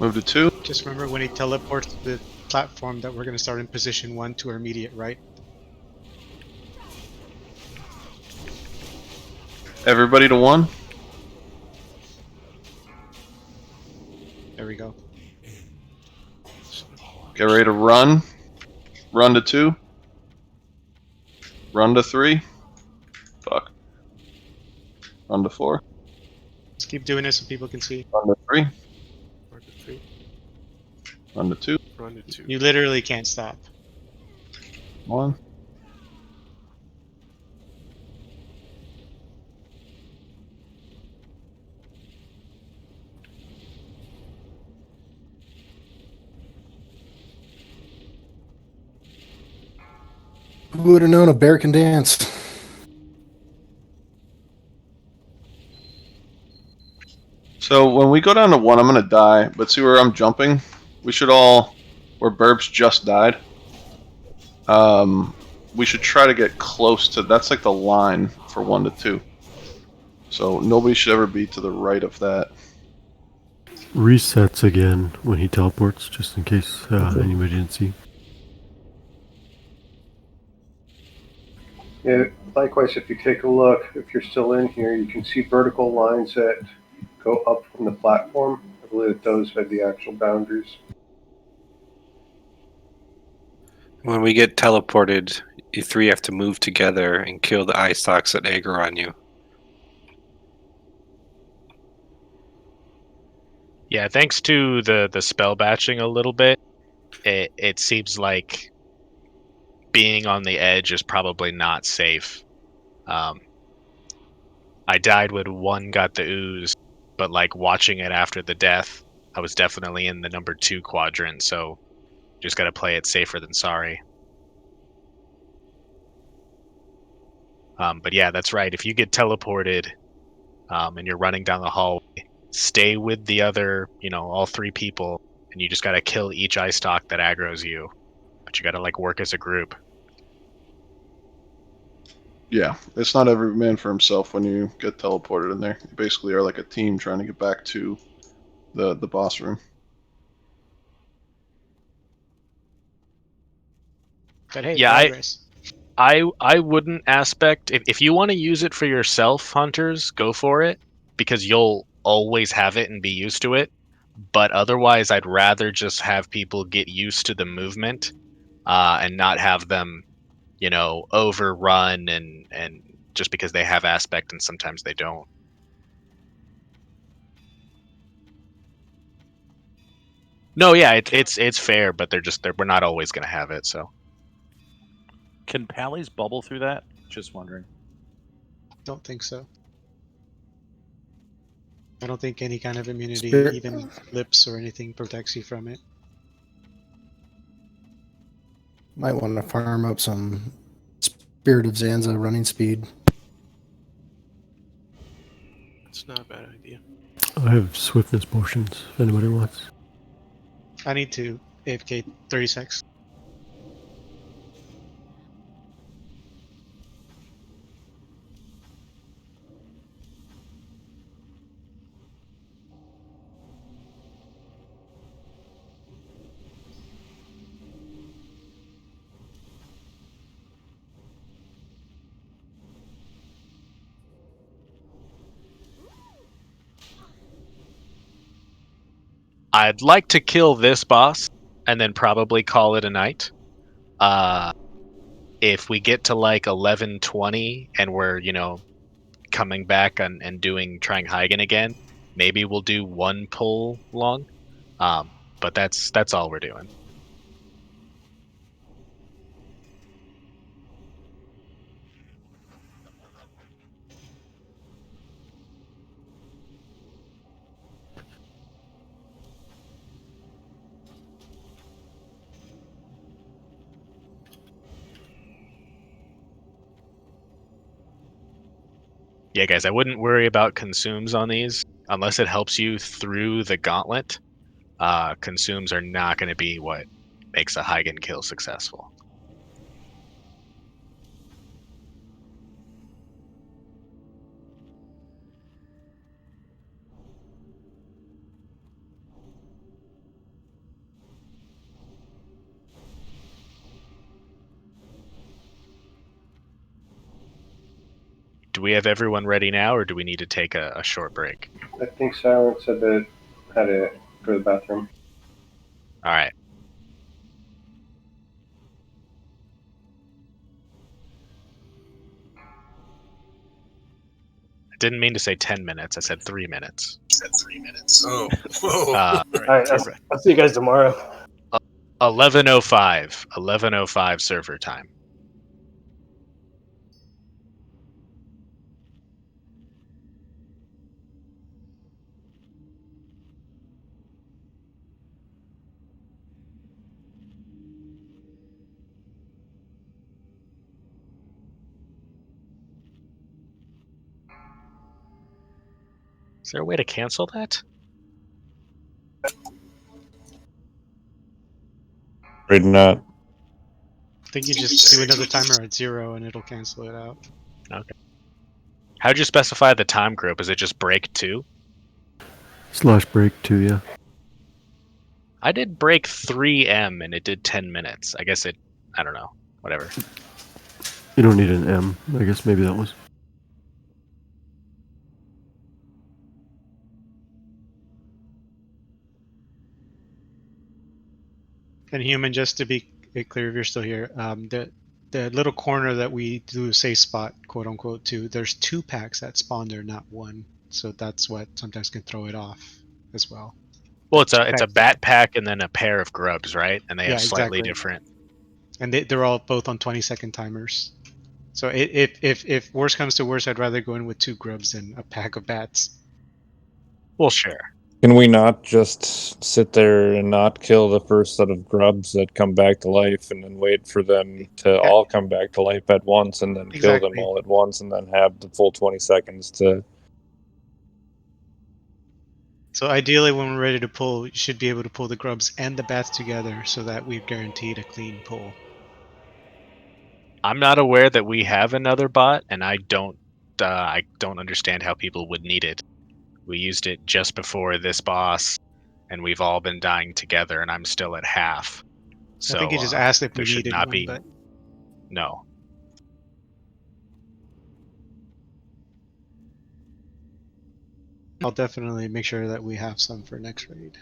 Move to 2. Just remember when he teleports to the platform that we're going to start in position 1 to our immediate right. Everybody to 1. There we go. Get ready to run. Run to 2. Run to 3. Fuck. Run to 4. Let's keep doing this so people can see. Run to 3. Run to 3. Run to 2. Run to 2. You literally can't stop. 1. Who would have known a bear can dance? So when we go down to 1, I'm gonna die, but see where I'm jumping? We should all, where Burbs just died. We should try to get close to, that's like the line for 1 to 2. So nobody should ever be to the right of that. Resets again when he teleports, just in case anybody didn't see. Yeah, likewise, if you take a look, if you're still in here, you can see vertical lines that go up from the platform. I believe that those are the actual boundaries. When we get teleported, you three have to move together and kill the eye stalks that aggro on you. Yeah, thanks to the spell batching a little bit, it seems like being on the edge is probably not safe. I died when 1 got the ooze, but like watching it after the death, I was definitely in the number 2 quadrant, so just gotta play it safer than sorry. But yeah, that's right. If you get teleported and you're running down the hallway, stay with the other, all 3 people, and you just gotta kill each eye stalk that aggroes you. But you gotta like work as a group. Yeah, it's not every man for himself when you get teleported in there. You basically are like a team trying to get back to the boss room. But hey, Yeah, progress. I wouldn't aspect if you want to use it for yourself, hunters, go for it because you'll always have it and be used to it. But otherwise, I'd rather just have people get used to the movement and not have them, overrun and just because they have aspect and sometimes they don't. No, yeah, it's fair, but we're not always gonna have it. So Can Pallies bubble through that? Just wondering. Don't think so. I don't think any kind of immunity, Spirit- even lips or anything, protects you from it. Might want to farm up some Spirit of Zanza running speed. It's not a bad idea. I have swiftness potions if anybody wants. I need to AFK 30 seconds. I'd like to kill this boss and then probably call it a night. If we get to like 11:20 and we're coming back and trying Heigen again, maybe we'll do one pull long. But that's all we're doing. Yeah, guys, I wouldn't worry about consumes on these unless it helps you through the gauntlet. Consumes are not going to be what makes a Heigen kill successful. Do we have everyone ready now, or do we need to take a short break? I think Silent said that had to go to the bathroom. All right. I didn't mean to say 10 minutes. I said 3 minutes. Oh, whoa. Uh, All right, I'll see you guys tomorrow. 11:05 server time. Is there a way to cancel that? Afraid not. I think you just do another timer at 0 and it'll cancel it out. Okay. How'd you specify the time group? Is it just break 2? /break 2, yeah. I did break 3M and it did 10 minutes. I guess I don't know. Whatever. You don't need an M. I guess maybe that was. And human, just to be clear, if you're still here, the little corner that we do safe spot, quote unquote, to, there's 2 packs that spawn there, not 1. So that's what sometimes can throw it off as well. Well, it's a bat pack and then a pair of grubs, right? And they have slightly exactly. different. And they're all both on 20-second timers. So if worse comes to worse, I'd rather go in with 2 grubs than a pack of bats. Well, sure. Can we not just sit there and not kill the first set of grubs that come back to life and then wait for them to all come back to life at once and then kill them all at once and then have the full 20 seconds to... So ideally, when we're ready to pull, you should be able to pull the grubs and the bats together so that we've guaranteed a clean pull. I'm not aware that we have another bot, and I don't understand how people would need it. We used it just before this boss, and we've all been dying together, and I'm still at half. So I think he just asked if we there should needed not one, be. but No. I'll definitely make sure that we have some for next raid.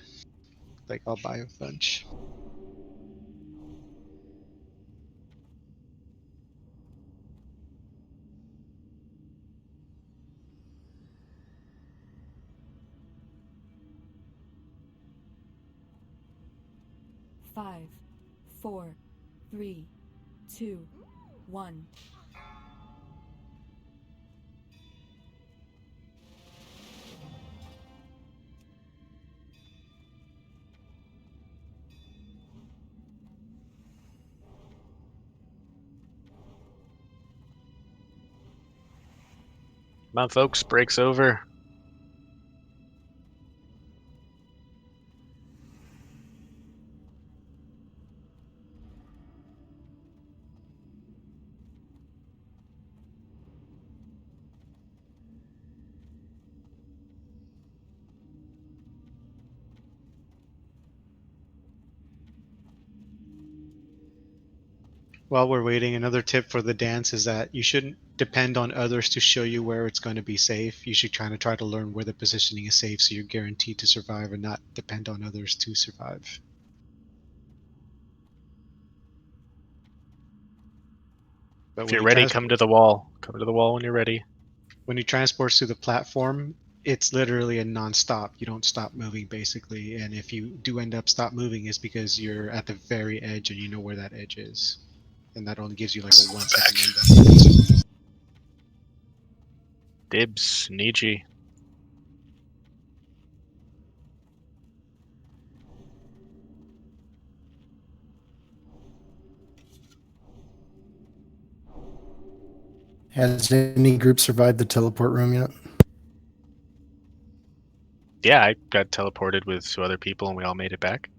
Like, I'll buy a bunch. Five, 4, 3, 2, 1. Come on, folks, breaks over. While we're waiting, another tip for the dance is that you shouldn't depend on others to show you where it's going to be safe. You should try to learn where the positioning is safe so you're guaranteed to survive and not depend on others to survive. But If when you're you ready, come to the wall. Come to the wall when you're ready. When you transport to the platform, it's literally a non-stop. You don't stop moving basically, and if you do end up stop moving, it's because you're at the very edge and you know where that edge is, and that only gives you like a 1 second window. Dibs, Niji. Has any group survived the teleport room yet? Yeah, I got teleported with 2 other people and we all made it back.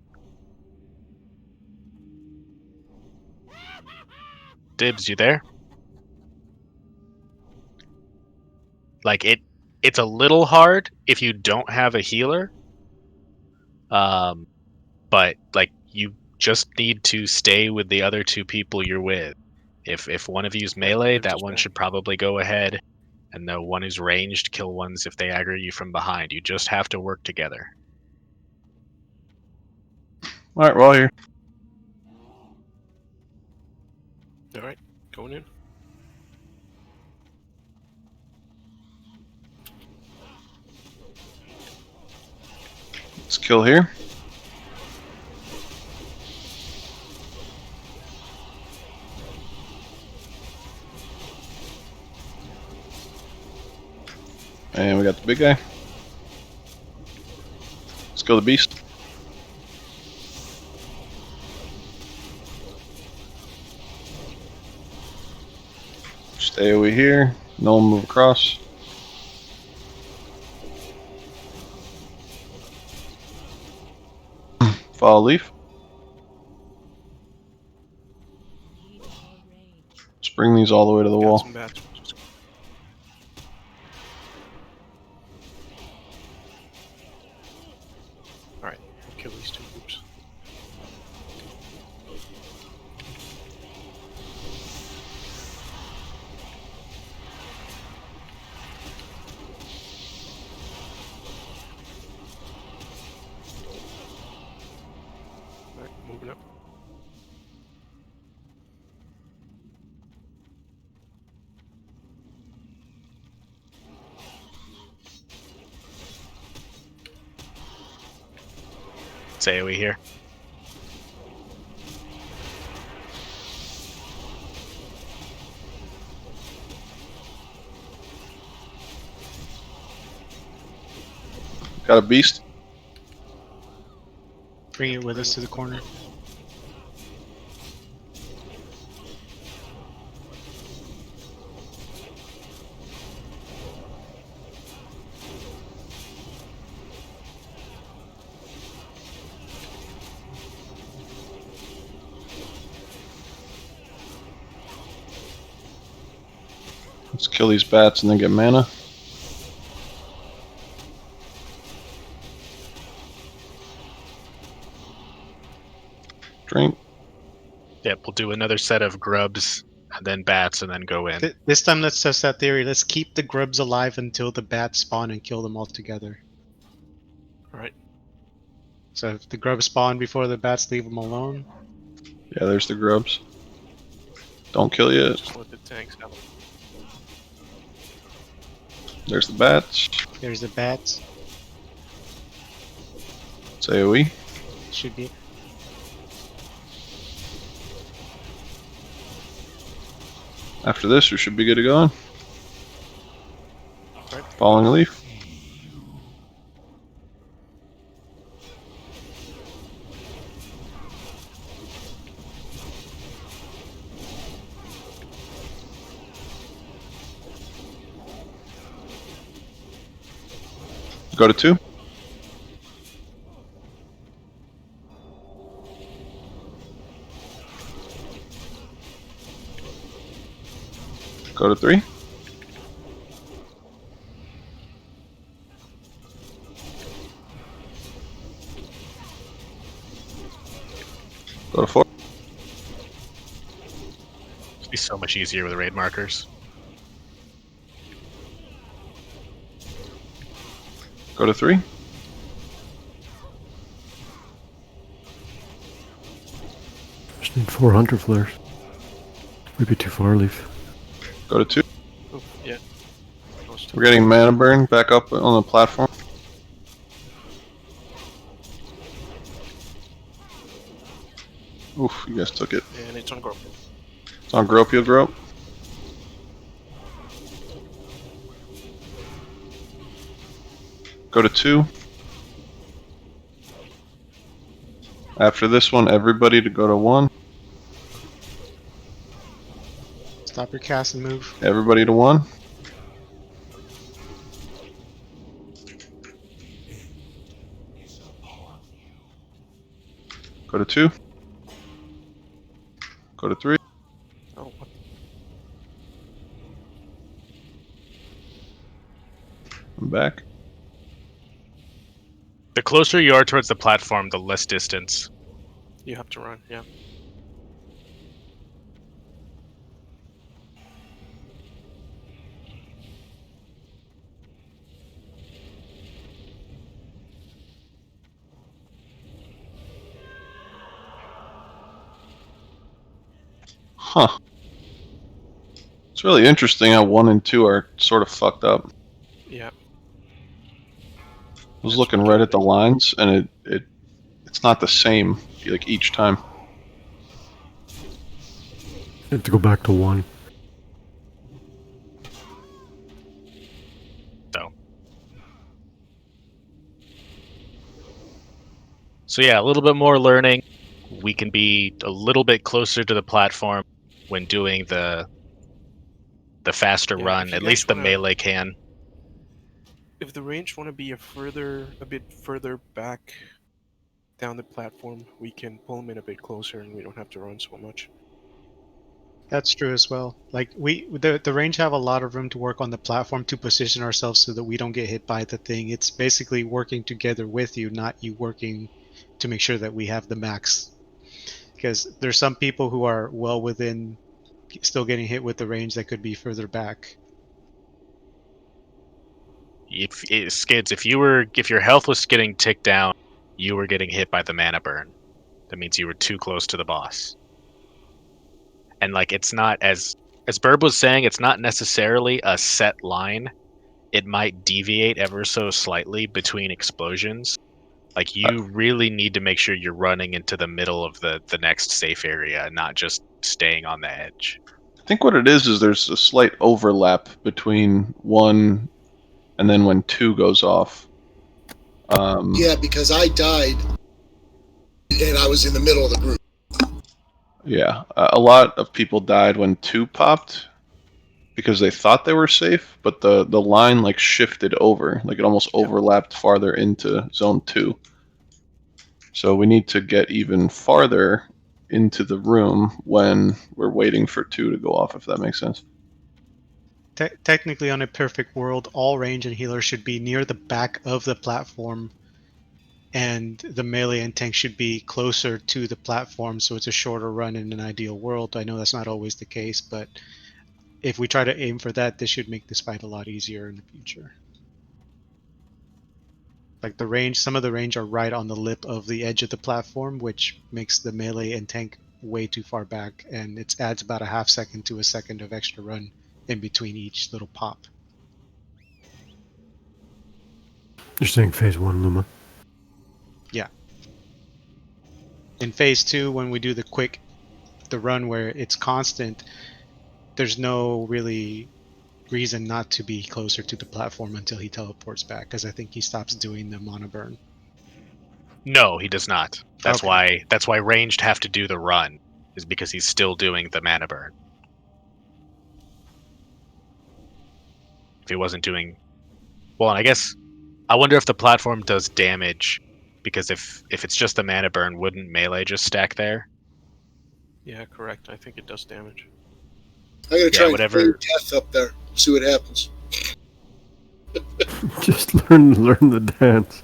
Dibs, you there? Like it's a little hard if you don't have a healer. But like you just need to stay with the other 2 people you're with. If one of you's melee, that one should probably go ahead, and the one who's ranged kill ones if they aggro you from behind. You just have to work together. All right, we're all here. All right, going in. Let's kill here. And we got the big guy. Let's kill the beast. Stay over here. No one move across. Follow leaf. Let's bring these all the way to the wall. Some bats. All right, we'll kill these 2 groups. All right, moving up. Say we here. Got a beast. Bring it with us to the corner. Let's kill these bats and then get mana. Drink. Yep, we'll do another set of grubs and then bats, and then go in. This time, let's test that theory. Let's keep the grubs alive until the bats spawn and kill them all together. All right. So if the grubs spawn before the bats, leave them alone. Yeah, there's the grubs. Don't kill yet. Just let the tanks have them. There's the bats. There's the bats. It's AoE. Should be. After this, we should be good to go. Right. Falling leaf. Go to 2. Go to 3. Go to 4. It'd be so much easier with raid markers. Go to 3. Just need 4 hunter flares. Maybe too far, Leaf. Go to 2. Oh, yeah. We're getting mana burn back up on the platform. Oof, you guys took it. And it's on grope. It's on grope, you'll grope. Go to 2. After this one, everybody to go to 1. Stop your cast and move. Everybody to 1. Go to 2. Go to 3. Oh, what? I'm back. The closer you are towards the platform, the less distance. You have to run, yeah. Huh. It's really interesting how 1 and 2 are sort of fucked up. Yeah. I was looking right at the lines, and it's not the same like each time. You have to go back to 1. So yeah, a little bit more learning. We can be a little bit closer to the platform when doing the faster Yeah, run. if you At guys least the wanna- melee can. If the range want to be a bit further back down the platform, we can pull them in a bit closer, and we don't have to run so much. That's true as well. Like the range have a lot of room to work on the platform to position ourselves so that we don't get hit by the thing. It's basically working together with you, not you working to make sure that we have the max. Because there's some people who are well within, still getting hit with the range that could be further back. Skids, if your health was getting ticked down, you were getting hit by the mana burn. That means you were too close to the boss. And like it's not as Burb was saying, it's not necessarily a set line. It might deviate ever so slightly between explosions. Like you really need to make sure you're running into the middle of the next safe area, not just staying on the edge. I think what it is there's a slight overlap between 1 and then when 2 goes off. Yeah, because I died and I was in the middle of the group. Yeah, a lot of people died when 2 popped because they thought they were safe, but the line like shifted over, like it almost overlapped farther into zone 2. So we need to get even farther into the room when we're waiting for 2 to go off, if that makes sense. Technically, on a perfect world, all range and healers should be near the back of the platform and the melee and tank should be closer to the platform, so it's a shorter run in an ideal world. I know that's not always the case, but if we try to aim for that, this should make this fight a lot easier in the future. Like the range, some of the range are right on the lip of the edge of the platform, which makes the melee and tank way too far back, and it adds about a half second to a second of extra run in between each little pop. You're saying phase 1, Luma? Yeah. In phase 2, when we do the run where it's constant, there's no really reason not to be closer to the platform until he teleports back, because I think he stops doing the mana burn. No, he does not. That's Okay. why ranged have to do the run, is because he's still doing the mana burn. If he wasn't doing, well, and I guess I wonder if the platform does damage, because if it's just the mana burn, wouldn't melee just stack there? Yeah, correct. I think it does damage. I'm gonna try and whatever. bring death up there. See what happens. Just learn the dance.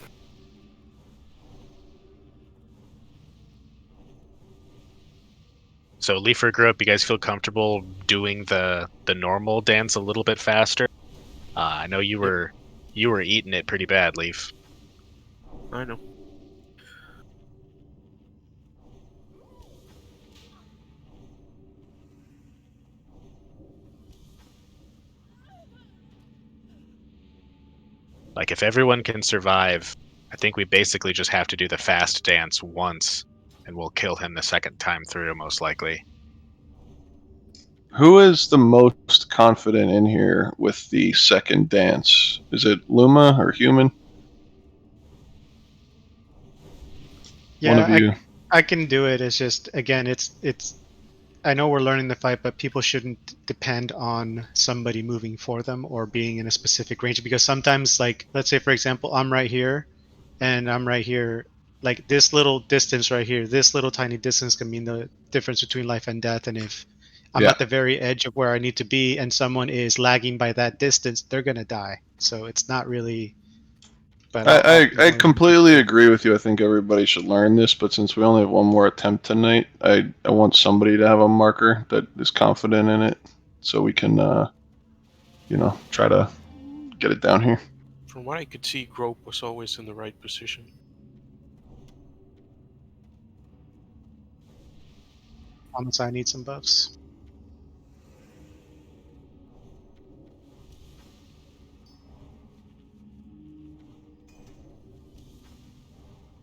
So Leafer Group, you guys feel comfortable doing the normal dance a little bit faster? I know you were eating it pretty bad, Leaf. I know. Like if everyone can survive, I think we basically just have to do the fast dance once, and we'll kill him the second time through, most likely. Who is the most confident in here with the second dance? Is it Luma or Human? Yeah, One of you. I can do it. It's just, again, it's I know we're learning the fight, but people shouldn't depend on somebody moving for them or being in a specific range, because sometimes, like, let's say for example, I'm right here and I'm right here, like this little distance right here, this little tiny distance can mean the difference between life and death. And if I'm Yeah. at the very edge of where I need to be and someone is lagging by that distance, they're gonna die. So it's not really, but I completely agree with you. I think everybody should learn this, but since we only have one more attempt tonight, I want somebody to have a marker that is confident in it, so we can, try to get it down here. From what I could see, Grope was always in the right position. Thomas, I need some buffs.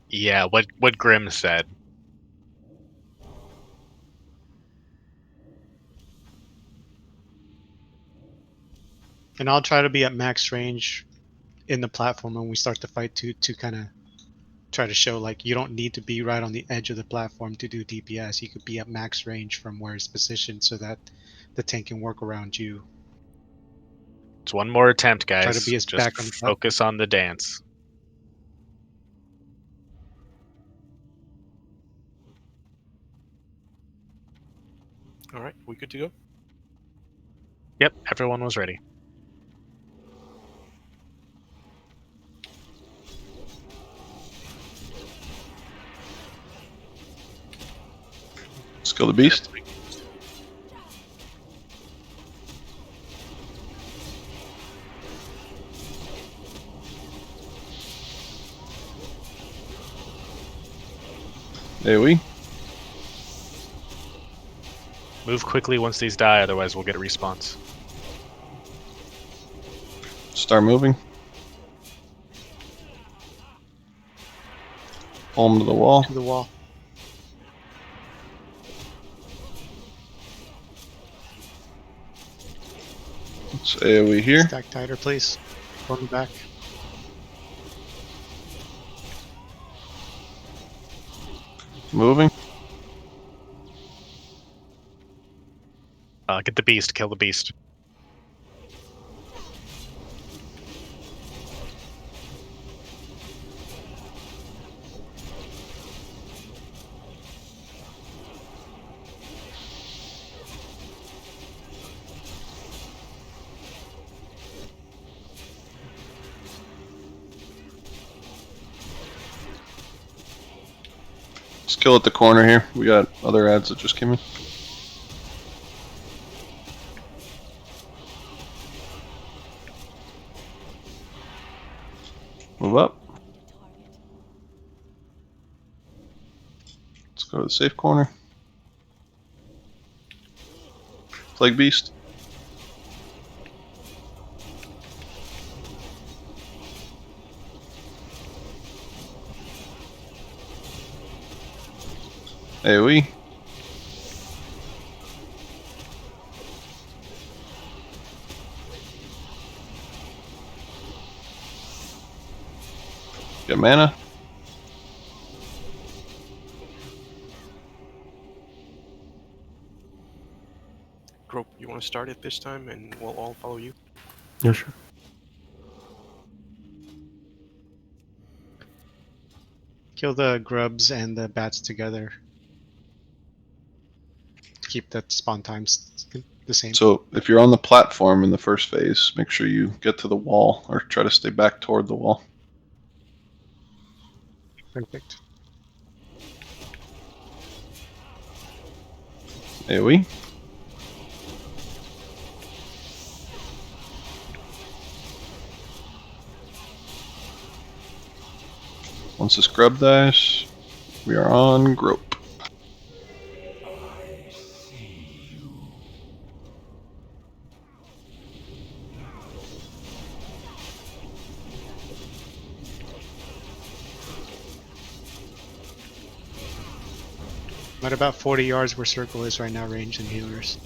Yeah, what Grim said. And I'll try to be at max range in the platform when we start the fight to kind of try to show, like, you don't need to be right on the edge of the platform to do DPS. You could be at max range from where it's positioned so that the tank can work around you. It's one more attempt, guys. Try to be as Just back on the focus on the dance. All right, we good to go? Yep, everyone was ready. Let's kill the beast. AoE. Move quickly once these die, otherwise we'll get a response. Start moving. Pull him to the wall. To the wall. It's AoE here. Stack tighter, please. Pull me back. Moving. Get the beast. Kill the beast. Let's kill at the corner here. We got other ads that just came in. Move up. Let's go to the safe corner. Plague Beast. AoE. Get mana. Grope, you want to start it this time, and we'll all follow you? Yeah, sure. Kill the grubs and the bats together. Keep that spawn times the same. So if you're on the platform in the first phase, make sure you get to the wall or try to stay back toward the wall. Perfect. AoE. Once this grub dies, we are on Grope. I'm at about 40 yards where circle is right now, range and healers.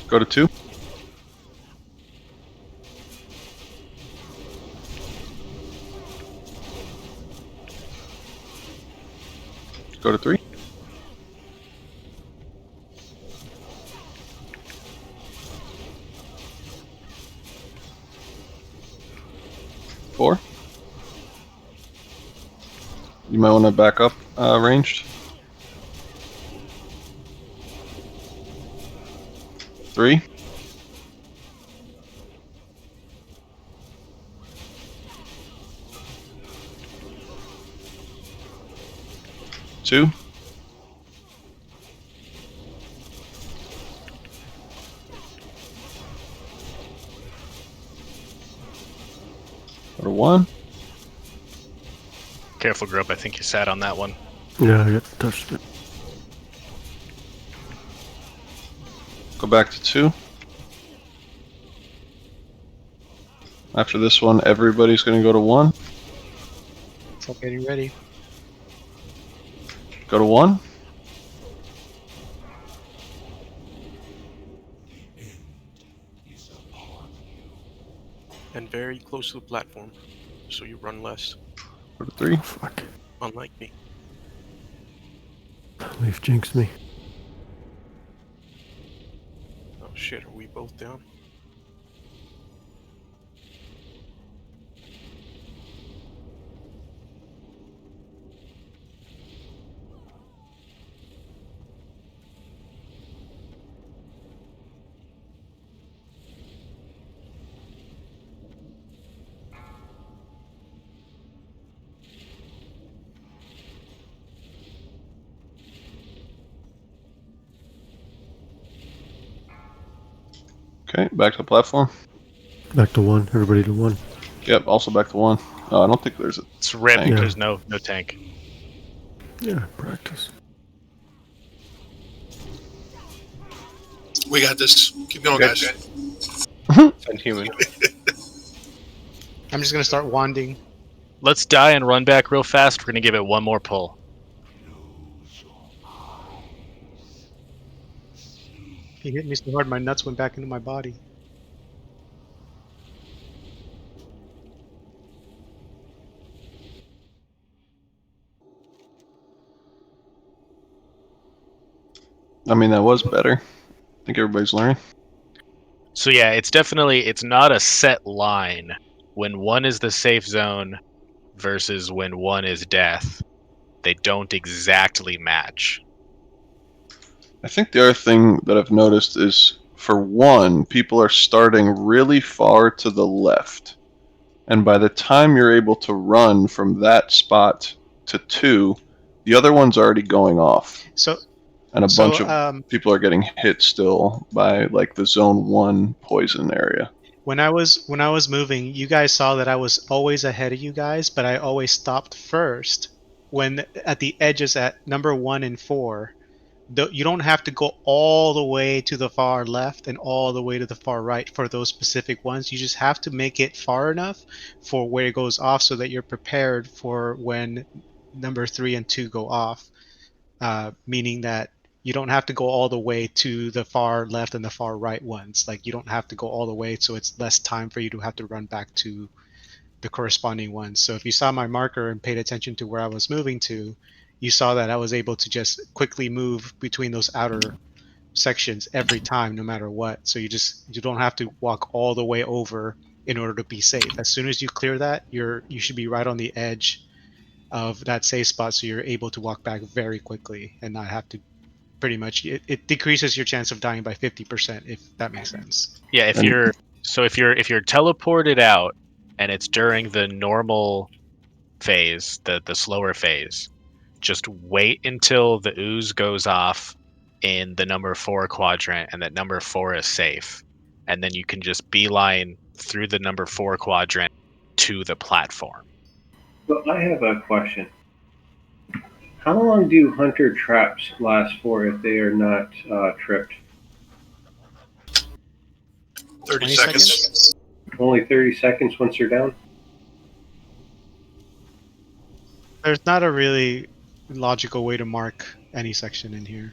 Go to 2. Go to 3. Four. You might want to back up ranged. 3. 2. 1. Careful, Grope. I think you sat on that one. Yeah, I got touched it. Go back to 2. After this one, everybody's going to go to 1. Stop getting ready. Go to 1. And very close to the platform, so you run less. Go to 3. Fuck. Unlike me. Leaf jinxed me. Oh shit, are we both down? Okay, back to the platform. Back to 1. Everybody to 1. Yep, also back to 1. I don't think there's a It's red tank. because no tank. Yeah, practice. We got this. Keep going, guys. Inhuman. I'm just gonna start wanding. Let's die and run back real fast. We're gonna give it one more pull. He hit me so hard my nuts went back into my body. I mean, that was better. I think everybody's learning. So yeah, it's not a set line when 1 is the safe zone versus when 1 is death. They don't exactly match. I think the other thing that I've noticed is, for 1, people are starting really far to the left. And by the time you're able to run from that spot to 2, The other one's already going off. So And a So, bunch of people are getting hit still by like the zone 1 poison area. when I was moving, you guys saw that I was always ahead of you guys, but I always stopped first when at the edges at number 1 and 4. You don't have to go all the way to the far left and all the way to the far right for those specific ones. You just have to make it far enough for where it goes off so that you're prepared for when number 3 and 2 go off. Meaning that you don't have to go all the way to the far left and the far right ones. Like you don't have to go all the way, so it's less time for you to have to run back to the corresponding ones. So if you saw my marker and paid attention to where I was moving to, you saw that I was able to just quickly move between those outer sections every time, no matter what. So you don't have to walk all the way over in order to be safe. As soon as you clear that, you should be right on the edge of that safe spot, so you're able to walk back very quickly and not have to pretty much it decreases your chance of dying by 50%, if that makes sense. Yeah, if you're teleported out and it's during the normal phase, the slower phase, just wait until the ooze goes off in the number 4 quadrant and that number 4 is safe. And then you can just beeline through the number 4 quadrant to the platform. But I have a question. How long do hunter traps last for if they are not tripped? 30 seconds. Only 30 seconds once they're down? There's not a really logical way to mark any section in here.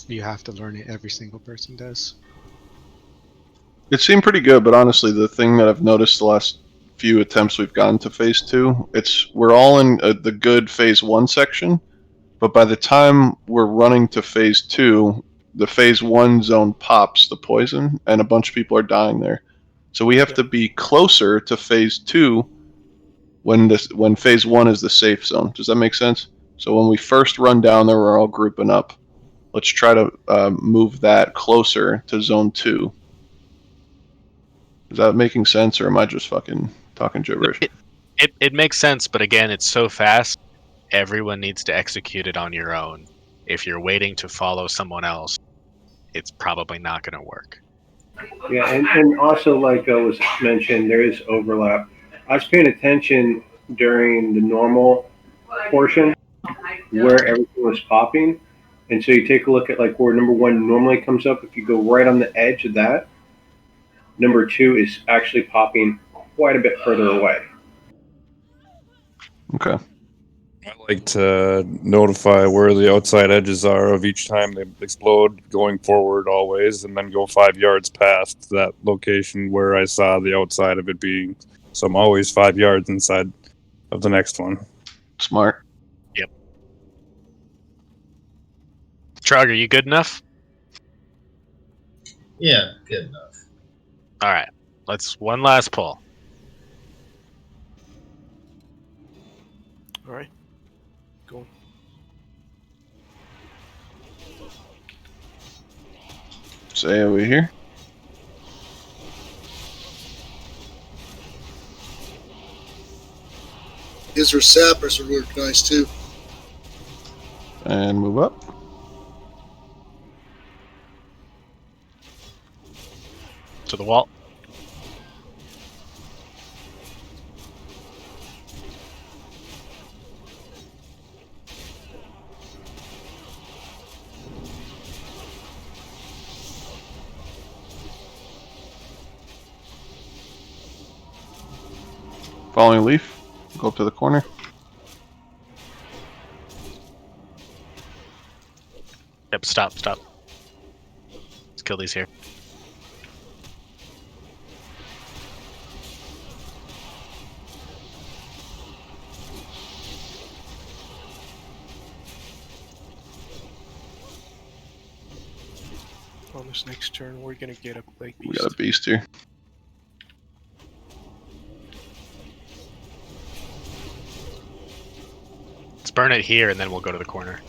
You have to learn it. Every single person does. It seemed pretty good, but honestly, the thing that I've noticed the last few attempts we've gotten to phase 2, we're all in the good phase 1 section, but by the time we're running to phase 2, the phase 1 zone pops the poison, and a bunch of people are dying there. So we have to be closer to phase 2 when phase 1 is the safe zone. Does that make sense? So when we first run down there, we're all grouping up. Let's try to move that closer to zone 2. Is that making sense, or am I just fucking talking gibberish? It makes sense, but again, it's so fast. Everyone needs to execute it on your own. If you're waiting to follow someone else, it's probably not going to work. Yeah, and also, like was mentioned, there is overlap. I was paying attention during the normal portion where everything was popping. And so you take a look at like where number 1 normally comes up. If you go right on the edge of that, number 2 is actually popping quite a bit further away. Okay. I like to notify where the outside edges are of each time they explode, going forward always, and then go 5 yards past that location where I saw the outside of it being. So I'm always 5 yards inside of the next one. Smart. Yep. Trog, are you good enough? Yeah, good enough. All right. Let's one last pull. All right. Go. Say over here. His sappers would work nice too. And move up. To the wall. Following leaf. Go up to the corner. Yep, stop. Let's kill these here. On this next turn, we're gonna get a plague beast. We got a beast here. Let's burn it here, and then we'll go to the corner.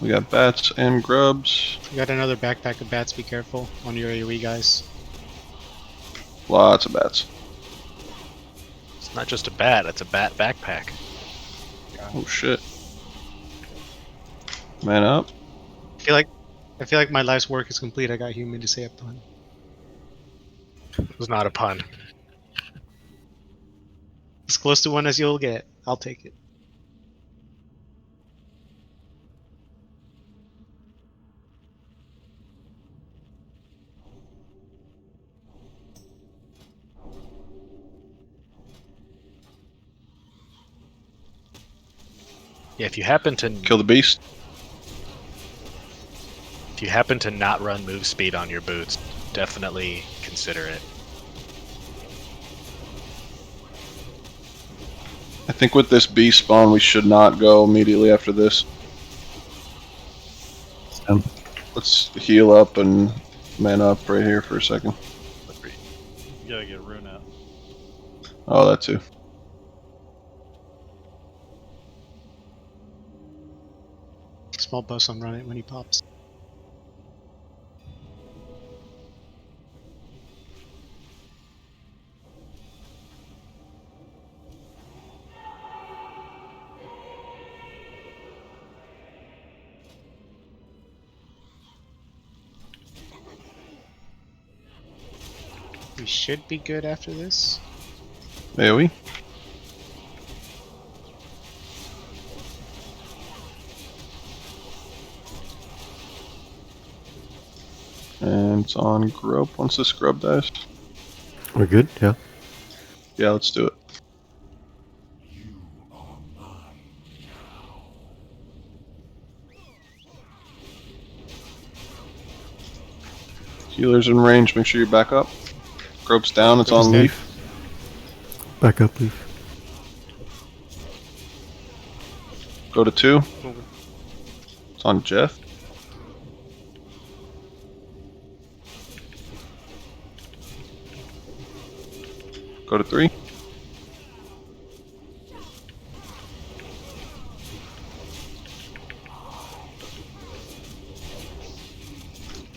We got bats and grubs. You got another backpack of bats. Be careful on your AoE, guys. Lots of bats. It's not just a bat; it's a bat backpack. Oh shit! Man up. I feel like my life's work is complete. I got human to say a pun. It was not a pun. As close to one as you'll get. I'll take it. Yeah, if you happen to kill the beast. If you happen to not run move speed on your boots, definitely consider it. I think with this beast spawn, we should not go immediately after this. Let's heal up and man up right here for a second. You gotta get rune out. Oh, that too. Small bus on run it when he pops. We should be good after this. AoE. And it's on grub once this grub dies. We're good? Yeah. Yeah, let's do it. Healer's in range, make sure you back up. Grub's down, it's on leaf. Back up, leaf. Go to 2. It's on Jeff. Go to 3.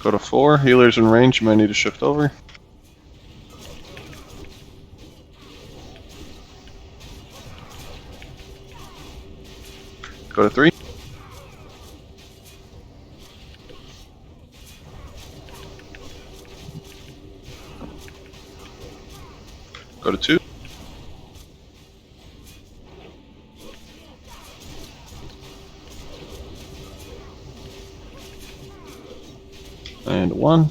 Go to 4. Healer's in range, you might need to shift over. Go to 3. Go to 2. And 1.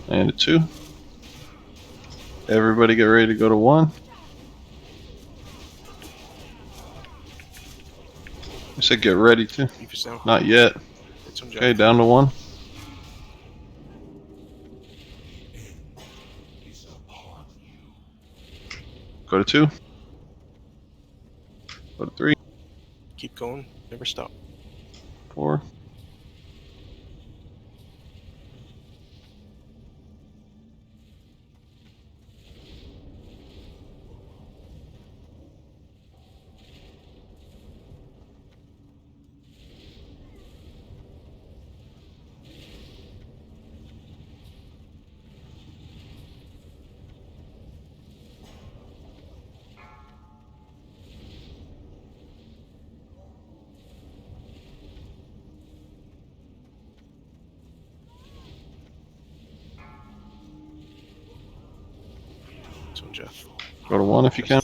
And a 2. Everybody get ready to go to 1. I said get ready to. Not yet. Okay, down to 1. Go to 2. Go to 3. Keep going. Never stop. 4. So Jeff. Go to 1 if you can.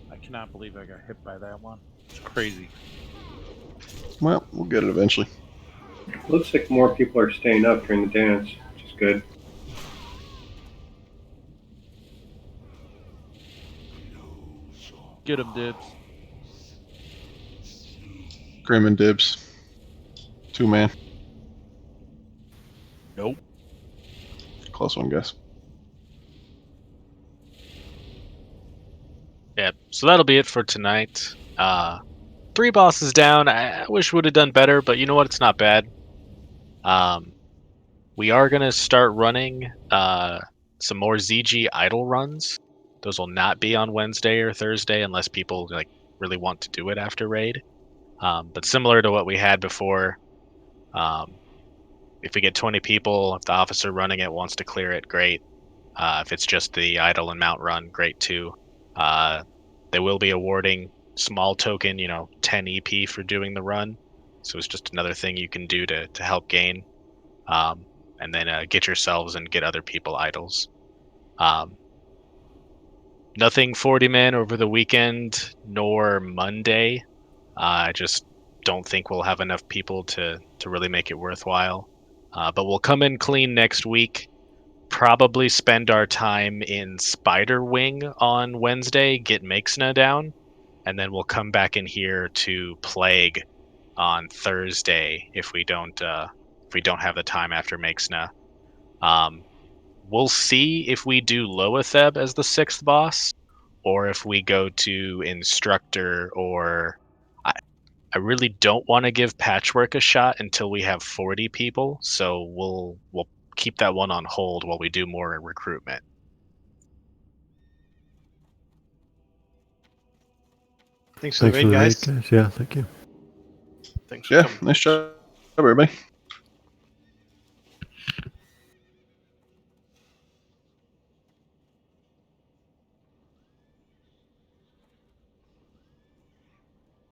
I cannot believe I got hit by that one. It's crazy. Well, we'll get it eventually. Looks like more people are staying up during the dance, which is good. Get him, Dibs. Grim and Dibs. 2-man. Nope. Close one, guys. Yeah, so that'll be it for tonight. 3 bosses down. I wish we would have done better, but you know what? It's not bad. We are gonna start running some more ZG idle runs. Those will not be on Wednesday or Thursday unless people like really want to do it after raid. But similar to what we had before, if we get 20 people, if the officer running it wants to clear it, great. If it's just the idle and mount run, great too. They will be awarding small token, 10 EP for doing the run. So it's just another thing you can do to help gain. And then get yourselves and get other people idols. Nothing 40 man over the weekend nor Monday. I just don't think we'll have enough people to really make it worthwhile. But we'll come in clean next week. Probably spend our time in Spider Wing on Wednesday, get Makesna down, and then we'll come back in here to Plague on Thursday if we don't have the time after Makesna. We'll see if we do Loatheb as the 6th boss, or if we go to Instructor, or I really don't want to give Patchwork a shot until we have 40 people, so we'll keep that one on hold while we do more recruitment. Thanks for the raid, guys. Yeah, thank you. Thanks for coming. Nice job, everybody.